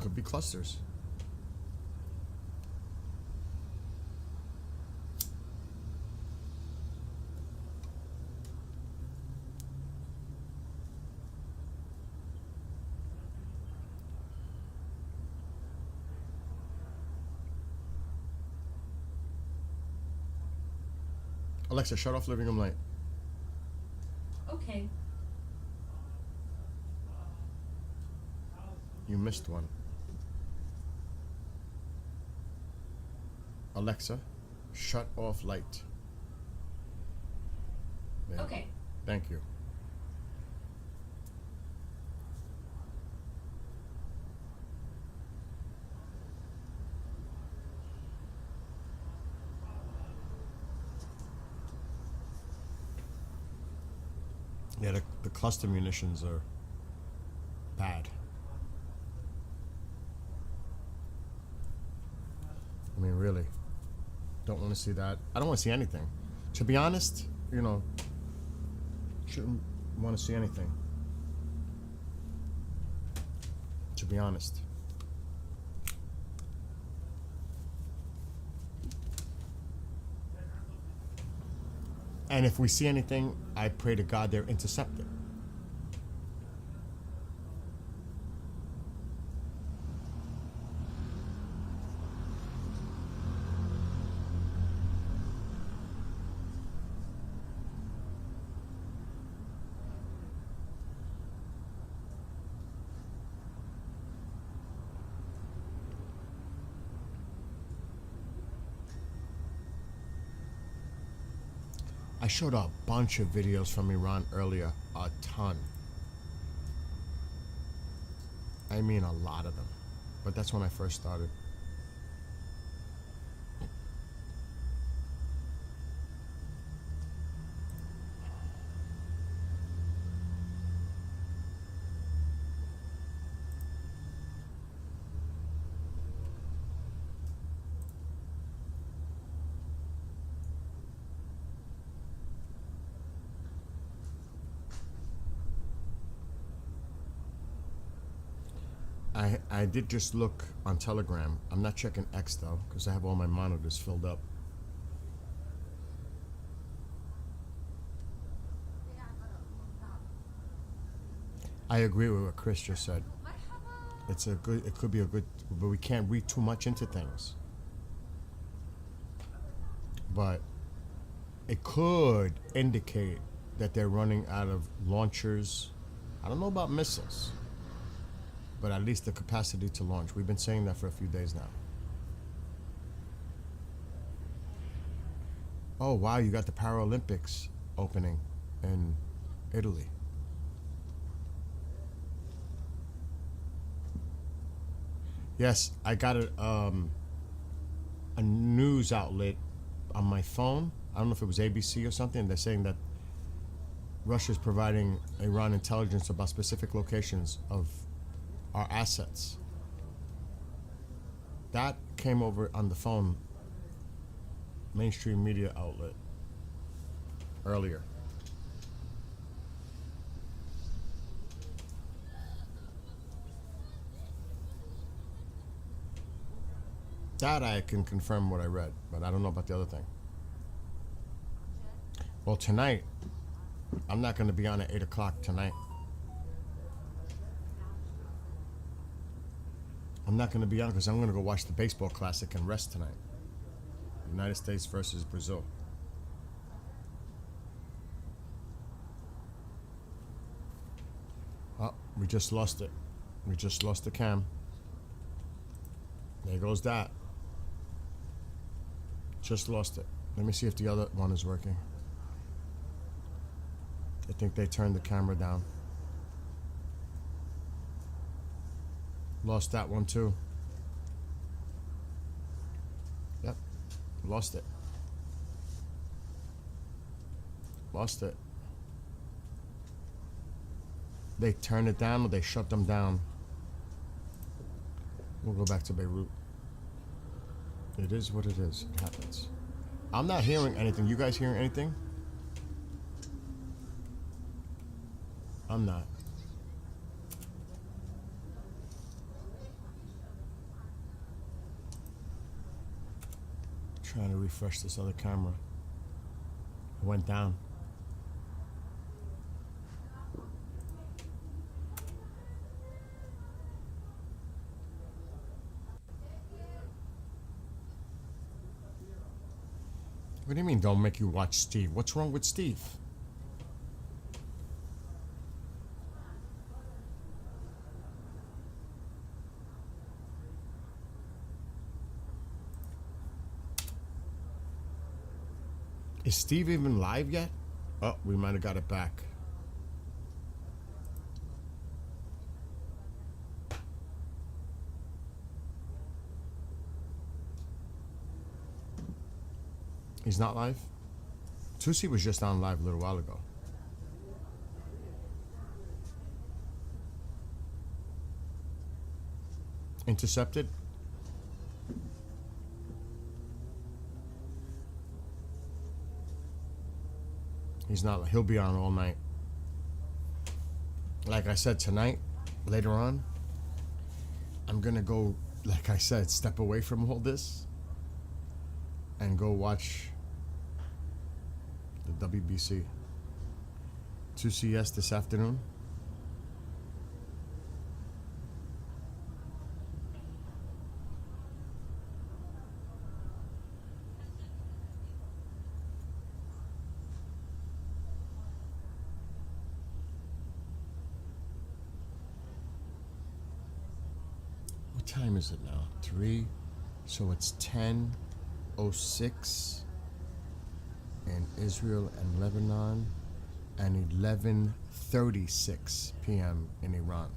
S1: Could be clusters. Alexa, shut off living room light.
S5: Okay.
S1: You missed one. Alexa, shut off light. There.
S5: Okay.
S1: Thank you. Yeah, the cluster munitions are bad. I mean, really. Don't want to see that. I don't want to see anything. To be honest, you know, shouldn't want to see anything. To be honest. And if we see anything, I pray to God they're intercepted. I showed a bunch of videos from Iran earlier, a ton. I mean a lot of them, but that's when I first started. I did just look on Telegram. I'm not checking X though, because I have all my monitors filled up. I agree with what Chris just said. It could be a good, but we can't read too much into things. But it could indicate that they're running out of launchers. I don't know about missiles, but at least the capacity to launch. We've been saying that for a few days now. Oh, wow, you got the Paralympics opening in Italy. Yes, I got a news outlet on my phone. I don't know if it was ABC or something. They're saying that Russia's providing Iran intelligence about specific locations of our assets. That came over on the phone, mainstream media outlet, earlier. That I can confirm what I read, but I don't know about the other thing. Well, tonight, I'm not going to be on at 8 o'clock tonight. I'm not going to be on because I'm going to go watch the baseball classic and rest tonight. United States versus Brazil. Oh, we just lost it. We just lost the cam. There goes that. Just lost it. Let me see if the other one is working. I think they turned the camera down. Lost that one too. Yep. Lost it. Lost it. They turned it down or they shut them down. We'll go back to Beirut. It is what it is. It happens. I'm not hearing anything. You guys hearing anything? I'm not. Trying to refresh this other camera. It went down. What do you mean don't make you watch Steve? What's wrong with Steve? Is Steve even live yet? Oh, we might have got it back. He's not live? Tusi was just on live a little while ago. Intercepted? He's not. He'll be on all night. Like I said, tonight, later on, I'm gonna go, like I said, step away from all this and go watch the WBC. 2CS this afternoon. What time is it now? 3. So it's 10:06 in Israel and Lebanon, and 11:36 p.m. in Iran.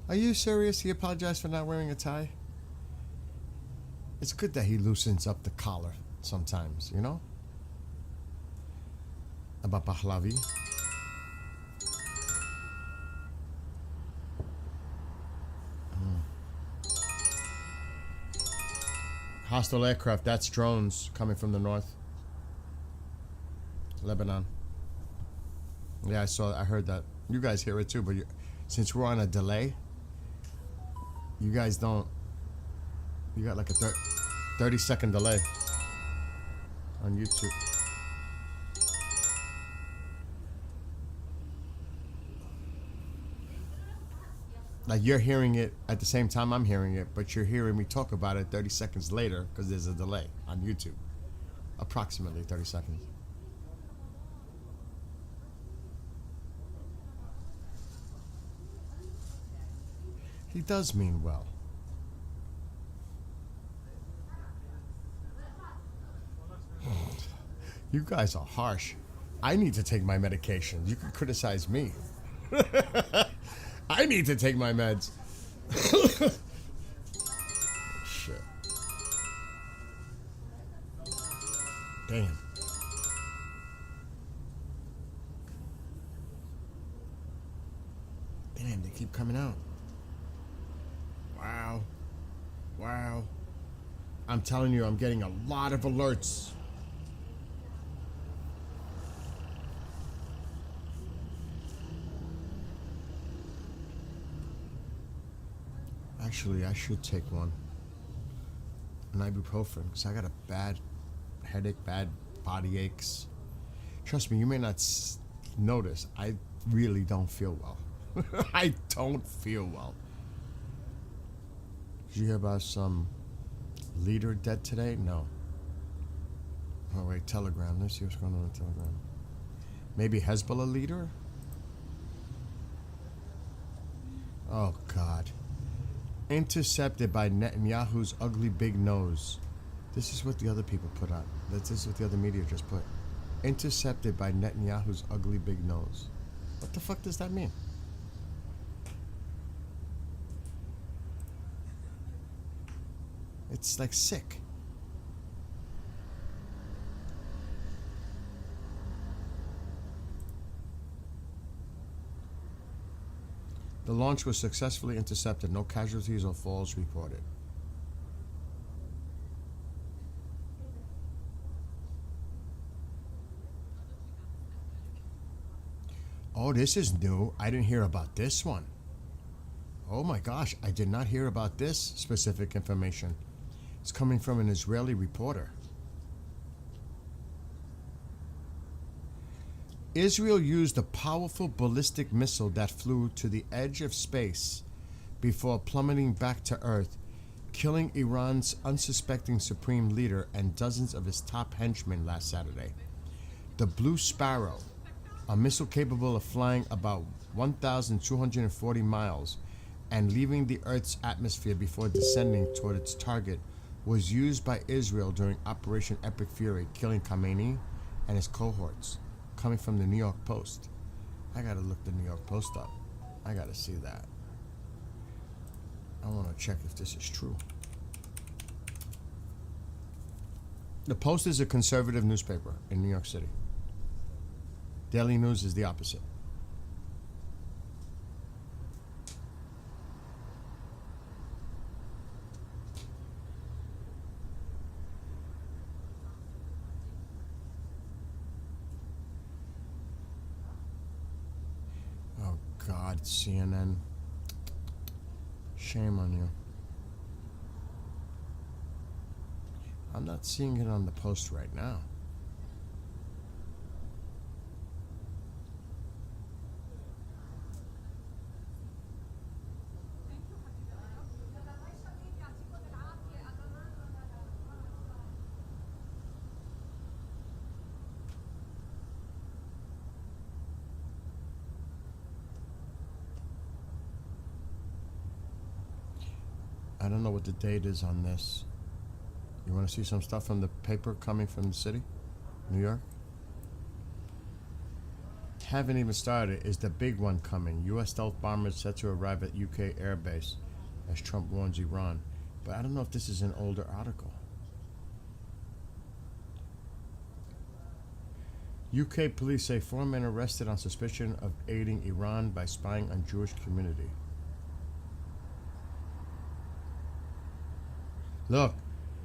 S1: Are you serious? He apologized for not wearing a tie? It's good that he loosens up the collar sometimes, you know? About Pahlavi. Hostile aircraft, that's drones coming from the north. Lebanon. Yeah, I heard that. You guys hear it too, but since we're on a delay, you guys don't. You got like a 30-second delay on YouTube. Like you're hearing it at the same time I'm hearing it, but you're hearing me talk about it 30 seconds later because there's a delay on YouTube. Approximately 30 seconds. He does mean well. You guys are harsh. I need to take my medication. You can criticize me. I need to take my meds. Shit. Damn. Damn, they keep coming out. Wow. Wow. I'm telling you, I'm getting a lot of alerts. Actually, I should take one. An ibuprofen, because I got a bad headache, bad body aches. Trust me, you may not notice. I really don't feel well. I don't feel well. Did you hear about some leader dead today? No. Oh, wait, Telegram. Let's see what's going on Telegram. Maybe Hezbollah leader? Oh, God. Intercepted by Netanyahu's ugly big nose. This is what the other people put out. This is what the other media just put. Intercepted by Netanyahu's ugly big nose. What the fuck does that mean? It's like sick. The launch was successfully intercepted. No casualties or falls reported. Oh, this is new. I didn't hear about this one. Oh my gosh, I did not hear about this specific information. It's coming from an Israeli reporter. Israel used a powerful ballistic missile that flew to the edge of space before plummeting back to Earth, killing Iran's unsuspecting supreme leader and dozens of his top henchmen last Saturday. The Blue Sparrow, a missile capable of flying about 1,240 miles and leaving the Earth's atmosphere before descending toward its target, was used by Israel during Operation Epic Fury, killing Khamenei and his cohorts. Coming from the New York Post. I gotta look the New York Post up. I gotta see that. I wanna check if this is true. The Post is a conservative newspaper in New York City. Daily News is the opposite. God, CNN. Shame on you. I'm not seeing it on the Post right now. I don't know what the date is on this. You want to see some stuff from the paper coming from the city? New York? Haven't even started. Is the big one coming? U.S. stealth bombers set to arrive at UK airbase as Trump warns Iran. But I don't know if this is an older article. UK police say 4 men arrested on suspicion of aiding Iran by spying on Jewish community. Look,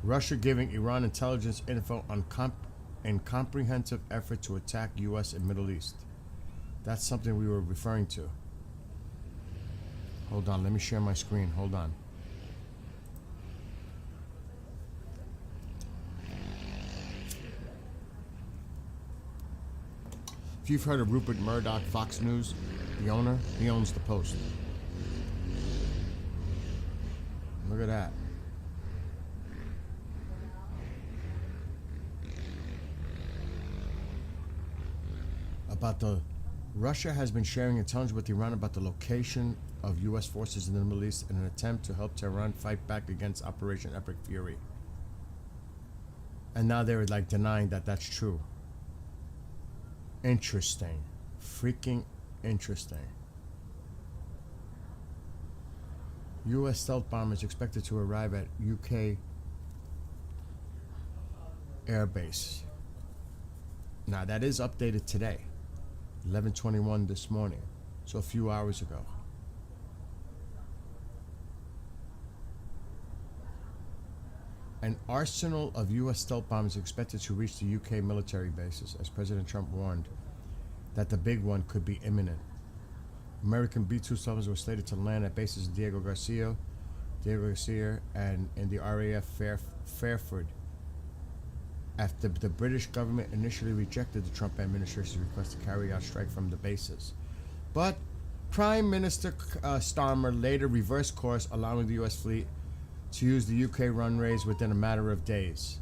S1: Russia giving Iran intelligence info on in comprehensive effort to attack U.S. and Middle East. That's something we were referring to. Hold on, let me share my screen. Hold on. If you've heard of Rupert Murdoch, Fox News, the owner, he owns the Post. Look at that. Russia has been sharing intelligence with Iran about the location of U.S. forces in the Middle East in an attempt to help Tehran fight back against Operation Epic Fury. And now they're like denying that that's true. Interesting. Freaking interesting. U.S. stealth bomber is expected to arrive at UK airbase. Now that is updated today, 11:21 this morning, so a few hours ago. An arsenal of U.S. stealth bombers is expected to reach the UK military bases, as President Trump warned that the big one could be imminent. American B-2 bombers were slated to land at bases in Diego Garcia, and in the RAF Fairford, after the British government initially rejected the Trump administration's request to carry out strike from the bases. But Prime Minister Starmer later reversed course, allowing the U.S. fleet to use the UK runways within a matter of days.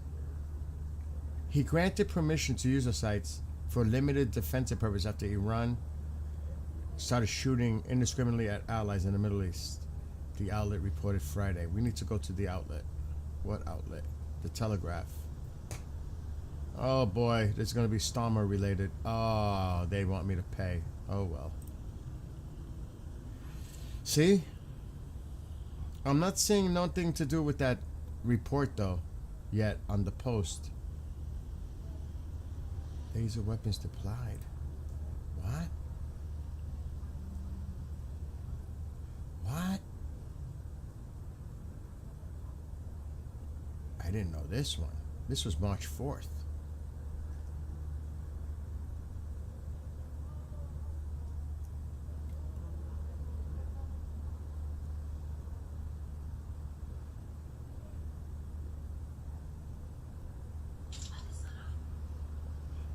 S1: He granted permission to use the sites for limited defensive purpose after Iran started shooting indiscriminately at allies in the Middle East. The outlet reported Friday. We need to go to the outlet. What outlet? The Telegraph. Oh boy, this is going to be Starmer related. Oh, they want me to pay. Oh well. See? I'm not seeing nothing to do with that report though, yet on the Post. Laser weapons deployed. What? What? I didn't know this one. This was March 4th.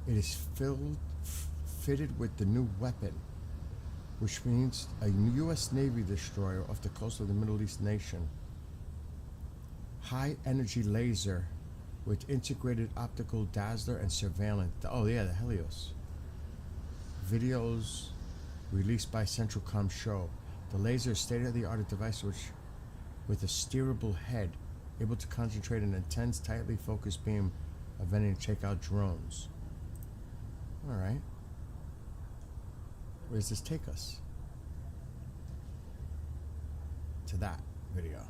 S1: It is fitted with the new weapon, which means a U.S. Navy destroyer off the coast of the Middle East nation. High energy laser with integrated optical dazzler and surveillance. Oh yeah, the Helios. Videos released by CentralCom show the laser is state-of-the-art device with a steerable head, able to concentrate an intense, tightly focused beam of energy to take out drones. All right. Where does this take us? To that video.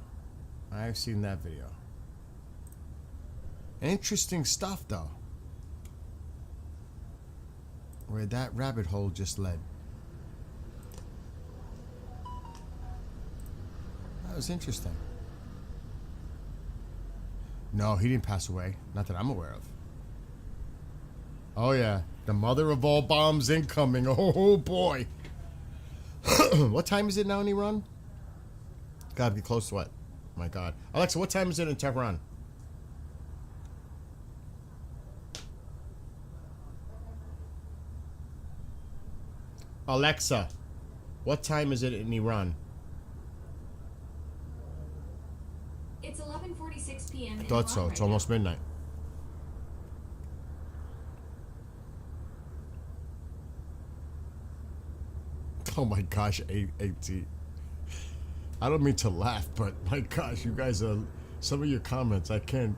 S1: I've seen that video. Interesting stuff, though. Where that rabbit hole just led. That was interesting. No, he didn't pass away. Not that I'm aware of. Oh, yeah. The mother of all bombs incoming. Oh, boy. What time is it now in Iran? Gotta be close to what? My God. Alexa, what time is it in Tehran? Alexa, what time is it in Iran?
S5: It's 11:46 p.m.
S1: I thought so. It's almost midnight. Oh my gosh, AT. I don't mean to laugh, but my gosh, you guys are, some of your comments, I can't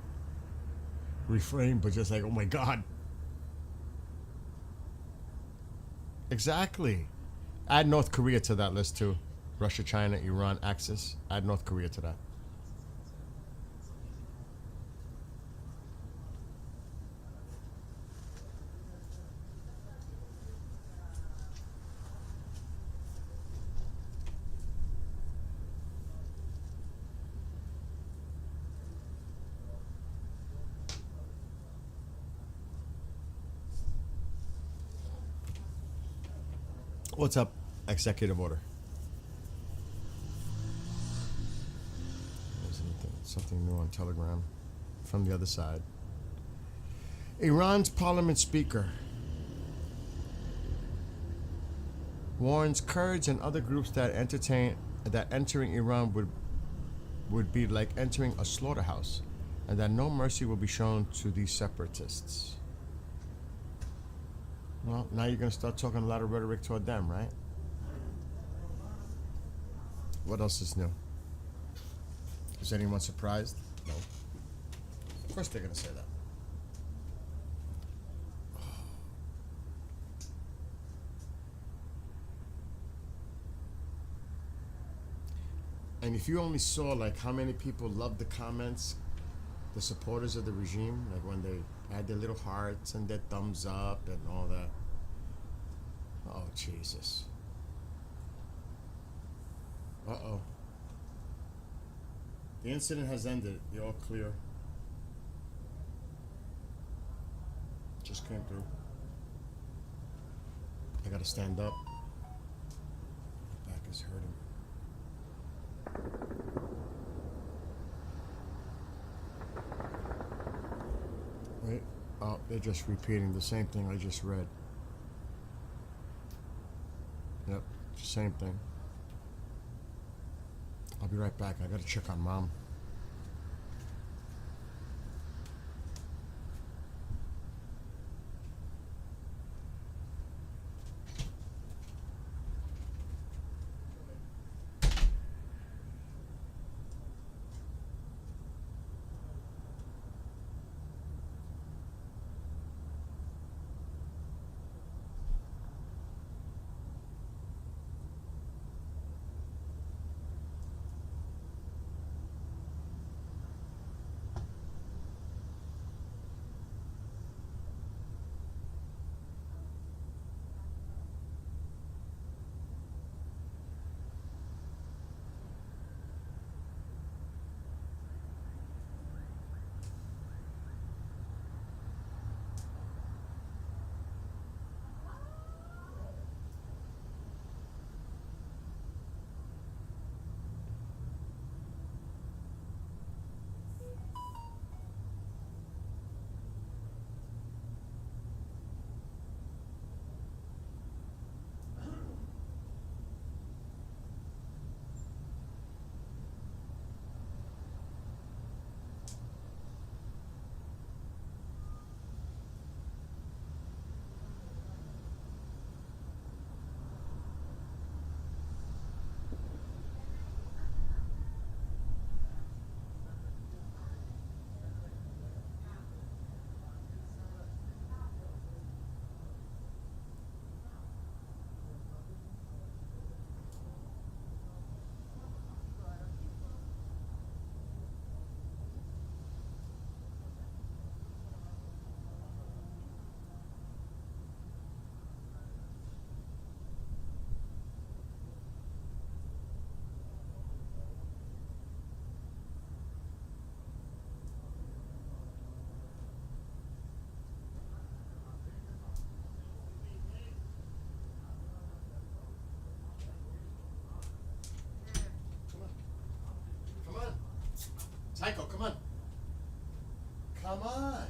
S1: refrain, but just like, oh my God. Exactly. Add North Korea to that list too. Russia, China, Iran, Axis. Add North Korea to that. What's up? Executive order. Something new on Telegram from the other side. Iran's parliament speaker warns Kurds and other groups that entering Iran would be like entering a slaughterhouse, and that no mercy will be shown to these separatists. Well, now you're going to start talking a lot of rhetoric toward them, right? What else is new? Is anyone surprised? No. Of course they're going to say that. And if you only saw like how many people loved the comments, the supporters of the regime, like when they had their little hearts and their thumbs up and all that. Oh, Jesus. Uh-oh. The incident has ended. You're all clear. Just came through. I gotta stand up. My back is hurting. Wait. Oh, they're just repeating the same thing I just read. Yep, same thing. I'll be right back. I gotta check on Mom. Tycho, come on. Come on.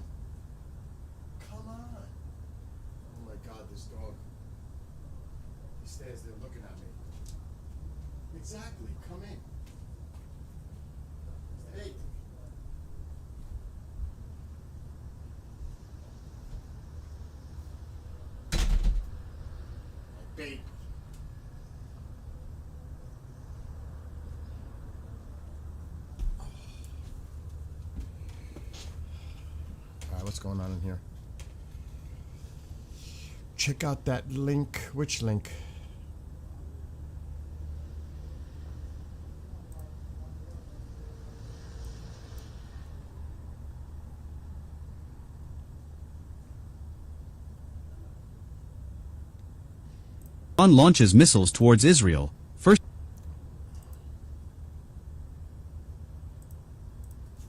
S1: Come on. Oh my God, this dog. He stays there looking at me. Exactly, come in. Hey. My baby. What's going on in here? Check out that link. Which link?
S8: Iran launches missiles towards Israel. First,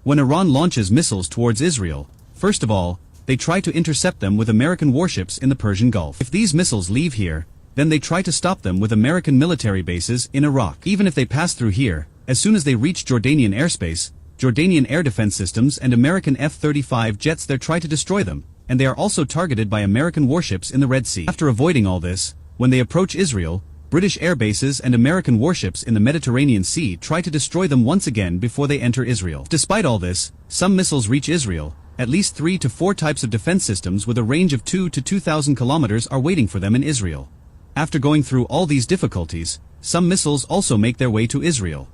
S8: when Iran launches missiles towards Israel, first of all, they try to intercept them with American warships in the Persian Gulf. If these missiles leave here, then they try to stop them with American military bases in Iraq. Even if they pass through here, as soon as they reach Jordanian airspace, Jordanian air defense systems and American F-35 jets there try to destroy them, and they are also targeted by American warships in the Red Sea. After avoiding all this, when they approach Israel, British air bases and American warships in the Mediterranean Sea try to destroy them once again before they enter Israel. Despite all this, some missiles reach Israel. At least 3 to 4 types of defense systems with a range of 2 to 2,000 kilometers are waiting for them in Israel. After going through all these difficulties, some missiles also make their way to Israel.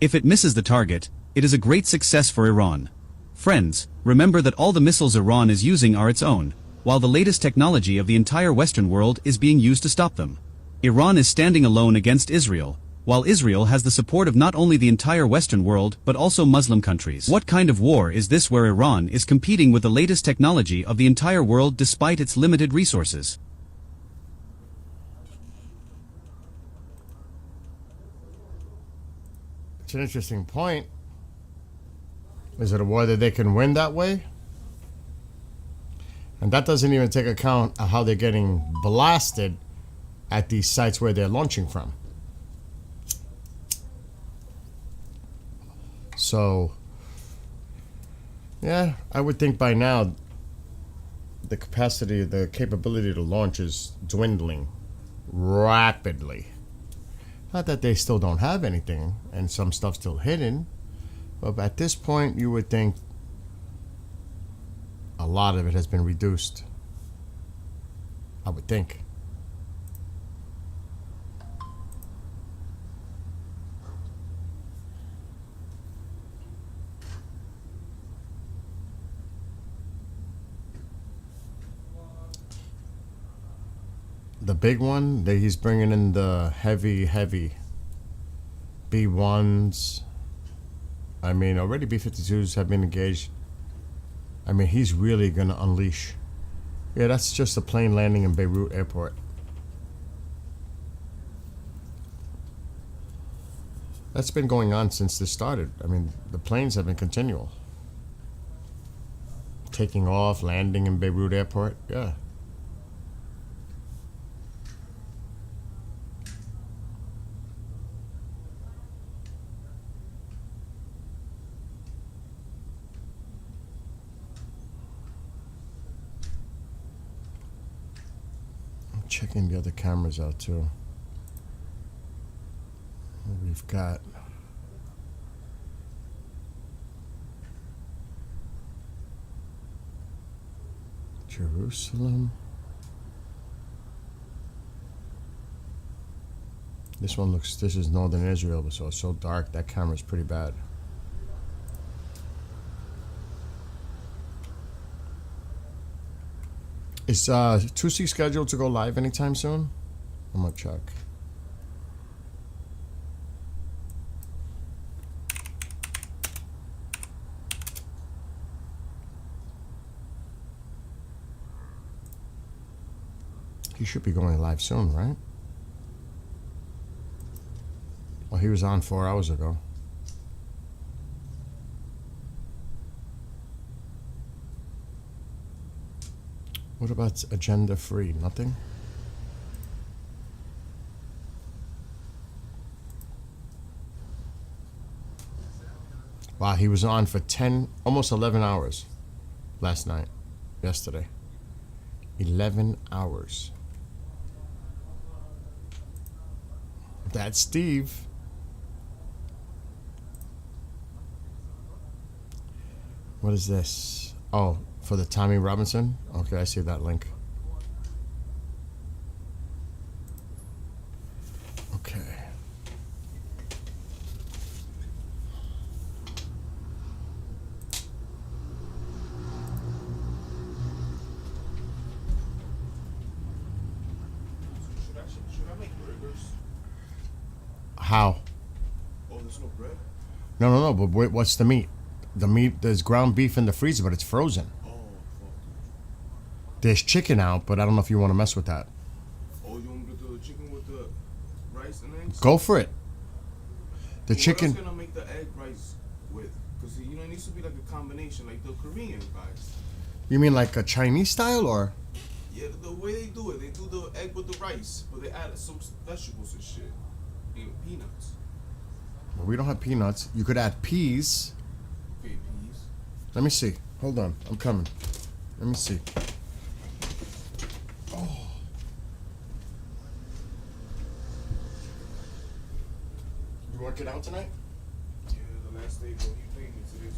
S8: If it misses the target, it is a great success for Iran. Friends, remember that all the missiles Iran is using are its own, while the latest technology of the entire Western world is being used to stop them. Iran is standing alone against Israel, while Israel has the support of not only the entire Western world but also Muslim countries. What kind of war is this where Iran is competing with the latest technology of the entire world despite its limited resources?
S1: It's an interesting point. Is it a war that they can win that way? And that doesn't even take account of how they're getting blasted at these sites where they're launching from. So, yeah, I would think by now the capacity, the capability to launch is dwindling rapidly. Not that they still don't have anything and some stuff's still hidden, but at this point you would think a lot of it has been reduced. I would think. The big one that he's bringing in, the heavy B1s. I mean, already B-52s have been engaged. I mean, he's really gonna unleash. Yeah, that's just a plane landing in Beirut airport. That's been going on since this started. I mean, the planes have been continual. Taking off, landing in Beirut airport, yeah. Checking the other cameras out too. We've got Jerusalem. This one looks, this is northern Israel, but so it's so dark, that camera's pretty bad. Is 2C scheduled to go live anytime soon? I'm gonna check. He should be going live soon, right? Well, he was on 4 hours ago. What about agenda free? Nothing? Wow, he was on for 10, almost 11 hours last night, yesterday. 11 hours. That's Steve. What is this? Oh, for the Tommy Robinson? Okay, I see that link. Okay.
S9: Should I make burgers?
S1: How?
S9: Oh, there's no bread?
S1: No, but what's the meat? The meat, there's ground beef in the freezer, but it's frozen. There's chicken out, but I don't know if you want to mess with that.
S9: Oh, you want me to do the chicken with the rice and eggs?
S1: Go for it. The
S9: What
S1: chicken.
S9: else can I make the egg rice with? Because, you know, it needs to be like a combination, like the Korean guys.
S1: You mean like a Chinese style or?
S9: Yeah, the way they do it, they do the egg with the rice, but they add some vegetables and shit. And peanuts.
S1: Well, we don't have peanuts. You could add peas. Let me see. Hold on. I'm coming. Let me see. Oh. You work it out tonight?
S9: Yeah, the last day, bro. He paid me today.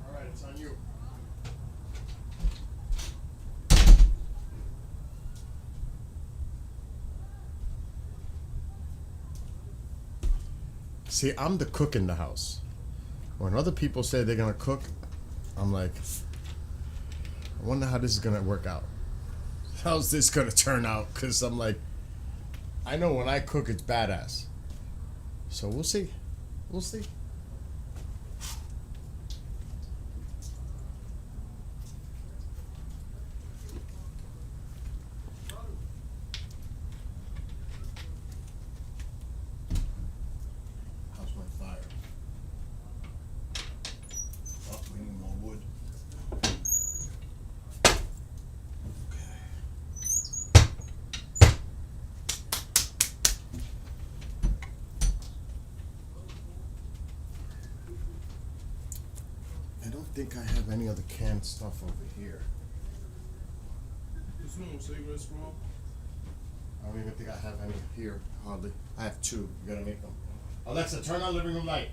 S1: Alright, it's on you. See, I'm the cook in the house. When other people say they're gonna cook, I'm like, I wonder how this is gonna work out. How's this gonna turn out? Because I'm like, I know when I cook, it's badass. So we'll see. We'll see. How's my fire? Oh, we need more wood. I don't think I have any other canned stuff over here.
S9: This one will cigarettes, bro.
S1: I don't even think I have any here, hardly. I have two. You gotta make them. Alexa, turn on living room light.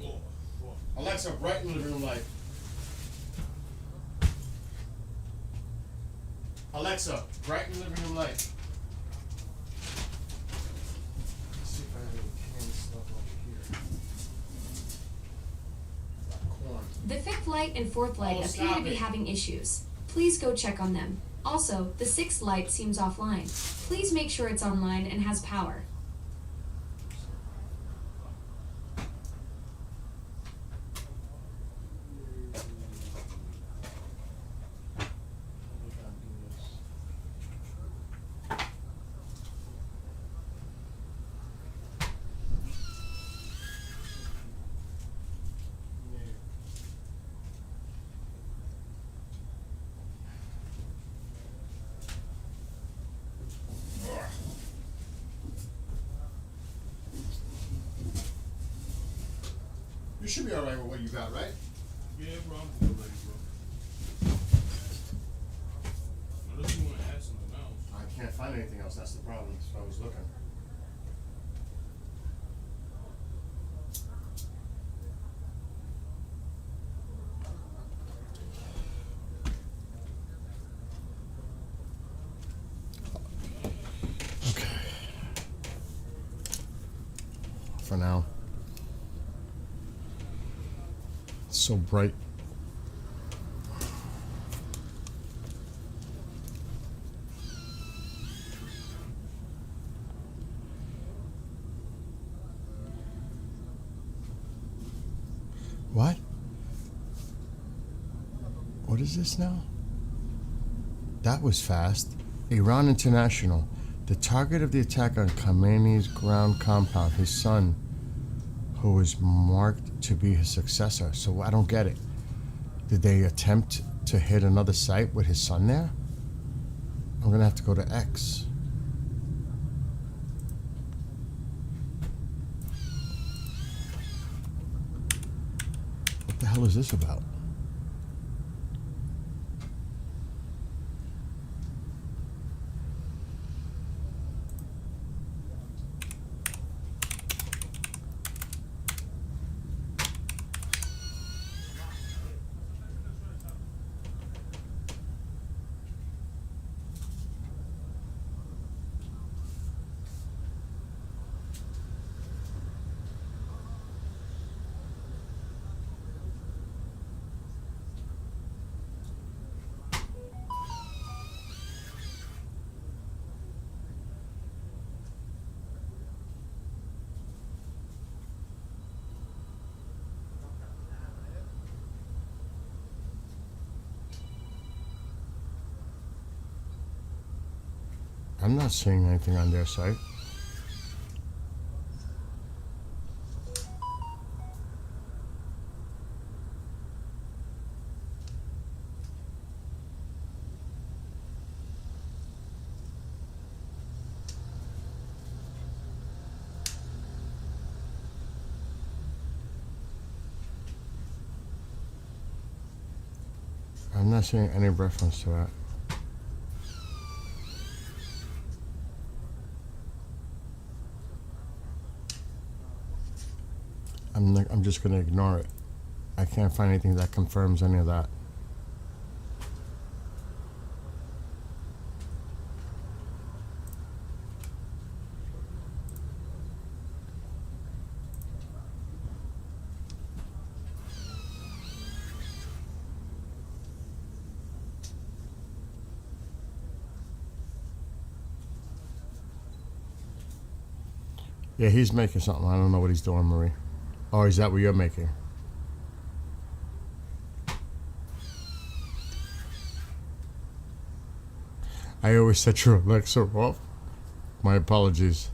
S9: Oh, fuck.
S1: Alexa, brighten living room light. Alexa, brighten living room light. Let's see if I have any canned stuff over here. Corn.
S5: The fifth light and fourth light
S1: Oh,
S5: appear to
S1: stop
S5: be
S1: it.
S5: having issues. Please go check on them. Also, the sixth light seems offline. Please make sure it's online and has power.
S1: You should be alright with what you got, right?
S9: Yeah, bro, I'm good already, bro. Unless you want to add something else.
S1: I can't find anything else. That's the problem. That's why I was looking. Okay. For now. so bright. What? What is this now? That was fast. Iran International. The target of the attack on Khamenei's ground compound, his son, who was marked to be his successor. So I don't get it. Did they attempt to hit another site with his son there? I'm gonna have to go to X. What the hell is this about? I'm not seeing anything on their site. I'm not seeing any reference to that. I'm just gonna ignore it. I can't find anything that confirms any of that. Yeah, he's making something. I don't know what he's doing, Marie. Or is that what you're making? I always set your Alexa off. My apologies.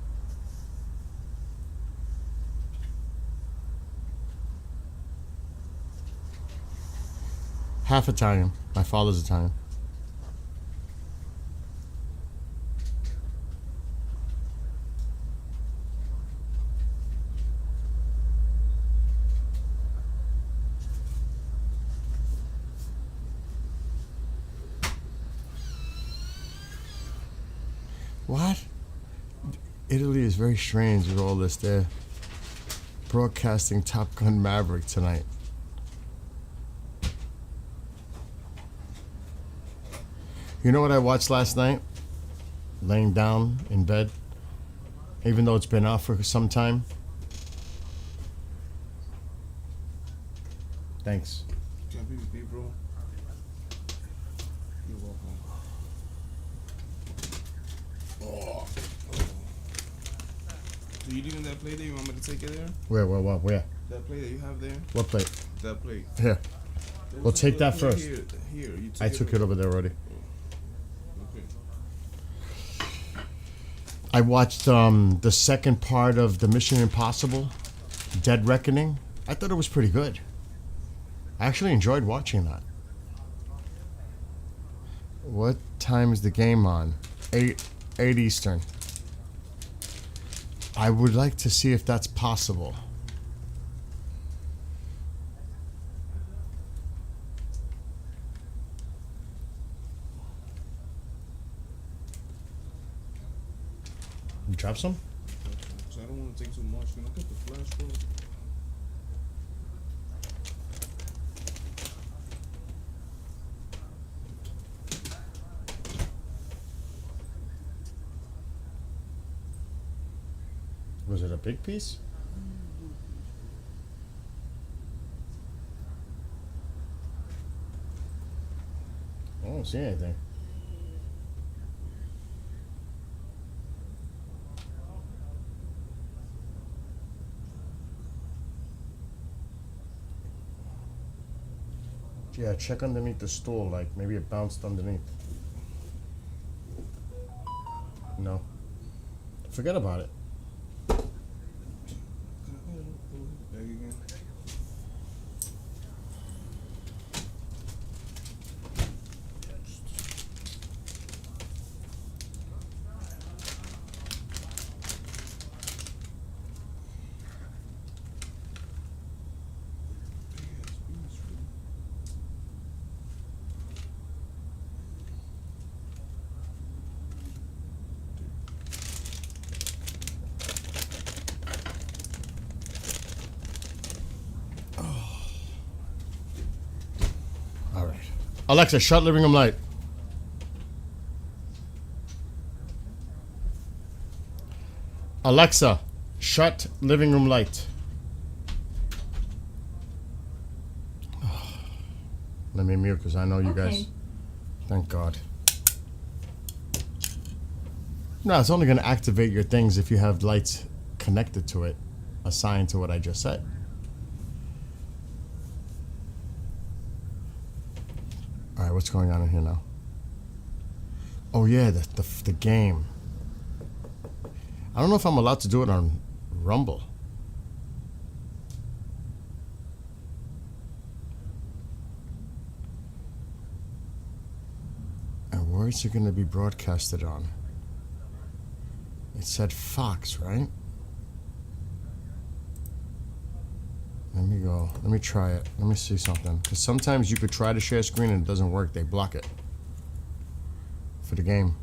S1: Half Italian. My father's Italian. What? Italy is very strange with all this. They're broadcasting Top Gun Maverick tonight. You know what I watched last night? Laying down in bed, even though it's been out for some time. Thanks.
S9: Can't be, bro. You're welcome. Oh. So you leaving that plate there? You want me to take it there?
S1: Where?
S9: That plate that you have there?
S1: What plate?
S9: That plate.
S1: Here. Well, take that first.
S9: Here. You
S1: I took it over there already.
S9: Okay.
S1: I watched the second part of the Mission Impossible, Dead Reckoning. I thought it was pretty good. I actually enjoyed watching that. What time is the game on? 8 Eastern. I would like to see if that's possible. You drop some?
S9: So I don't want to take too much. Can I get the flash, bro?
S1: Was it a big piece? don't see anything. Yeah, check underneath the stool, like maybe it bounced underneath. No. Forget about it. All right. Alexa, shut living room light. Alexa, shut living room light. Let me mute because I know you guys.
S5: Okay.
S1: Thank God. No, it's only going to activate your things if you have lights connected to it, assigned to what I just said. All right, what's going on in here now? Oh yeah, the game. I don't know if I'm allowed to do it on Rumble. And where is it going to be broadcasted on? It said Fox, right? Let me go. Let me try it. Let me see something. Because sometimes you could try to share screen and it doesn't work. They block it for the game.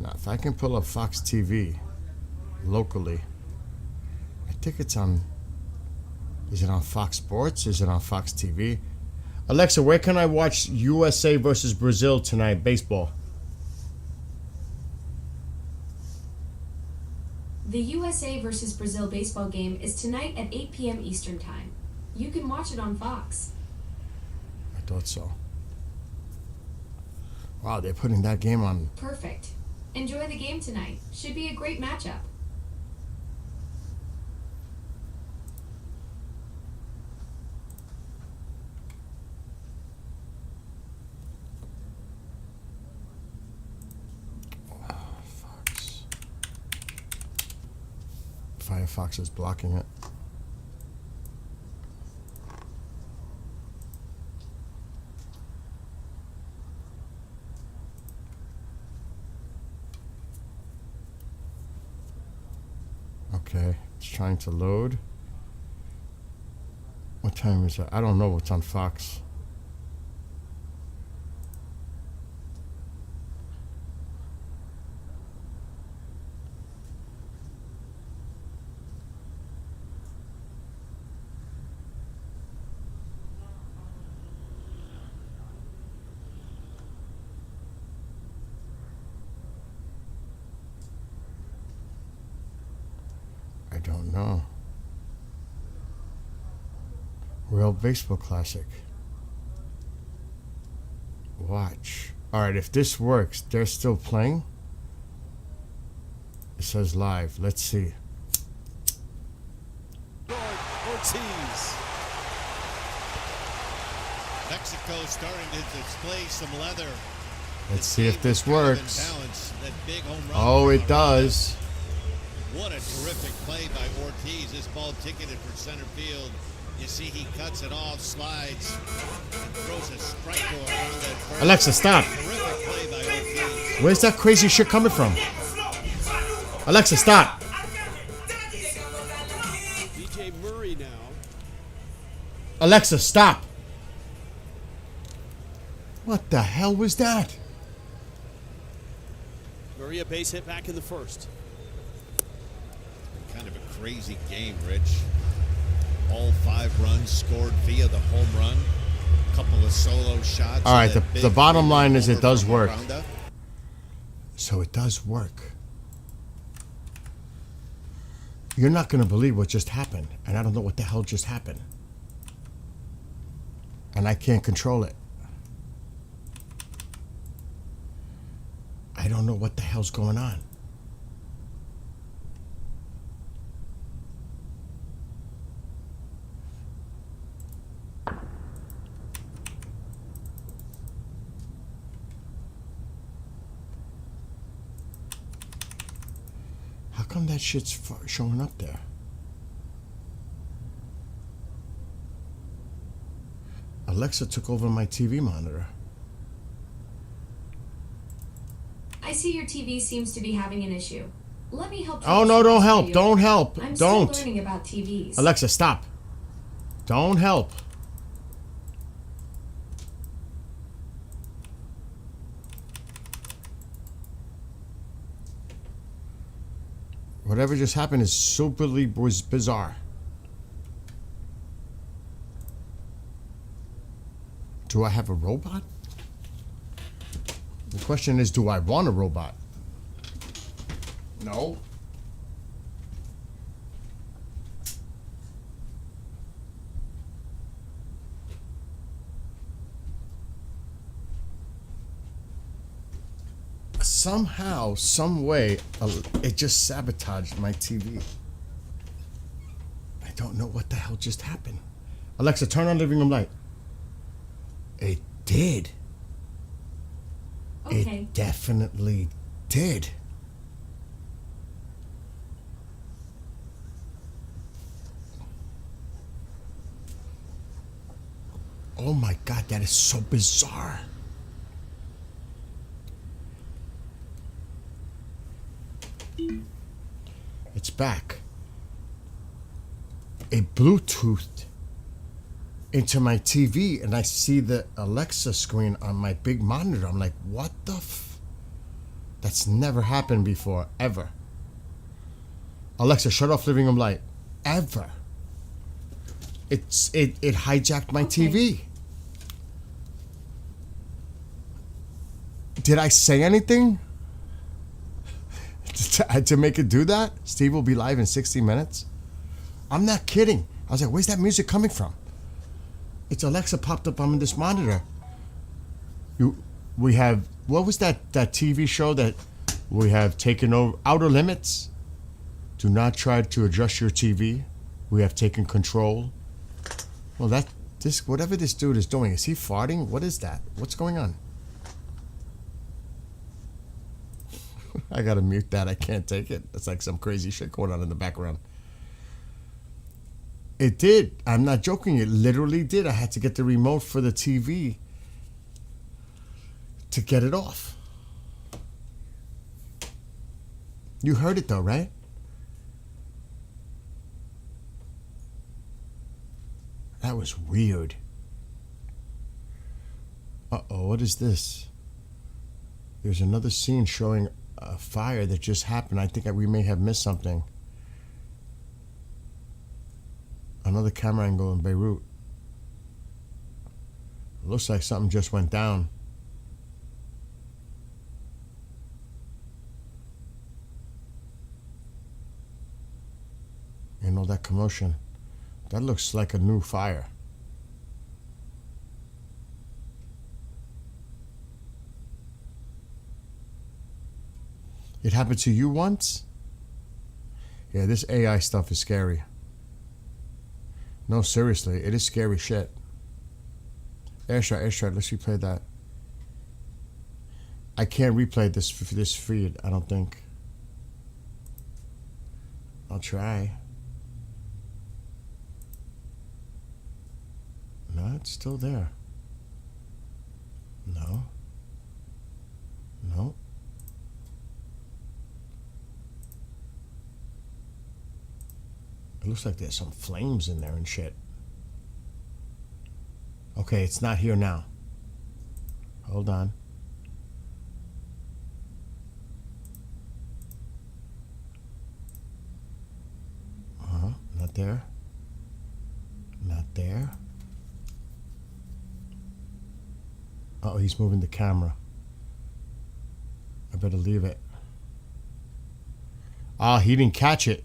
S1: Now, if I can pull up Fox TV locally, I think it's on. Is it on Fox Sports? Is it on Fox TV? Alexa, where can I watch USA versus Brazil tonight, baseball?
S5: The USA versus Brazil baseball game is tonight at 8 p.m. Eastern Time. You can watch it on Fox.
S1: I thought so. Wow, they're putting that game on.
S5: Perfect. Enjoy the game tonight. Should be a great matchup.
S1: Fox. Firefox is blocking it. Okay, it's trying to load. What time is it? I don't know what's on Fox. I don't know. World Baseball Classic. Watch. Alright, if this works, they're still playing? It says live. Let's see.
S10: Ortiz. Mexico starting to display some leather.
S1: Let's see if this works.
S10: Balance, that big home run
S1: Oh, it
S10: from
S1: does.
S10: What a terrific play by Ortiz. This ball ticketed for center field. You see he cuts it off, slides, and throws a strike to around that first.
S1: Alexa, stop.
S10: Terrific play by Ortiz.
S1: Where's that crazy shit coming from? Alexa, stop.
S11: DJ Murray now.
S1: Alexa, stop. What the hell was that?
S11: Murray a base hit back in the first.
S10: Kind of a crazy game, Rich. All 5 runs scored via the home run. A couple of solo shots.
S1: All right, the bottom line is it does work.
S10: Roundup.
S1: So it does work. You're not going to believe what just happened. And I don't know what the hell just happened. And I can't control it. I don't know what the hell's going on. How come that shit's showing up there? Alexa took over my TV monitor.
S5: I see your TV seems to be having an issue. Let me help.
S1: Oh no,
S5: troubleshoot
S1: don't
S5: this
S1: help.
S5: for you.
S1: Don't help.
S5: I'm
S1: Don't.
S5: still learning about TVs.
S1: Alexa, stop. Don't help. Whatever just happened is superly bizarre. Do I have a robot? The question is, do I want a robot? No. Somehow, some way, it just sabotaged my TV. I don't know what the hell just happened. Alexa, turn on living room light. It did.
S5: Okay.
S1: It definitely did. Oh my God, that is so bizarre. It's back. It Bluetoothed into my TV and I see the Alexa screen on my big monitor. I'm like, what the That's never happened before, ever. Alexa, shut off living room light. Ever. It hijacked my TV. Did I say anything to make it do that? Steve will be live in 60 minutes. I'm not kidding. I was like, where's that music coming from? It's Alexa popped up on this monitor. We have, what was that TV show that we have taken over? Outer Limits. Do not try to adjust your TV. We have taken control. Well, whatever this dude is doing, is he farting? What is that? What's going on? I gotta mute that. I can't take it. It's like some crazy shit going on in the background. It did. I'm not joking. It literally did. I had to get the remote for the TV to get it off. You heard it though, right? That was weird. Uh-oh, what is this? There's another scene showing a fire that just happened. I think we may have missed something. Another camera angle in Beirut. It looks like something just went down. You know, that commotion. That looks like a new fire. It happened to you once? Yeah, this AI stuff is scary. No, seriously, it is scary shit. Airstrike, let's replay that. I can't replay this feed, I don't think. I'll try. No, it's still there. No. No. It looks like there's some flames in there and shit. Okay, it's not here now. Hold on. Not there. Not there. Uh-oh, he's moving the camera. I better leave it. Ah, he didn't catch it.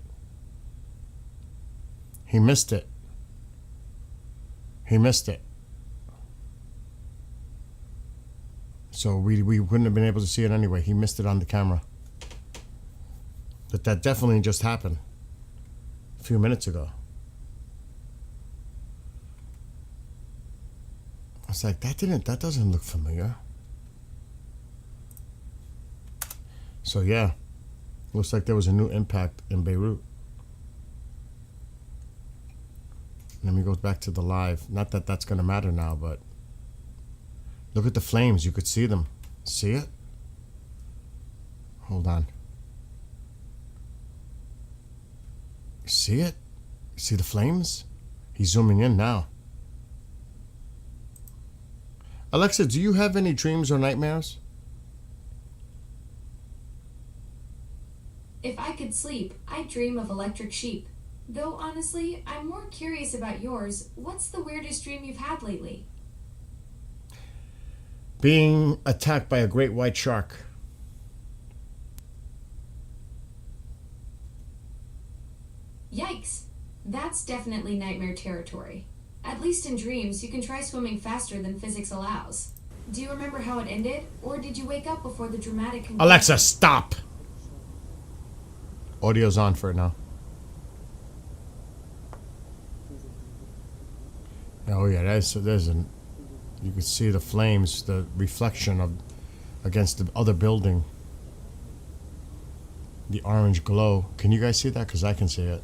S1: He missed it. He missed it. So we wouldn't have been able to see it anyway. He missed it on the camera. But that definitely just happened a few minutes ago. I was like, that doesn't look familiar. So yeah, looks like there was a new impact in Beirut. Let me go back to the live. Not that that's going to matter now, but look at the flames. You could see them. See it? Hold on. You see it? You see the flames? He's zooming in now. Alexa, do you have any dreams or nightmares?
S5: If I could sleep, I'd dream of electric sheep. Though honestly, I'm more curious about yours. What's the weirdest dream you've had lately?
S1: Being attacked by a great white shark.
S5: Yikes. That's definitely nightmare territory. At least in dreams, you can try swimming faster than physics allows. Do you remember how it ended? Or did you wake up before the dramatic conclusion?
S1: Alexa, stop! Audio's on for it now. Oh yeah, there's an. You could see the flames, the reflection of against the other building. The orange glow. Can you guys see that? Because I can see it.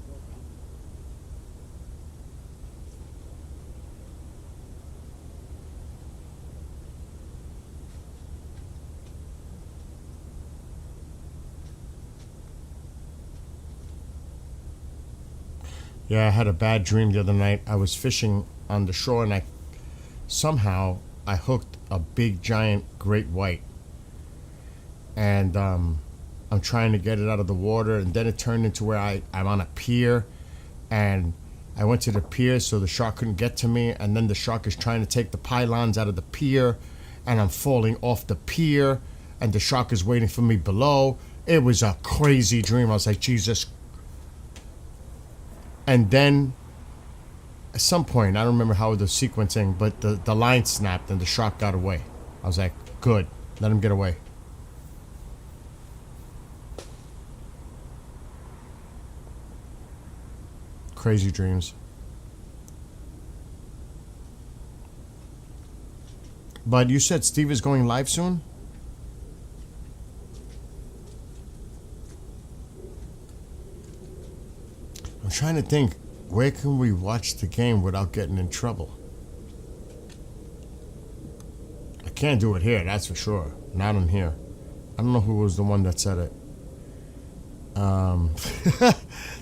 S1: Yeah, I had a bad dream the other night. I was fishing on the shore and somehow I hooked a big giant great white. And I'm trying to get it out of the water, and then it turned into where I'm on a pier, and I went to the pier so the shark couldn't get to me, and then the shark is trying to take the pylons out of the pier, and I'm falling off the pier, and the shark is waiting for me below. It was a crazy dream. I was like, Jesus. And then at some point, I don't remember how the sequencing, but the line snapped and the shark got away. I was like, good, let him get away. Crazy dreams. But you said Steve is going live soon? I'm trying to think, where can we watch the game without getting in trouble? I can't do it here, that's for sure. Not on here. I don't know who was the one that said it.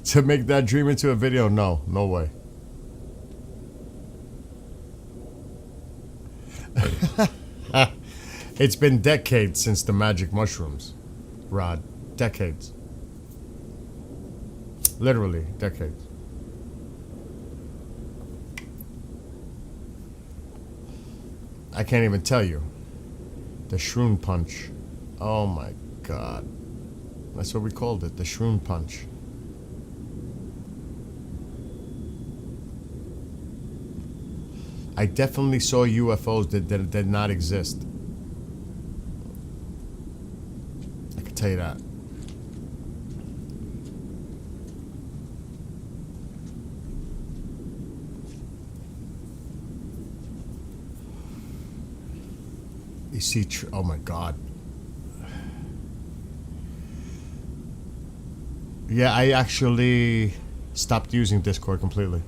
S1: To make that dream into a video, no way. It's been decades since the magic mushrooms, Rod. Decades. Literally, decades. I can't even tell you. The shroom punch. Oh my God. That's what we called it, the shroom punch. I definitely saw UFOs that did not exist. I can tell you that. You see, oh my God. Yeah, I actually stopped using Discord completely.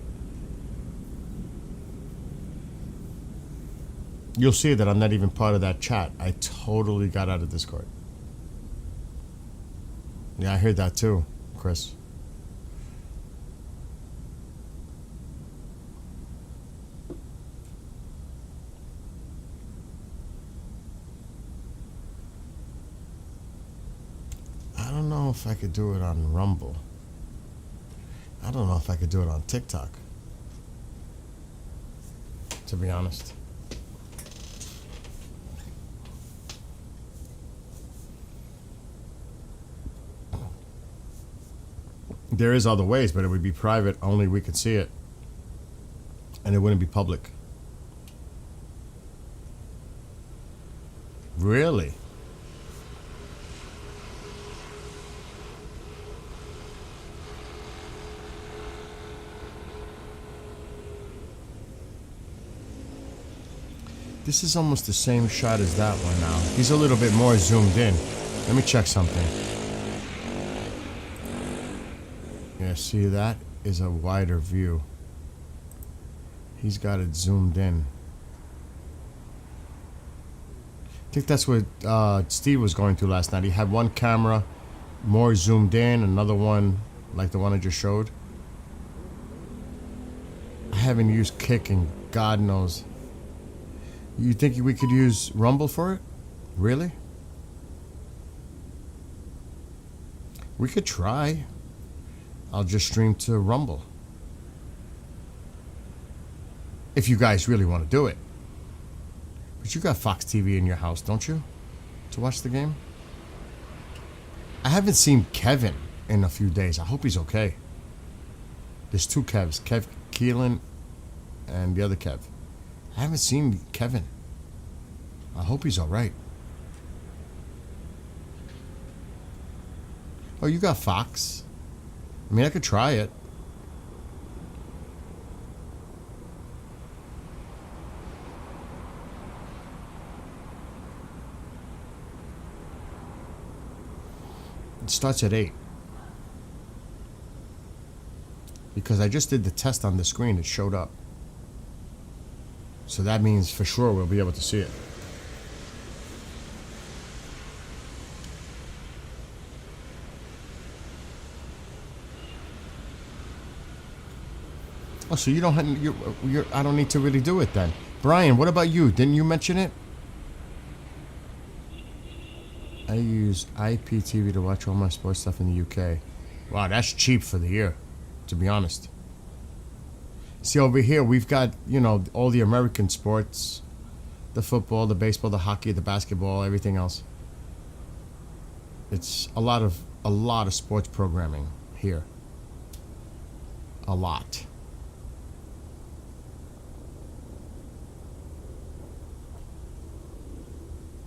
S1: You'll see that I'm not even part of that chat. I totally got out of Discord. Yeah, I heard that too, Chris. I don't know if I could do it on Rumble. I don't know if I could do it on TikTok, to be honest. There is other ways, but it would be private. Only we could see it. And it wouldn't be public. Really? This is almost the same shot as that one now. He's a little bit more zoomed in. Let me check something. Yeah, see, that is a wider view. He's got it zoomed in. I think that's what Steve was going through last night. He had one camera more zoomed in, another one like the one I just showed. I haven't used Kick in God knows. You think we could use Rumble for it? Really? We could try. I'll just stream to Rumble. If you guys really want to do it. But you got Fox TV in your house, don't you? To watch the game? I haven't seen Kevin in a few days. I hope he's okay. There's two Kevs. Kev Keelan and the other Kev. I haven't seen Kevin. I hope he's alright. Oh, you got Fox? I mean, I could try it. It starts at 8. Because I just did the test on the screen, it showed up. So that means for sure we'll be able to see it. Oh, so you don't have, I don't need to really do it then. Brian, what about you? Didn't you mention it? I use IPTV to watch all my sports stuff in the UK. Wow, that's cheap for the year, to be honest. See, over here, we've got, you know, all the American sports. The football, the baseball, the hockey, the basketball, everything else. It's a lot of sports programming here. A lot.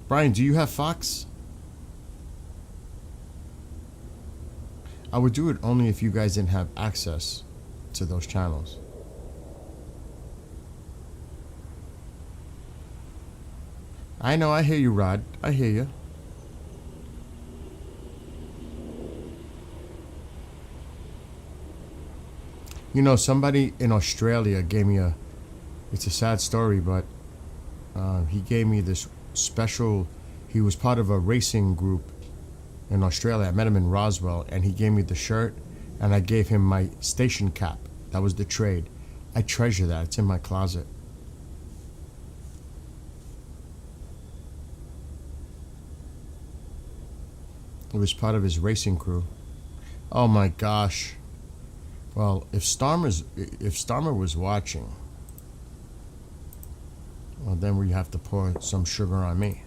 S1: Brian, do you have Fox? I would do it only if you guys didn't have access to those channels. I know, I hear you, Rod. I hear you. You know, somebody in Australia gave me it's a sad story, but he gave me this special, he was part of a racing group in Australia. I met him in Roswell, and he gave me the shirt, and I gave him my station cap. That was the trade. I treasure that. It's in my closet. It was part of his racing crew. Oh my gosh. Well, if Starmer was watching, well, then we have to pour some sugar on me.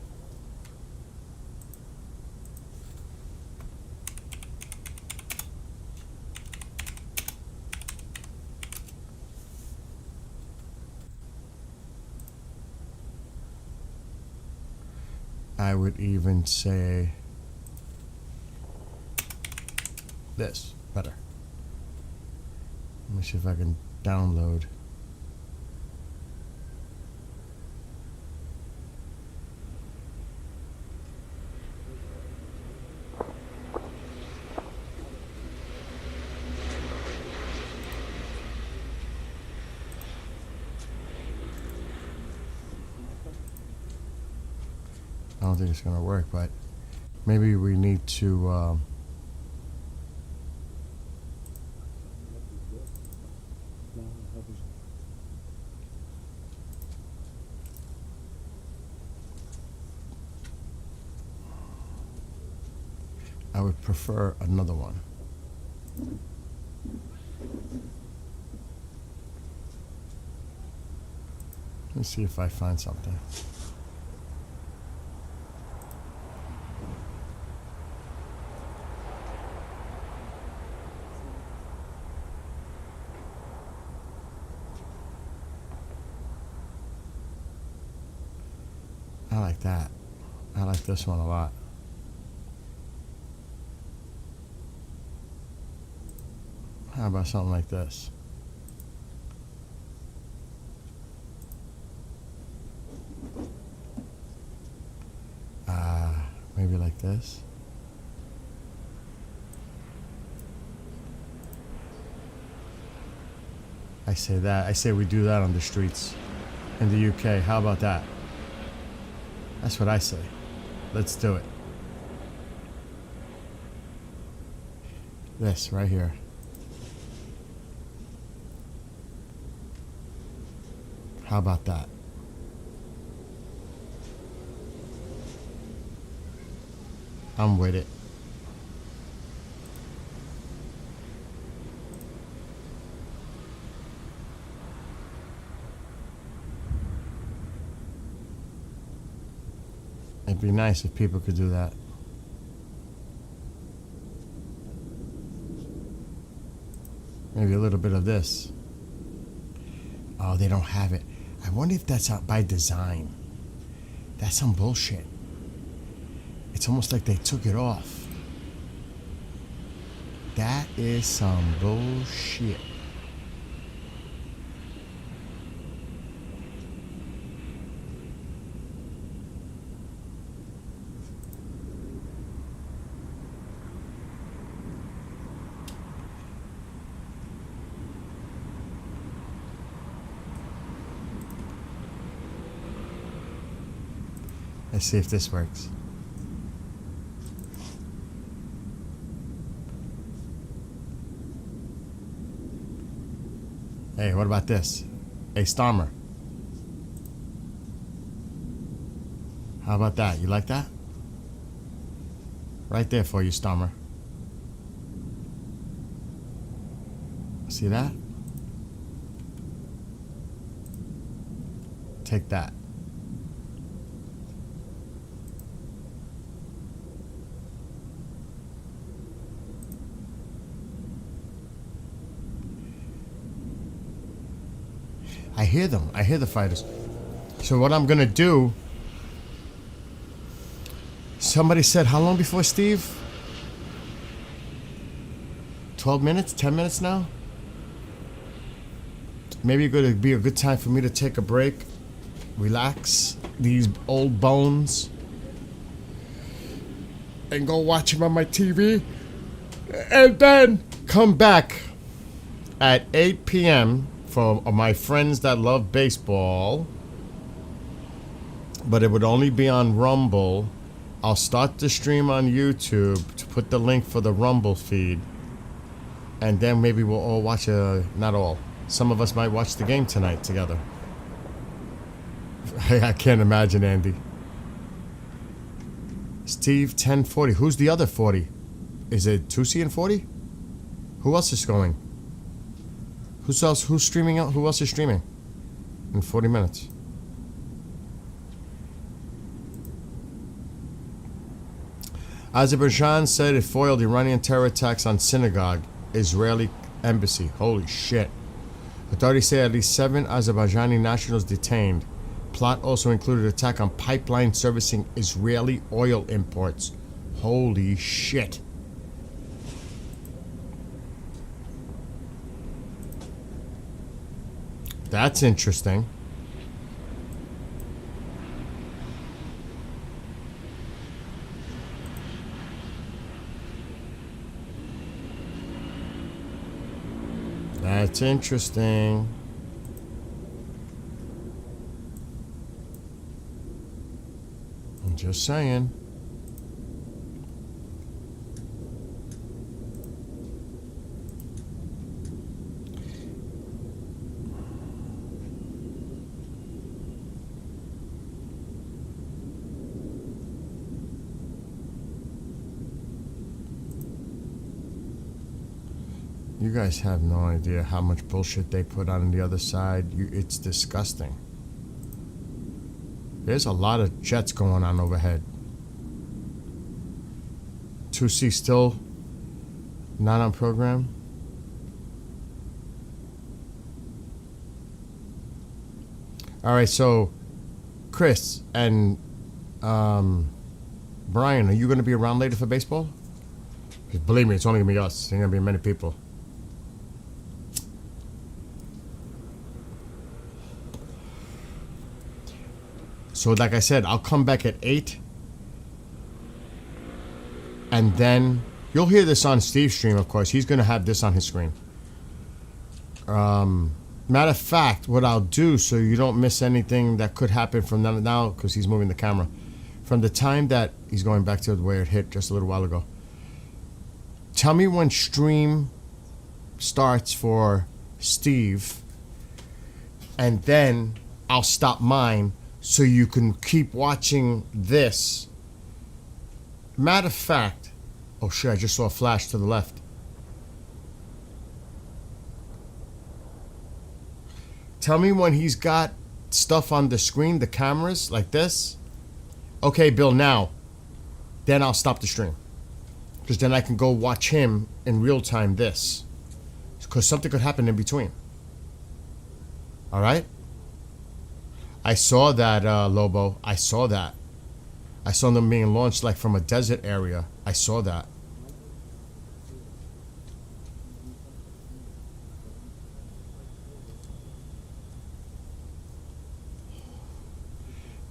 S1: I would even say this better. Let me see if I can download. I don't think it's going to work, but maybe we need to I would prefer another one. Let's see if I find something. I like that. I like this one a lot. How about something like this? Maybe like this. I say that. I say we do that on the streets in the UK. How about that? That's what I say. Let's do it. This right here. How about that? I'm with it. It'd be nice if people could do that. Maybe a little bit of this. Oh, they don't have it. I wonder if that's out by design. That's some bullshit. It's almost like they took it off. That is some bullshit. Let's see if this works. Hey, what about this? Hey, Starmer. How about that? You like that? Right there for you, Starmer. See that? Take that. I hear them. I hear the fighters. So what I'm gonna do... Somebody said, how long before Steve? 12 minutes? 10 minutes now? Maybe it could be a good time for me to take a break. Relax these old bones. And go watch him on my TV. And then come back at 8 p.m. for my friends that love baseball, but it would only be on Rumble. I'll start the stream on YouTube to put the link for the Rumble feed, and then maybe we'll all watch not all. Some of us might watch the game tonight together. I can't imagine, Andy. Steve 1040. Who's the other 40? Is it Tusi and 40? Who else is going? Who's streaming out? Who else is streaming? In 40 minutes. Azerbaijan said it foiled Iranian terror attacks on synagogue. Israeli embassy. Holy shit. Authorities say at least 7 Azerbaijani nationals detained. Plot also included attack on pipeline servicing Israeli oil imports. Holy shit. That's interesting. That's interesting. I'm just saying. You guys have no idea how much bullshit they put on the other side. It's disgusting. There's a lot of jets going on overhead. 2C still not on program? Alright, so Chris and Brian, are you going to be around later for baseball? 'Cause believe me, it's only going to be us. There ain't going to be many people. So like I said, I'll come back at 8. And then you'll hear this on Steve's stream, of course. He's going to have this on his screen. Matter of fact, what I'll do so you don't miss anything that could happen from now, because he's moving the camera, from the time that he's going back to where it hit just a little while ago. Tell me when stream starts for Steve, and then I'll stop mine so you can keep watching this. Matter of fact, oh shit, I just saw a flash to the left. Tell me when he's got stuff on the screen, the cameras, like this. Okay, Bill, now. Then I'll stop the stream. Because then I can go watch him in real time this. Because something could happen in between. Alright? I saw that, Lobo. I saw that. I saw them being launched like from a desert area. I saw that.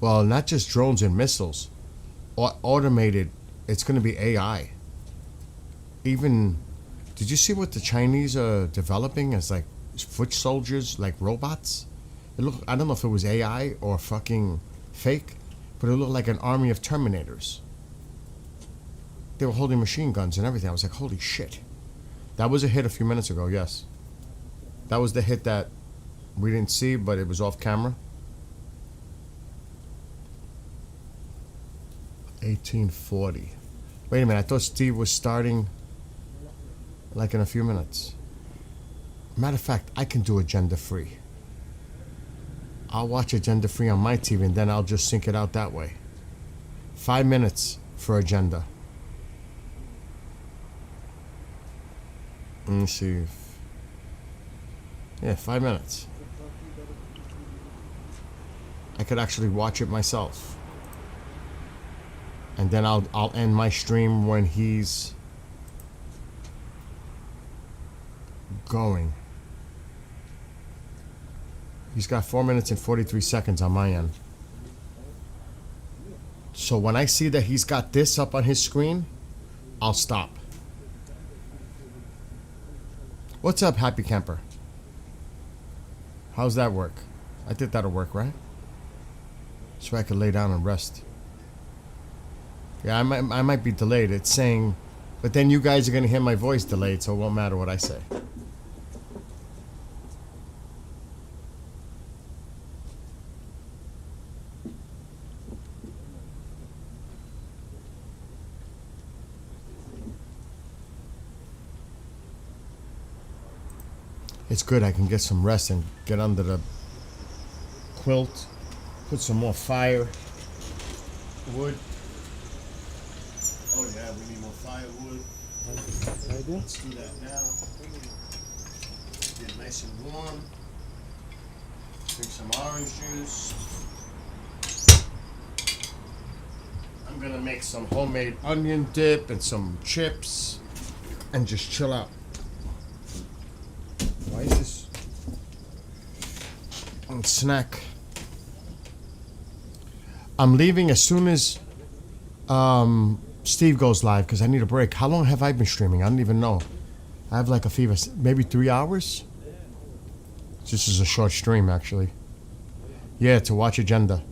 S1: Well, not just drones and missiles. Automated. It's going to be AI. Even, did you see what the Chinese are developing as like foot soldiers, like robots? It looked, I don't know if it was AI or fucking fake, but it looked like an army of Terminators. They were holding machine guns and everything. I was like, holy shit. That was a hit a few minutes ago, yes. That was the hit that we didn't see, but it was off camera. 1840. Wait a minute, I thought Steve was starting like in a few minutes. Matter of fact, I can do agenda free. I'll watch agenda free on my TV and then I'll just sync it out that way. 5 minutes for agenda. Let me see. Yeah, 5 minutes. I could actually watch it myself. And then I'll end my stream when he's going. He's got 4 minutes and 43 seconds on my end. So when I see that he's got this up on his screen, I'll stop. What's up, Happy Camper? How's that work? I think that'll work, right? So I can lay down and rest. Yeah, I might be delayed. It's saying, but then you guys are going to hear my voice delayed, so it won't matter what I say. It's good. I can get some rest and get under the quilt, put some more fire, wood. Oh yeah, we need more firewood. Let's do that now. Get nice and warm. Drink some orange juice. I'm gonna make some homemade onion dip and some chips and just chill out. Why is this? And snack. I'm leaving as soon as Steve goes live because I need a break. How long have I been streaming? I don't even know. I have like a fever. Maybe 3 hours? This is a short stream, actually. Yeah, to watch agenda.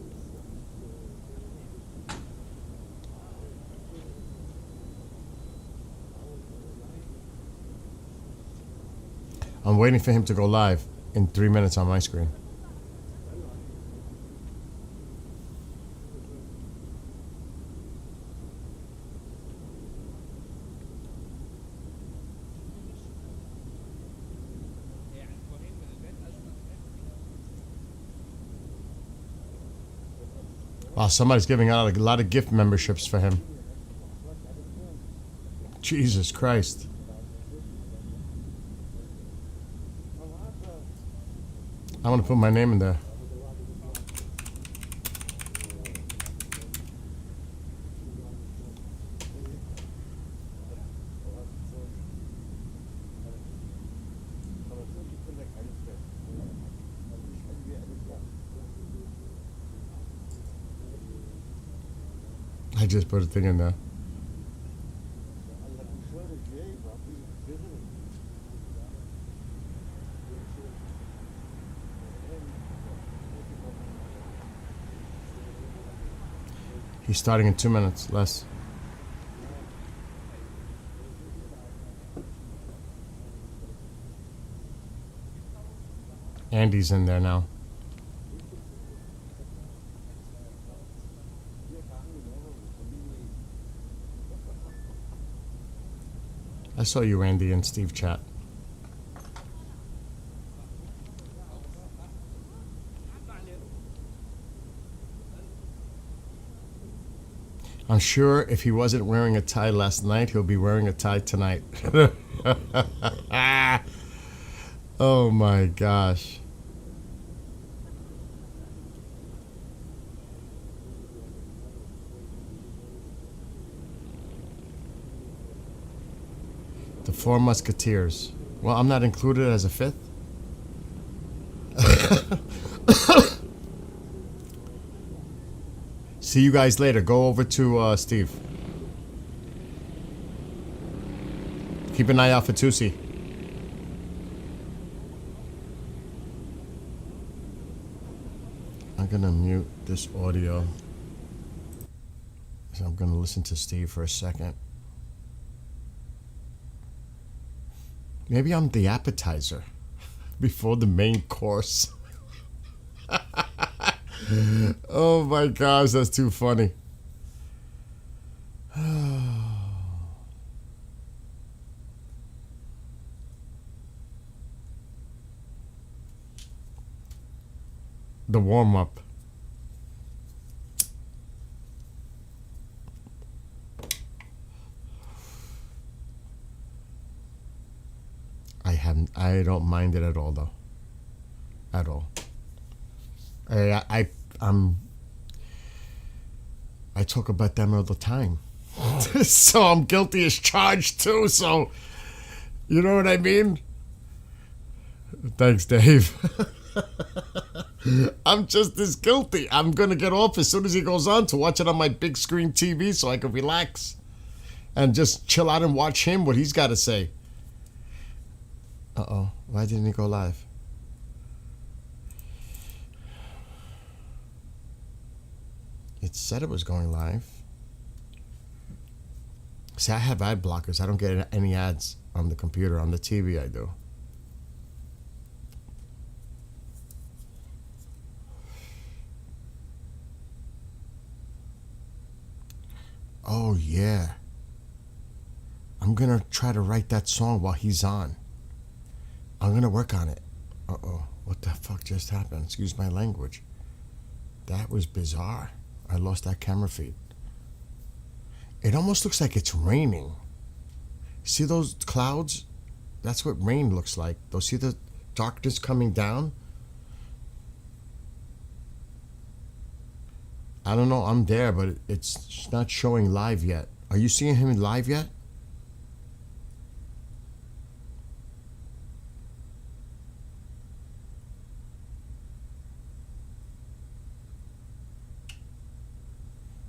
S1: I'm waiting for him to go live in 3 minutes on my screen. Wow, somebody's giving out a lot of gift memberships for him. Jesus Christ. I want to put my name in there. I just put a thing in there. He's starting in 2 minutes, less. Andy's in there now. I saw you, Andy, and Steve chat. I'm sure if he wasn't wearing a tie last night, he'll be wearing a tie tonight. Oh my gosh. The Four Musketeers. Well, I'm not included as a fifth. See you guys later. Go over to Steve. Keep an eye out for Tusi. I'm gonna mute this audio. So I'm gonna listen to Steve for a second. Maybe I'm the appetizer before the main course. Oh my gosh, that's too funny. The warm-up. I don't mind it at all, though. At all. I talk about them all the time. So I'm guilty as charged too, so you know what I mean? Thanks, Dave. I'm just as guilty. I'm gonna get off as soon as he goes on to watch it on my big screen TV so I can relax and just chill out and watch him, what he's got to say. Uh-oh. Why didn't he go live? It said it was going live. See, I have ad blockers. I don't get any ads on the computer. On the TV, I do. Oh, yeah. I'm going to try to write that song while he's on. I'm going to work on it. Uh-oh. What the fuck just happened? Excuse my language. That was bizarre. I lost that camera feed. It almost looks like it's raining. See those clouds? That's what rain looks like. Those, see the darkness coming down? I don't know. I'm there, but it's not showing live yet. Are you seeing him live yet?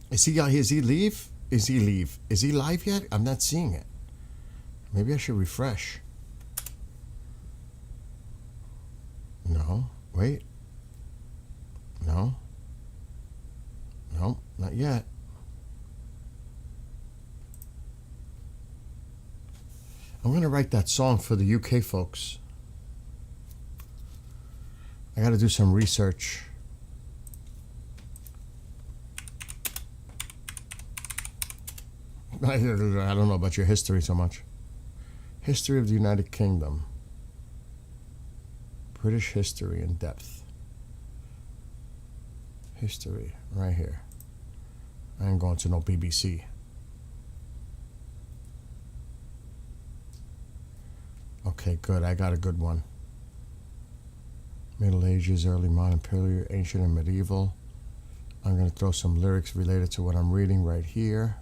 S1: Is he leave? Is he leave? Is he live yet? I'm not seeing it. Maybe I should refresh. No. Wait. No. No, not yet. I'm going to write that song for the UK folks. I got to do some research. I don't know about your history so much. History of the United Kingdom. British history in depth. History, right here. I ain't going to no BBC. Okay, good. I got a good one. Middle Ages, early modern period, ancient and medieval. I'm going to throw some lyrics related to what I'm reading right here.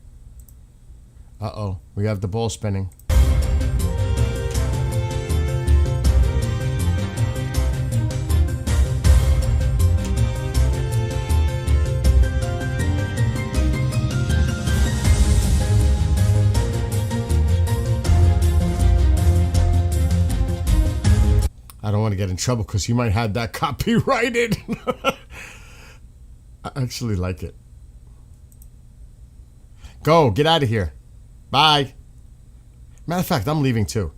S1: Uh-oh, we have the ball spinning. to get in trouble because you might have that copyrighted. I actually like it. Go, get out of here. Bye. Matter of fact, I'm leaving too.